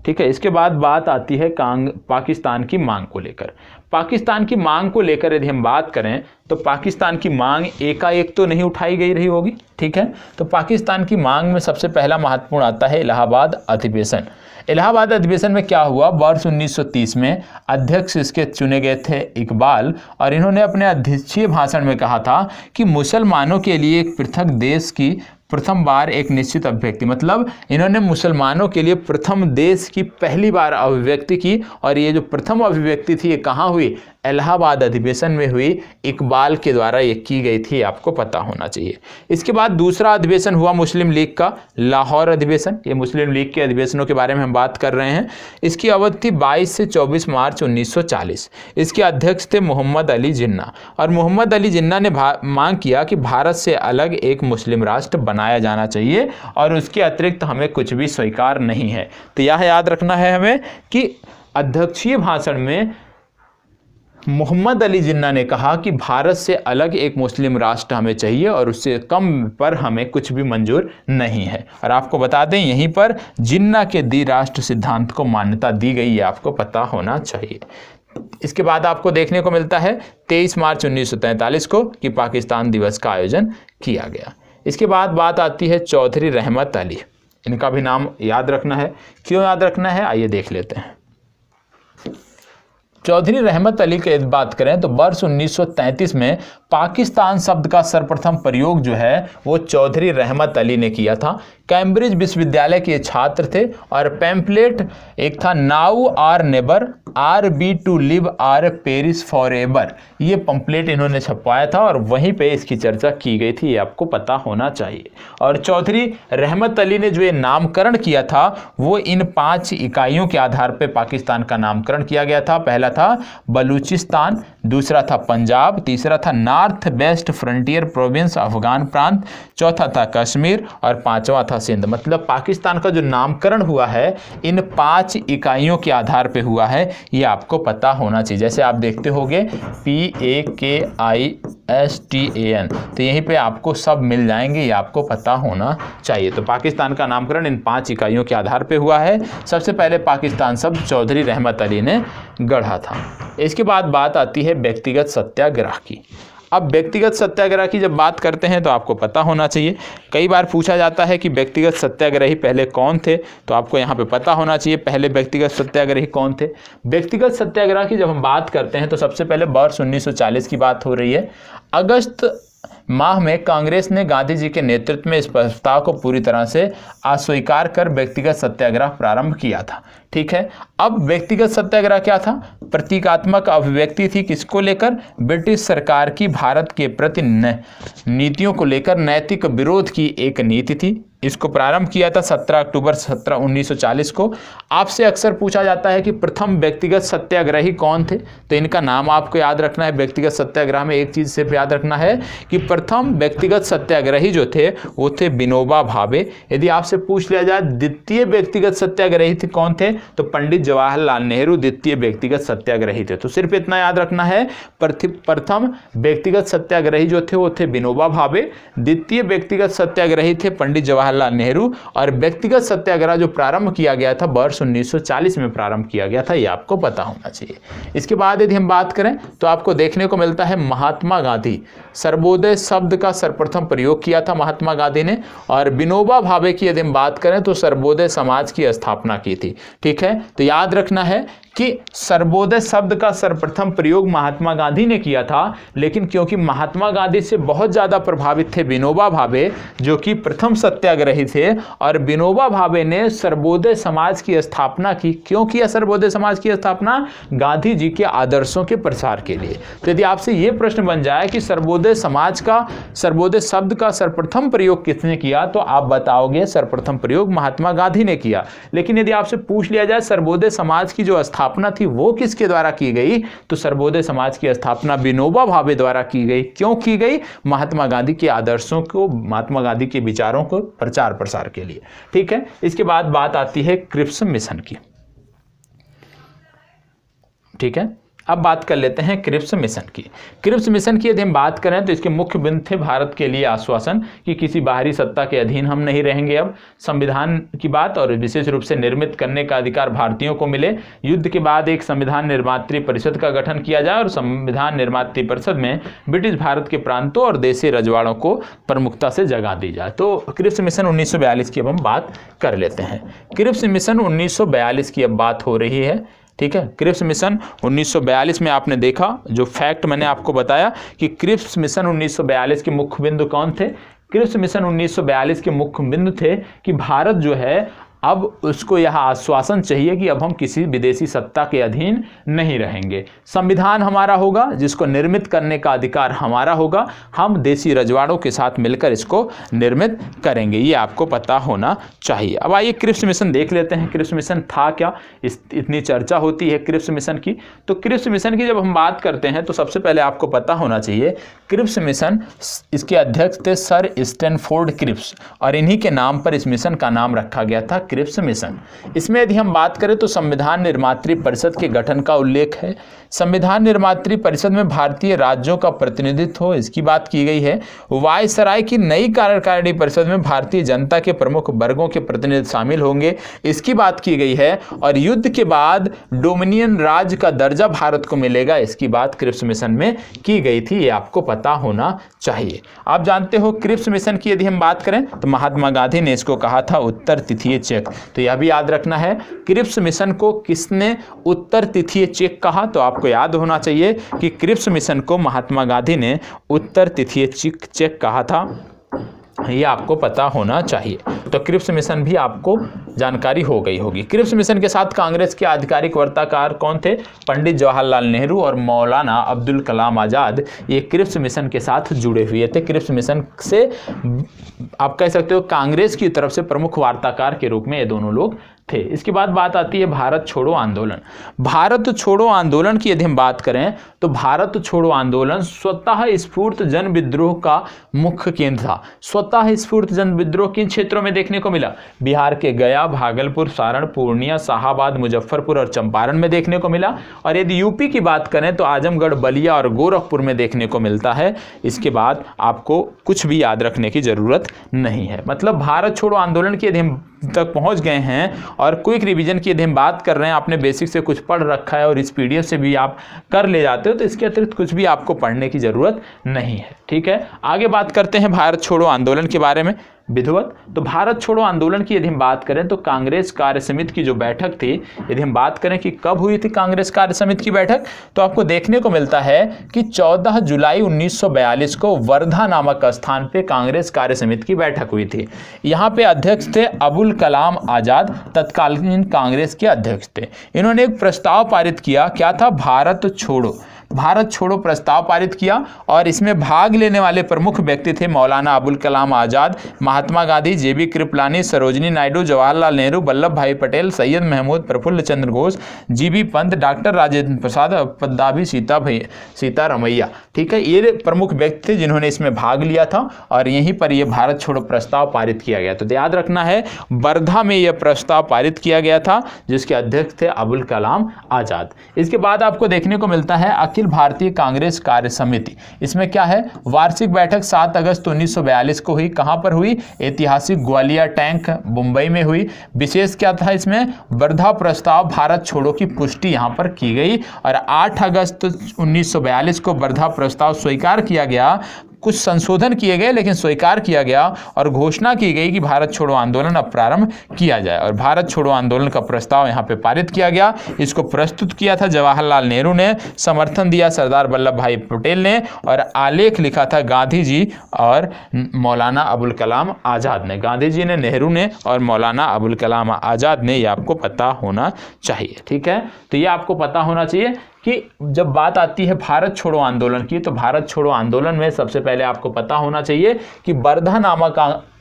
ठीक है, इसके बाद बात आती है पाकिस्तान की मांग को लेकर। पाकिस्तान की मांग को लेकर यदि हम बात करें तो पाकिस्तान की मांग एकाएक तो नहीं उठाई गई रही होगी। ठीक है, तो पाकिस्तान की मांग में सबसे पहला महत्वपूर्ण आता है इलाहाबाद अधिवेशन। इलाहाबाद अधिवेशन में क्या हुआ? वर्ष 1930 में अध्यक्ष इसके चुने गए थे इकबाल, और इन्होंने अपने अध्यक्षीय भाषण में कहा था कि मुसलमानों के लिए एक पृथक देश की प्रथम बार एक निश्चित अभिव्यक्ति, मतलब इन्होंने मुसलमानों के लिए प्रथम देश की पहली बार अभिव्यक्ति की। और ये जो प्रथम अभिव्यक्ति थी ये कहाँ हुई? इलाहाबाद अधिवेशन में हुई, इकबाल के द्वारा ये की गई थी, आपको पता होना चाहिए। इसके बाद दूसरा अधिवेशन हुआ मुस्लिम लीग का, लाहौर अधिवेशन। ये मुस्लिम लीग के अधिवेशनों के बारे में हम बात कर रहे हैं। इसकी अवधि थी 22 से 24 मार्च 1940। इसके अध्यक्ष थे मोहम्मद अली जिन्ना, और मोहम्मद अली जिन्ना ने मांग किया कि भारत से अलग एक मुस्लिम राष्ट्र बनाया जाना चाहिए और उसके अतिरिक्त हमें कुछ भी स्वीकार नहीं है। तो यह याद रखना है हमें कि अध्यक्षीय भाषण में मोहम्मद अली जिन्ना ने कहा कि भारत से अलग एक मुस्लिम राष्ट्र हमें चाहिए और उससे कम पर हमें कुछ भी मंजूर नहीं है। और आपको बता दें यहीं पर जिन्ना के द्विराष्ट्र सिद्धांत को मान्यता दी गई, ये आपको पता होना चाहिए। इसके बाद आपको देखने को मिलता है 23 मार्च 1943 को कि पाकिस्तान दिवस का आयोजन किया गया। इसके बाद बात आती है चौधरी रहमत अली। इनका भी नाम याद रखना है। क्यों याद रखना है, आइए देख लेते हैं। चौधरी रहमत अली की बात करें तो वर्ष 1933 में पाकिस्तान शब्द का सर्वप्रथम प्रयोग जो है वो चौधरी रहमत अली ने किया था। कैम्ब्रिज विश्वविद्यालय के छात्र थे। और पैम्पलेट एक था now or never, or be to live or perish forever, ये पंपलेट इन्होंने छपवाया था और वहीं पे इसकी चर्चा की गई थी, ये आपको पता होना चाहिए। और चौधरी रहमत अली ने जो ये नामकरण किया था वो इन 5 इकाइयों के आधार पे पाकिस्तान का नामकरण किया गया था। पहला था बलूचिस्तान, दूसरा था पंजाब, तीसरा था north west frontier province Afghan प्रांत, चौथा था कश्मीर और पांचवा था सिंध। मतलब पाकिस्तान का जो नामकरण हुआ है इन 5 इकाइयों के आधार पे हुआ है, ये आपको पता होना चाहिए। जैसे आप देखते होंगे PAKISTAN, तो यहीं पे आपको सब मिल जाएंगे, ये आपको पता होना चाहिए। तो पाकिस्तान का नामकरण इन 5 इकाइयों के आधार पे हुआ है। सबसे पहले पाकिस्तान शब्द चौधरी रहमत अली ने गढ़ा था। इसके बाद बात आती है व्यक्तिगत सत्याग्रह की। अब व्यक्तिगत सत्याग्रह की जब बात करते हैं तो आपको पता होना चाहिए, कई बार पूछा जाता है कि व्यक्तिगत सत्याग्रही पहले कौन थे, तो आपको यहाँ पे पता होना चाहिए पहले व्यक्तिगत सत्याग्रही कौन थे। व्यक्तिगत सत्याग्रह की जब हम बात करते हैं तो सबसे पहले वर्ष 1940 की बात हो रही है। अगस्त माह में कांग्रेस ने गांधी जी के नेतृत्व में इस प्रस्ताव को पूरी तरह से अस्वीकार कर व्यक्तिगत सत्याग्रह प्रारंभ किया था। ठीक है, अब व्यक्तिगत सत्याग्रह क्या था? प्रतीकात्मक अभिव्यक्ति थी, किसको लेकर? ब्रिटिश सरकार की भारत के प्रति नीतियों को लेकर नैतिक विरोध की एक नीति थी। इसको प्रारंभ किया था 17 अक्टूबर 1940 को। आपसे अक्सर पूछा जाता है कि प्रथम व्यक्तिगत सत्याग्रही कौन थे, तो इनका नाम आपको याद रखना है। व्यक्तिगत सत्याग्रह में एक चीज सिर्फ याद रखना है कि प्रथम व्यक्तिगत सत्याग्रही जो थे वो थे विनोबा भावे। यदि आपसे पूछ लिया जाए द्वितीय व्यक्तिगत सत्याग्रही थे कौन थे, तो पंडित जवाहरलाल नेहरू द्वितीय व्यक्तिगत सत्याग्रही थे। तो सिर्फ इतना याद रखना है, प्रथम व्यक्तिगत सत्याग्रही जो थे वो थे विनोबा भावे, द्वितीय व्यक्तिगत सत्याग्रही थे पंडित जवाहरलाल नेहरू, और व्यक्तिगत सत्याग्रह जो प्रारंभ किया गया था वर्ष 1940 में प्रारंभ किया गया था, ये आपको पता होना चाहिए। इसके बाद यदि हम बात करें तो आपको देखने को मिलता है महात्मा गांधी, सर्वोदय शब्द का सर्वप्रथम प्रयोग किया था महात्मा गांधी ने। और विनोबा भावे की यदि हम बात करें तो सर्वोदय समाज की स्थापना की थी। ठीक है, तो याद रखना है कि सर्वोदय शब्द का सर्वप्रथम प्रयोग महात्मा गांधी ने किया था, लेकिन क्योंकि महात्मा गांधी से बहुत ज़्यादा प्रभावित थे विनोबा भावे जो कि प्रथम सत्याग्रही थे, और विनोबा भावे ने सर्वोदय समाज की स्थापना की। क्यों किया सर्वोदय समाज की स्थापना? गांधी जी के आदर्शों के प्रसार के लिए। तो यदि आपसे ये प्रश्न बन जाए कि सर्वोदय समाज का, सर्वोदय शब्द का सर्वप्रथम प्रयोग किसने किया, तो आप बताओगे सर्वप्रथम प्रयोग महात्मा गांधी ने किया। लेकिन यदि आपसे पूछ लिया जाए सर्वोदय समाज की जो स्थापना थी वो किसके द्वारा की गई, तो सर्वोदय समाज की स्थापना विनोबा भावे द्वारा की गई। क्यों की गई? महात्मा गांधी के आदर्शों को, महात्मा गांधी के विचारों को प्रचार प्रसार के लिए। ठीक है, इसके बाद बात आती है क्रिप्स मिशन की। ठीक है, अब बात कर लेते हैं क्रिप्स मिशन की। क्रिप्स मिशन की यदि हम बात करें तो इसके मुख्य बिंदु थे भारत के लिए आश्वासन कि किसी बाहरी सत्ता के अधीन हम नहीं रहेंगे, अब संविधान की बात, और विशेष रूप से निर्मित करने का अधिकार भारतीयों को मिले। युद्ध के बाद एक संविधान निर्मात्री परिषद का गठन किया जाए और संविधान निर्मात्री परिषद में ब्रिटिश भारत के प्रांतों और देशी रजवाड़ों को प्रमुखता से जगह दी जाए। तो क्रिप्स मिशन 1942 की अब हम बात कर लेते हैं। क्रिप्स मिशन 1942 की अब बात हो रही है। ठीक है, क्रिप्स मिशन 1942 में आपने देखा, जो फैक्ट मैंने आपको बताया कि क्रिप्स मिशन 1942 के मुख्य बिंदु कौन थे। क्रिप्स मिशन 1942 के मुख्य बिंदु थे कि भारत जो है अब उसको यह आश्वासन चाहिए कि अब हम किसी विदेशी सत्ता के अधीन नहीं रहेंगे, संविधान हमारा होगा जिसको निर्मित करने का अधिकार हमारा होगा, हम देशी रजवाड़ों के साथ मिलकर इसको निर्मित करेंगे, ये आपको पता होना चाहिए। अब आइए क्रिप्स मिशन देख लेते हैं, क्रिप्स मिशन था क्या, इतनी चर्चा होती है क्रिप्स मिशन की। तो क्रिप्स मिशन की जब हम बात करते हैं तो सबसे पहले आपको पता होना चाहिए क्रिप्स मिशन, इसके अध्यक्ष थे सर स्टैनफोर्ड क्रिप्स, और इन्हीं के नाम पर इस मिशन का नाम रखा गया था क्रिप्स मिशन। इसमें यदि हम बात करें तो संविधान निर्मात्री परिषद के गठन का उल्लेख है। संविधान निर्मात्री परिषद में भारतीय राज्यों का प्रतिनिधित्व हो, इसकी बात की गई है। वायसराय की नई कार्यकारिणी परिषद में भारतीय जनता के प्रमुख वर्गों के प्रतिनिधि शामिल होंगे, इसकी बात की गई है। और युद्ध के बाद डोमिनियन राज्य का दर्जा भारत को मिलेगा, इसकी बात क्रिप्स मिशन में की गई थी, ये आपको पता होना चाहिए। आप जानते हो क्रिप्स मिशन की यदि हम बात करें तो महात्मा गांधी ने इसको कहा था उत्तर तिथीय चेक, तो यह भी याद रखना है क्रिप्स मिशन को किसने उत्तर तिथीय चेक कहा, तो आपको याद होना चाहिए कि क्रिप्स मिशन को महात्मा गांधी ने उत्तर तिथीय चेक कहा था। ये आपको पता होना चाहिए। तो क्रिप्स मिशन भी आपको जानकारी हो गई होगी। क्रिप्स मिशन के साथ कांग्रेस के आधिकारिक वार्ताकार कौन थे? पंडित जवाहरलाल नेहरू और मौलाना अब्दुल कलाम आज़ाद, ये क्रिप्स मिशन के साथ जुड़े हुए थे। क्रिप्स मिशन से आप कह सकते हो कांग्रेस की तरफ से प्रमुख वार्ताकार के रूप में ये दोनों लोग थे। इसके बाद बात आती है भारत छोड़ो आंदोलन। भारत छोड़ो आंदोलन की यदि हम बात करें तो भारत छोड़ो आंदोलन स्वतः स्फूर्त जन विद्रोह का मुख्य केंद्र था। स्वतः स्फूर्त जन विद्रोह किन क्षेत्रों में देखने को मिला? बिहार के गया, भागलपुर, सारण, पूर्णिया, शाहाबाद, मुजफ्फरपुर और चंपारण में देखने को मिला। और यदि यूपी की बात करें तो आजमगढ़, बलिया और गोरखपुर में देखने को मिलता है। इसके बाद आपको कुछ भी याद रखने की जरूरत नहीं है। मतलब भारत छोड़ो आंदोलन की यदि हम तक पहुंच गए हैं और क्विक रिवीजन की यदि हम बात कर रहे हैं, आपने बेसिक से कुछ पढ़ रखा है और इस पीडीएफ से भी आप कर ले जाते हो, तो इसके अतिरिक्त कुछ भी आपको पढ़ने की जरूरत नहीं है। ठीक है, आगे बात करते हैं भारत छोड़ो आंदोलन के बारे में। विधिवत तो भारत छोड़ो आंदोलन की यदि हम बात करें तो कांग्रेस कार्य समिति की जो बैठक थी, यदि हम बात करें कि कब हुई थी कांग्रेस कार्य समिति की बैठक, तो आपको देखने को मिलता है कि 14 जुलाई 1942 को वर्धा नामक स्थान पे कांग्रेस कार्य समिति की बैठक हुई थी। यहाँ पे अध्यक्ष थे अबुल कलाम आजाद, तत्कालीन कांग्रेस के अध्यक्ष थे। इन्होंने एक प्रस्ताव पारित किया, क्या था? भारत छोड़ो प्रस्ताव पारित किया और इसमें भाग लेने वाले प्रमुख व्यक्ति थे मौलाना अबुल कलाम आजाद, महात्मा गांधी, जेबी कृपलानी, सरोजिनी नायडू, जवाहरलाल नेहरू, वल्लभ भाई पटेल, सैयद महमूद, प्रफुल्ल चंद्र घोष, जीबी पंत, डॉक्टर राजेंद्र प्रसाद, पद्मावती सीतारमैया। ठीक है, ये प्रमुख व्यक्ति थे जिन्होंने इसमें भाग लिया था और यहीं पर यह भारत छोड़ो प्रस्ताव पारित किया गया। तो याद रखना है, वर्धा में यह प्रस्ताव पारित किया गया था जिसके अध्यक्ष थे अबुल कलाम आजाद। इसके बाद आपको देखने को मिलता है अखिल भारतीय कांग्रेस कार्य समिति। इसमें क्या है? वार्षिक बैठक 7 अगस्त 1942 को हुई। कहां पर हुई? ऐतिहासिक ग्वालियर टैंक मुंबई में हुई। विशेष क्या था इसमें? वर्धा प्रस्ताव भारत छोड़ो की पुष्टि यहां पर की गई और 8 अगस्त 1942 को वर्धा प्रस्ताव स्वीकार किया गया। कुछ संशोधन किए गए लेकिन स्वीकार किया गया और घोषणा की गई कि भारत छोड़ो आंदोलन अब प्रारंभ किया जाए और भारत छोड़ो आंदोलन का प्रस्ताव यहाँ पे पारित किया गया। इसको प्रस्तुत किया था जवाहरलाल नेहरू ने, समर्थन दिया सरदार वल्लभ भाई पटेल ने और आलेख लिखा था गांधी जी और मौलाना अबुल कलाम आज़ाद ने। गांधी जी ने, नेहरू ने और मौलाना अबुल कलाम आज़ाद ने। ये आपको पता होना चाहिए। ठीक है, तो ये आपको पता होना चाहिए कि जब बात आती है भारत छोड़ो आंदोलन की, तो भारत छोड़ो आंदोलन में सबसे पहले आपको पता होना चाहिए कि वर्धा नामक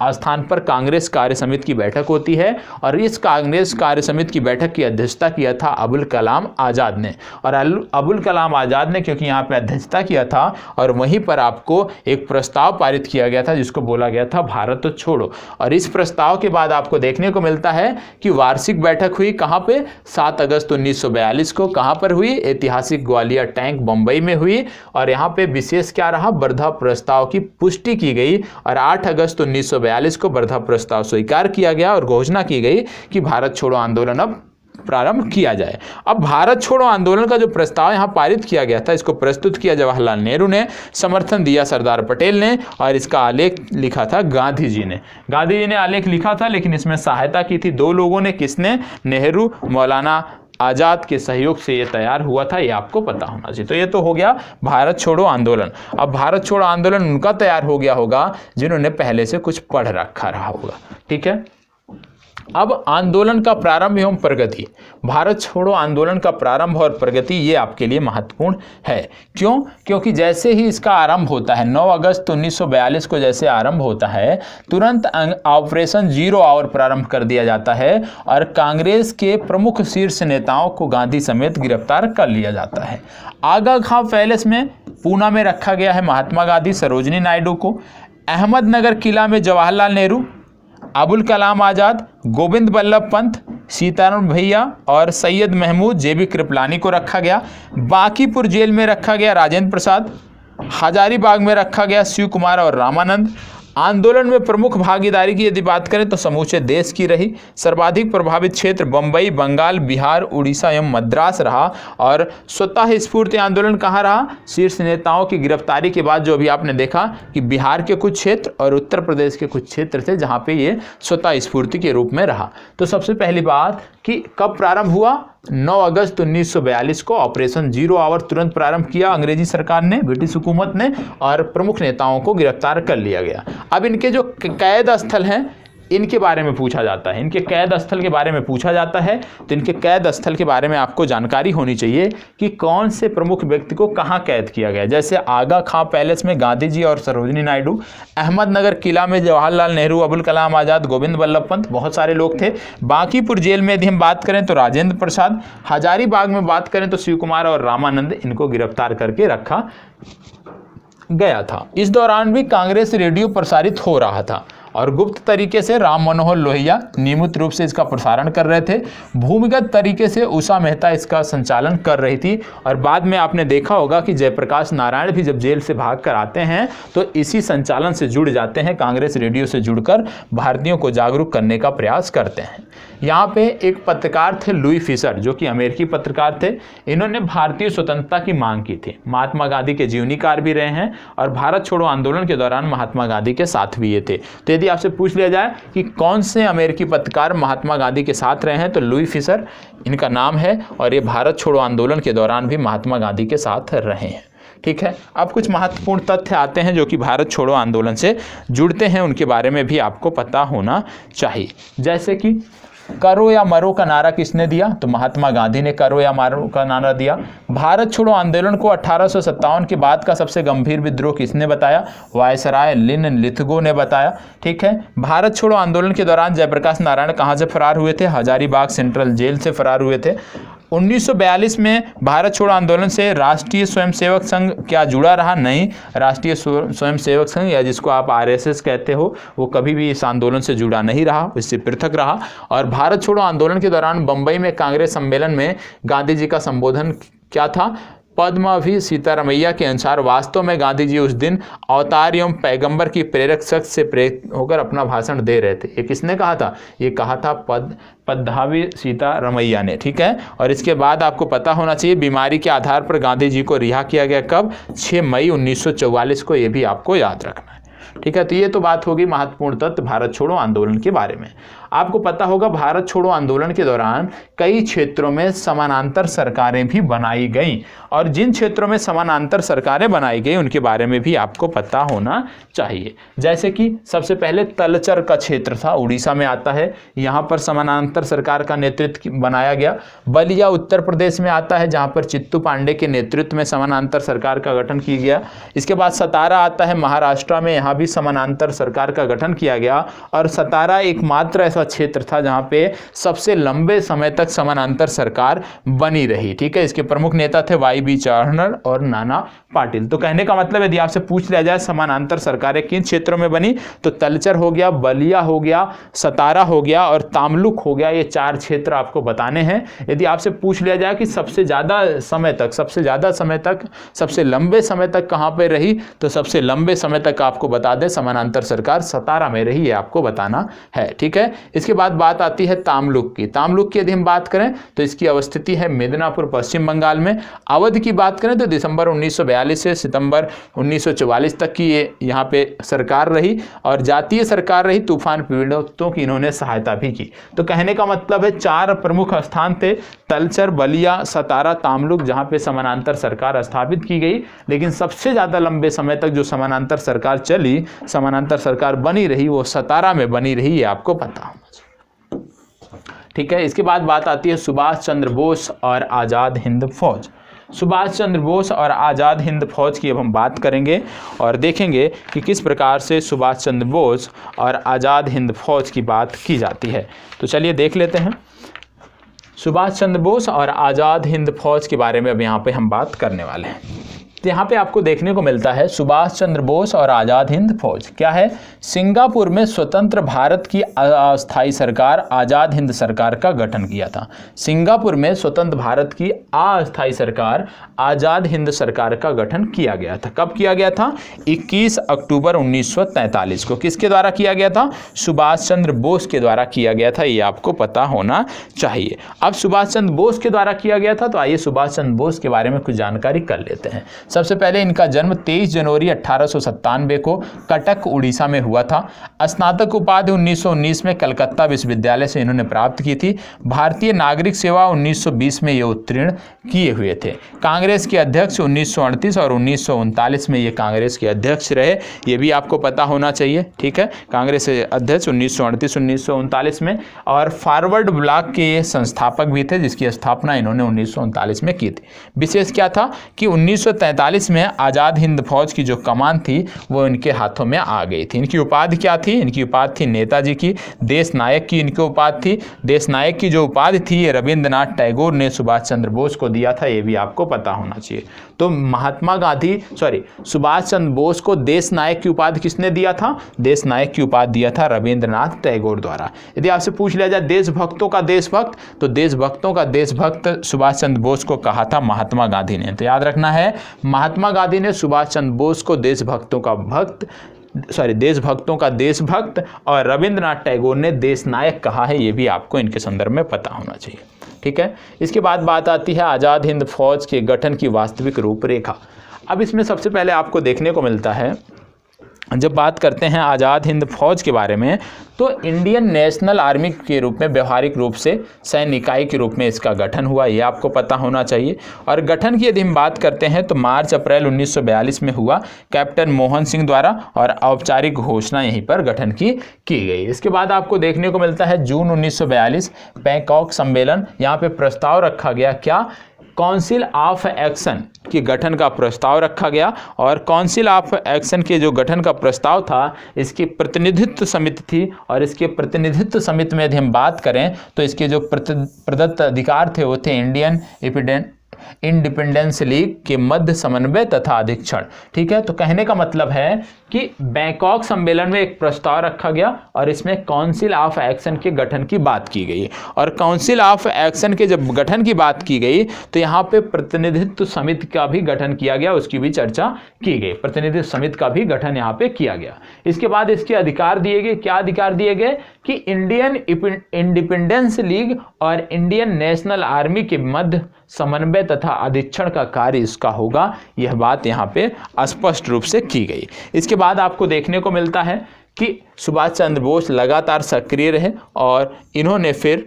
स्थान पर कांग्रेस कार्य समिति की बैठक होती है और इस कांग्रेस कार्य समिति की बैठक की अध्यक्षता किया था अबुल कलाम आज़ाद ने। और अबुल कलाम आज़ाद ने क्योंकि यहाँ पे अध्यक्षता किया था और वहीं पर आपको एक प्रस्ताव पारित किया गया था जिसको बोला गया था भारत छोड़ो। और इस प्रस्ताव के बाद आपको देखने को मिलता है कि वार्षिक बैठक हुई। कहाँ पे? 7 अगस्त 1942 को। कहाँ पर हुई? ऐतिहासिक ग्वालियर टैंक मुंबई में हुई। और यहाँ पे विशेष क्या रहा? वर्धा प्रस्ताव की पुष्टि की गई और 8 अगस्त 1942 को वर्धा प्रस्ताव स्वीकार किया गया और घोषणा की गई कि भारत छोड़ो आंदोलन अब प्रारंभ किया जाए। अब भारत छोड़ो आंदोलन का जो प्रस्ताव यहाँ पारित किया गया था, इसको प्रस्तुत किया जवाहरलाल नेहरू ने, समर्थन दिया सरदार पटेल ने और इसका आलेख लिखा था गांधी जी ने। गांधी जी ने आलेख लिखा था लेकिन इसमें सहायता की थी 2 लोगों ने। किसने? नेहरू, मौलाना आज़ाद के सहयोग से ये तैयार हुआ था। ये आपको पता होना चाहिए। तो ये तो हो गया भारत छोड़ो आंदोलन। अब भारत छोड़ो आंदोलन उनका तैयार हो गया होगा जिन्होंने पहले से कुछ पढ़ रखा रहा होगा। ठीक है, अब आंदोलन का प्रारंभ एवं प्रगति। भारत छोड़ो आंदोलन का प्रारंभ और प्रगति ये आपके लिए महत्वपूर्ण है। क्यों? क्योंकि जैसे ही इसका आरंभ होता है, 9 अगस्त 1942 को जैसे आरंभ होता है, तुरंत ऑपरेशन 0 आवर प्रारंभ कर दिया जाता है और कांग्रेस के प्रमुख शीर्ष नेताओं को गांधी समेत गिरफ्तार कर लिया जाता है। आगा खां पैलेस में पूना में रखा गया है महात्मा गांधी, सरोजिनी नायडू को। अहमदनगर किला में जवाहरलाल नेहरू, अबुल कलाम आज़ाद, गोविंद बल्लभ पंत, सीताराम भैया और सैयद महमूद, जेबी कृपलानी को रखा गया। बांकीपुर जेल में रखा गया राजेंद्र प्रसाद। हजारीबाग में रखा गया शिव कुमार और रामानंद। आंदोलन में प्रमुख भागीदारी की यदि बात करें तो समूचे देश की रही। सर्वाधिक प्रभावित क्षेत्र बंबई, बंगाल, बिहार, उड़ीसा एवं मद्रास रहा। और स्वतः स्फूर्त आंदोलन कहाँ रहा? शीर्ष नेताओं की गिरफ्तारी के बाद जो अभी आपने देखा कि बिहार के कुछ क्षेत्र और उत्तर प्रदेश के कुछ क्षेत्र थे जहाँ पे ये स्वतः स्फूर्ति के रूप में रहा। तो सबसे पहली बात कि कब प्रारंभ हुआ? 9 अगस्त 1942 को ऑपरेशन जीरो आवर तुरंत प्रारंभ किया अंग्रेजी सरकार ने, ब्रिटिश हुकूमत ने, और प्रमुख नेताओं को गिरफ्तार कर लिया गया। अब इनके जो कैद स्थल हैं इनके बारे में पूछा जाता है, इनके कैद स्थल के बारे में पूछा जाता है। तो इनके कैद स्थल के बारे में आपको जानकारी होनी चाहिए कि कौन से प्रमुख व्यक्ति को कहाँ कैद किया गया। जैसे आगा खां पैलेस में गांधी जी और सरोजिनी नायडू, अहमदनगर किला में जवाहरलाल नेहरू, अबुल कलाम आज़ाद, गोविंद वल्लभ पंत, बहुत सारे लोग थे। बांकीपुर जेल में यदि हम बात करें तो राजेंद्र प्रसाद, हजारीबाग में बात करें तो शिव कुमार और रामानंद, इनको गिरफ्तार करके रखा गया था। इस दौरान भी कांग्रेस रेडियो प्रसारित हो रहा था और गुप्त तरीके से राम मनोहर लोहिया नियमित रूप से इसका प्रसारण कर रहे थे। भूमिगत तरीके से उषा मेहता इसका संचालन कर रही थी। और बाद में आपने देखा होगा कि जयप्रकाश नारायण भी जब जेल से भाग कर आते हैं तो इसी संचालन से जुड़ जाते हैं, कांग्रेस रेडियो से जुड़कर भारतीयों को जागरूक करने का प्रयास करते हैं। यहाँ पे एक पत्रकार थे लुई फिशर, जो कि अमेरिकी पत्रकार थे। इन्होंने भारतीय स्वतंत्रता की मांग की थी। महात्मा गांधी के जीवनीकार भी रहे हैं और भारत छोड़ो आंदोलन के दौरान महात्मा गांधी के साथ भी ये थे। तो यदि आपसे पूछ लिया जाए कि कौन से अमेरिकी पत्रकार महात्मा गांधी के साथ रहे हैं तो लुई फिशर इनका नाम है और ये भारत छोड़ो आंदोलन के दौरान भी महात्मा गांधी के साथ रहे हैं। ठीक है, अब कुछ महत्वपूर्ण तथ्य आते हैं जो कि भारत छोड़ो आंदोलन से जुड़ते हैं, उनके बारे में भी आपको पता होना चाहिए। जैसे कि करो या मरो का नारा किसने दिया? तो महात्मा गांधी ने करो या मरो का नारा दिया। भारत छोड़ो आंदोलन को 1857 के बाद का सबसे गंभीर विद्रोह किसने बताया? वायसराय लिन लिथगो ने बताया। ठीक है, भारत छोड़ो आंदोलन के दौरान जयप्रकाश नारायण कहां से फरार हुए थे? हजारीबाग सेंट्रल जेल से फरार हुए थे। 1942 में भारत छोड़ो आंदोलन से राष्ट्रीय स्वयंसेवक संघ क्या जुड़ा रहा? नहीं, राष्ट्रीय स्वयंसेवक संघ या जिसको आप आरएसएस कहते हो वो कभी भी इस आंदोलन से जुड़ा नहीं रहा, इससे पृथक रहा। और भारत छोड़ो आंदोलन के दौरान बंबई में कांग्रेस सम्मेलन में गांधी जी का संबोधन क्या था? पद्मावती सीतारमैया के अनुसार वास्तव में गांधी जी उस दिन अवतार एवं पैगंबर की प्रेरक शक्ति से प्रेरित होकर अपना भाषण दे रहे थे। ये किसने कहा था? ये कहा था पद्मावती सीतारमैया ने। ठीक है, और इसके बाद आपको पता होना चाहिए बीमारी के आधार पर गांधी जी को रिहा किया गया कब? 6 मई 1944 को। ये भी आपको याद रखना है। ठीक है, तो ये तो बात होगी महत्वपूर्ण तथ्य भारत छोड़ो आंदोलन के बारे में। आपको पता होगा भारत छोड़ो आंदोलन के दौरान कई क्षेत्रों में समानांतर सरकारें भी बनाई गई और जिन क्षेत्रों में समानांतर सरकारें बनाई गई उनके बारे में भी आपको पता होना चाहिए। जैसे कि सबसे पहले तलचर का क्षेत्र था, उड़ीसा में आता है, यहाँ पर समानांतर सरकार का नेतृत्व बनाया गया। बलिया उत्तर प्रदेश में आता है जहाँ पर चित्तू पांडे के नेतृत्व में समानांतर सरकार का गठन किया गया। इसके बाद सतारा आता है महाराष्ट्र में, यहाँ भी समानांतर सरकार का गठन किया गया और सतारा एकमात्र ऐसा क्षेत्र था जहां पे सबसे लंबे समय तक समानांतर सरकार बनी रही। ठीक है, इसके प्रमुख नेता थे वाई.बी. चावनर और नाना पाटिल। तो कहने का मतलब यदि आपसे पूछ लिया जाए समानांतर सरकारें किन क्षेत्रों में बनी तो तलचर हो गया, बलिया हो गया, सतारा हो गया और तामलुक हो गया। ये 4 क्षेत्र आपको बताने हैं। यदि आपसे पूछ लिया जाए कि सबसे ज्यादा समय तक, सबसे लंबे समय तक कहां पे रही तो सबसे लंबे समय तक आपको बता दें समानांतर सरकार सतारा में रही, ये आपको बताना है। ठीक है, इसके बाद बात आती है तामलुक की। तामलुक की यदि हम बात करें तो इसकी अवस्थिति है मिदनापुर पश्चिम बंगाल में। अवध की बात करें तो दिसंबर 1942 से सितंबर 1944 तक की ये यहाँ पे सरकार रही और जातीय सरकार रही। तूफान पीड़ितों की इन्होंने सहायता भी की। तो कहने का मतलब है 4 प्रमुख स्थान थे, तलचर, बलिया, सतारा, तामलुक, जहाँ पे समानांतर सरकार स्थापित की गई। लेकिन सबसे ज्यादा लंबे समय तक जो समानांतर सरकार चली, समानांतर सरकार बनी रही, वो सतारा में बनी रही, ये आपको पता होना चाहिए। ठीक है, इसके बाद बात आती है सुभाष चंद्र बोस और आज़ाद हिंद फौज। सुभाष चंद्र बोस और आज़ाद हिंद फौज की अब हम बात करेंगे और देखेंगे कि किस प्रकार से सुभाष चंद्र बोस और आज़ाद हिंद फौज की बात की जाती है। तो चलिए देख लेते हैं सुभाष चंद्र बोस और आज़ाद हिंद फौज के बारे में अब यहाँ पे हम बात करने वाले हैं। तो यहाँ पे आपको देखने को मिलता है सुभाष चंद्र बोस और आज़ाद हिंद फौज क्या है? सिंगापुर में स्वतंत्र भारत की अस्थायी सरकार आज़ाद हिंद सरकार का गठन किया था। सिंगापुर में स्वतंत्र भारत की अस्थायी सरकार आज़ाद हिंद सरकार का गठन किया गया था। कब किया गया था? 21 अक्टूबर 1943 को। किसके द्वारा किया गया था? सुभाष चंद्र बोस के द्वारा किया गया था, ये आपको पता होना चाहिए। अब सुभाष चंद्र बोस के द्वारा किया गया था तो आइए सुभाष चंद्र बोस के बारे में कुछ जानकारी कर लेते हैं। सबसे पहले इनका जन्म 23 जनवरी 1897 को कटक उड़ीसा में हुआ था। स्नातक उपाधि 1919 में कलकत्ता विश्वविद्यालय से इन्होंने प्राप्त की थी। भारतीय नागरिक सेवा 1920 में ये उत्तीर्ण किए हुए थे। कांग्रेस के अध्यक्ष 1938 और 1939 में ये कांग्रेस के अध्यक्ष रहे, ये भी आपको पता होना चाहिए। ठीक है, कांग्रेस अध्यक्ष 1938-1939 में, और फॉरवर्ड ब्लॉक के ये संस्थापक भी थे, जिसकी स्थापना इन्होंने 1939 में की थी। विशेष क्या था कि 1943 में आज़ाद हिंद फौज की जो कमान थी वो इनके हाथों में आ गई थी। इनकी उपाधि क्या थी? इनकी उपाधि थी नेताजी की। देश नायक की इनकी उपाधि थी। देश नायक की जो उपाधि थी ये रविंद्रनाथ टैगोर ने सुभाष चंद्र बोस को दिया था, ये भी आपको पता होना चाहिए। तो सुभाष चंद्र बोस को देश नायक की उपाधि किसने दिया था? देश नायक की उपाधि दिया था रविंद्रनाथ टैगोर द्वारा। यदि आपसे पूछ लिया जाए देशभक्तों का देशभक्त, तो देशभक्तों का देशभक्त सुभाष चंद्र बोस को कहा था महात्मा गांधी ने। तो याद रखना है, महात्मा गांधी ने सुभाष चंद्र बोस को देशभक्तों का देशभक्त और रविंद्रनाथ टैगोर ने देश नायक कहा है, ये भी आपको इनके संदर्भ में पता होना चाहिए। ठीक है, इसके बाद बात आती है आज़ाद हिंद फौज के गठन की वास्तविक रूपरेखा। अब इसमें सबसे पहले आपको देखने को मिलता है, जब बात करते हैं आज़ाद हिंद फौज के बारे में, तो इंडियन नेशनल आर्मी के रूप में व्यवहारिक रूप से सैन्य इकाई के रूप में इसका गठन हुआ, ये आपको पता होना चाहिए। और गठन की यदि हम बात करते हैं तो मार्च अप्रैल 1942 में हुआ कैप्टन मोहन सिंह द्वारा, और औपचारिक घोषणा यहीं पर गठन की गई। इसके बाद आपको देखने को मिलता है जून 1942 बैंकॉक सम्मेलन, यहाँ पे प्रस्ताव रखा गया, क्या? काउंसिल ऑफ एक्शन के गठन का प्रस्ताव रखा गया। और काउंसिल ऑफ एक्शन के जो गठन का प्रस्ताव था, इसकी प्रतिनिधित्व समिति थी, और इसके प्रतिनिधित्व समिति में यदि हम बात करें तो इसके जो प्रदत्त अधिकार थे वो थे इंडियन इंडिपेंडेंस लीग के मध्य समन्वय तथा अधीक्षण। ठीक है, तो कहने का मतलब है कि बैंकॉक सम्मेलन में एक प्रस्ताव रखा गया और इसमें काउंसिल ऑफ एक्शन के गठन की बात की गई। और काउंसिल ऑफ एक्शन के जब गठन की बात की गई तो यहाँ पे प्रतिनिधित्व समिति का भी गठन किया गया, उसकी भी चर्चा की गई। प्रतिनिधित्व समिति का भी गठन यहाँ पे किया गया। इसके बाद इसके अधिकार दिए गए। क्या अधिकार दिए गए? कि इंडियन इंडिपेंडेंस लीग और इंडियन नेशनल आर्मी के मध्य समन्वय तथा अधीक्षण का कार्य इसका होगा। यह बात यहाँ पे स्पष्ट रूप से की गई। इसके बाद आपको देखने को मिलता है कि सुभाष चंद्र बोस लगातार सक्रिय रहे और इन्होंने फिर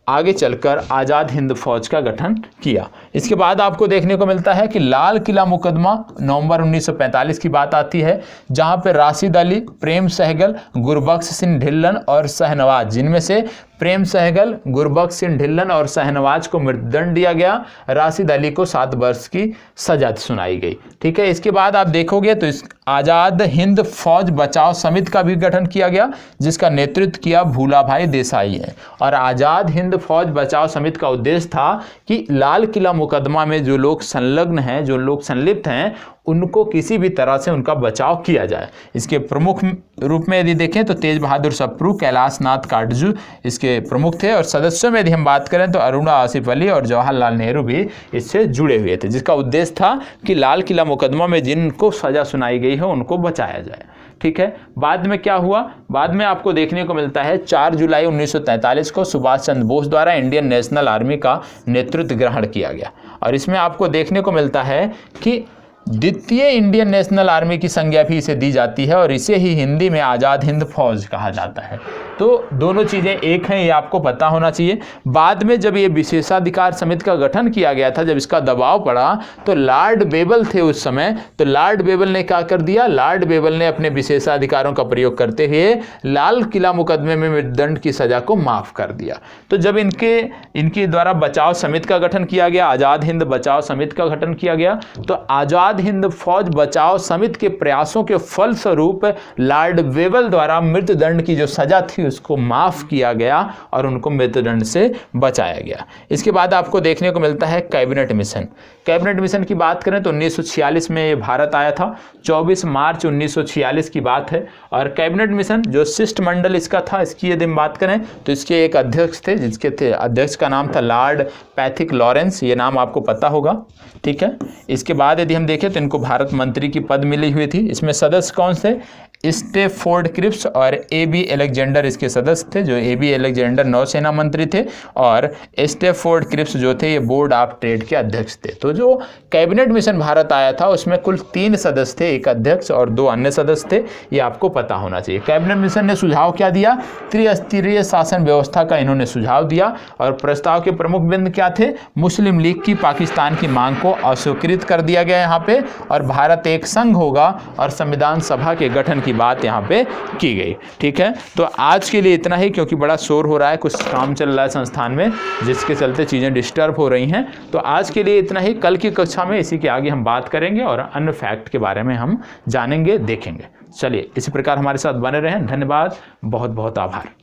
आगे चलकर आज़ाद हिंद फौज का गठन किया। इसके बाद आपको देखने को मिलता है कि लाल किला मुकदमा नवंबर 1945 की बात आती है, जहां पे राशिद अली, प्रेम सहगल, गुरबख्श सिंह ढिल्लन और शहनवाज, जिनमें से प्रेम सहगल, गुरबख्श सिंह ढिल्लन और शहनवाज को मृत्युदंड दिया गया। राशिद अली को 7 वर्ष की सजा सुनाई गई। ठीक है, इसके बाद आप देखोगे तो इस आज़ाद हिंद फौज बचाव समिति का भी गठन किया गया, जिसका नेतृत्व किया भूलाभाई देसाई है। और आज़ाद हिंद फौज बचाव समिति का उद्देश्य था कि लाल किला मुकदमा में जो लोग संलग्न हैं, जो लोग संलिप्त हैं, उनको किसी भी तरह से उनका बचाव किया जाए। इसके प्रमुख रूप में यदि देखें तो तेज बहादुर सप्रू, कैलाश नाथ काटजू इसके प्रमुख थे। और सदस्यों में यदि हम बात करें तो अरुणा आसिफ अली और जवाहरलाल नेहरू भी इससे जुड़े हुए थे, जिसका उद्देश्य था कि लाल किला मुकदमा में जिनको सजा सुनाई गई है उनको बचाया जाए। ठीक है, बाद में क्या हुआ? बाद में आपको देखने को मिलता है 4 जुलाई 1943 को सुभाष चंद्र बोस द्वारा इंडियन नेशनल आर्मी का नेतृत्व ग्रहण किया गया। और इसमें आपको देखने को मिलता है कि द्वितीय इंडियन नेशनल आर्मी की संज्ञा भी इसे दी जाती है और इसे ही हिंदी में आज़ाद हिंद फौज कहा जाता है। तो दोनों चीज़ें एक हैं, ये आपको पता होना चाहिए। बाद में जब ये विशेषाधिकार समिति का गठन किया गया था, जब इसका दबाव पड़ा तो लॉर्ड बेबल थे उस समय, तो लॉर्ड बेबल ने क्या कर दिया? लॉर्ड बेबल ने अपने विशेषाधिकारों का प्रयोग करते हुए लाल किला मुकदमे में मृत्युदंड की सजा को माफ़ कर दिया। तो जब इनके द्वारा बचाव समिति का गठन किया गया, आज़ाद हिंद बचाव समिति का गठन किया गया, तो आज़ाद हिंद फौज बचाव समिति के प्रयासों के फलस्वरूप लॉर्ड बेबल द्वारा मृत्युदंड की जो सजा थी उसको माफ किया गया और उनको मृत्युदंड से बचाया गया। इसके बाद आपको देखने को मिलता है कैबिनेट मिशन। कैबिनेट मिशन की बात करें तो 1946 में ये भारत आया था, 24 मार्च 1946 की बात है। और कैबिनेट मिशन जो शिष्टमंडल इसका था, इसकी यदि हम बात करें तो इसके एक अध्यक्ष थे, जिसके थे अध्यक्ष का नाम था लॉर्ड पैथिक लॉरेंस, ये नाम आपको पता होगा। ठीक है, इसके बाद यदि हम देखें तो इनको भारत मंत्री की पद मिली हुई थी। इसमें सदस्य कौन से? स्टेफोर्ड क्रिप्स और ए.बी. अलेक्जेंडर इसके सदस्य थे। जो ए.बी. अलेक्जेंडर नौसेना मंत्री थे और स्टेफोर्ड क्रिप्स जो थे ये बोर्ड ऑफ ट्रेड के अध्यक्ष थे। तो जो कैबिनेट मिशन भारत आया था उसमें कुल 3 सदस्य थे, एक अध्यक्ष और 2 अन्य सदस्य थे, ये आपको पता होना चाहिए। कैबिनेट मिशन ने सुझाव क्या दिया? त्रिस्तरीय शासन व्यवस्था का इन्होंने सुझाव दिया और प्रस्ताव के प्रमुख बिंदु क्या थे? मुस्लिम लीग की पाकिस्तान की मांग को अस्वीकृत कर दिया गया यहाँ पे, और भारत एक संघ होगा और संविधान सभा के गठन की बात यहाँ पे की गई। ठीक है, तो आज के लिए इतना ही, क्योंकि बड़ा शोर हो रहा है, कुछ काम चल रहा है संस्थान में जिसके चलते चीज़ें डिस्टर्ब हो रही हैं। तो आज के लिए इतना ही, कल की कक्षा में इसी के आगे हम बात करेंगे और अन्य फैक्ट के बारे में हम जानेंगे, देखेंगे। चलिए, इसी प्रकार हमारे साथ बने रहें। धन्यवाद, बहुत बहुत आभार।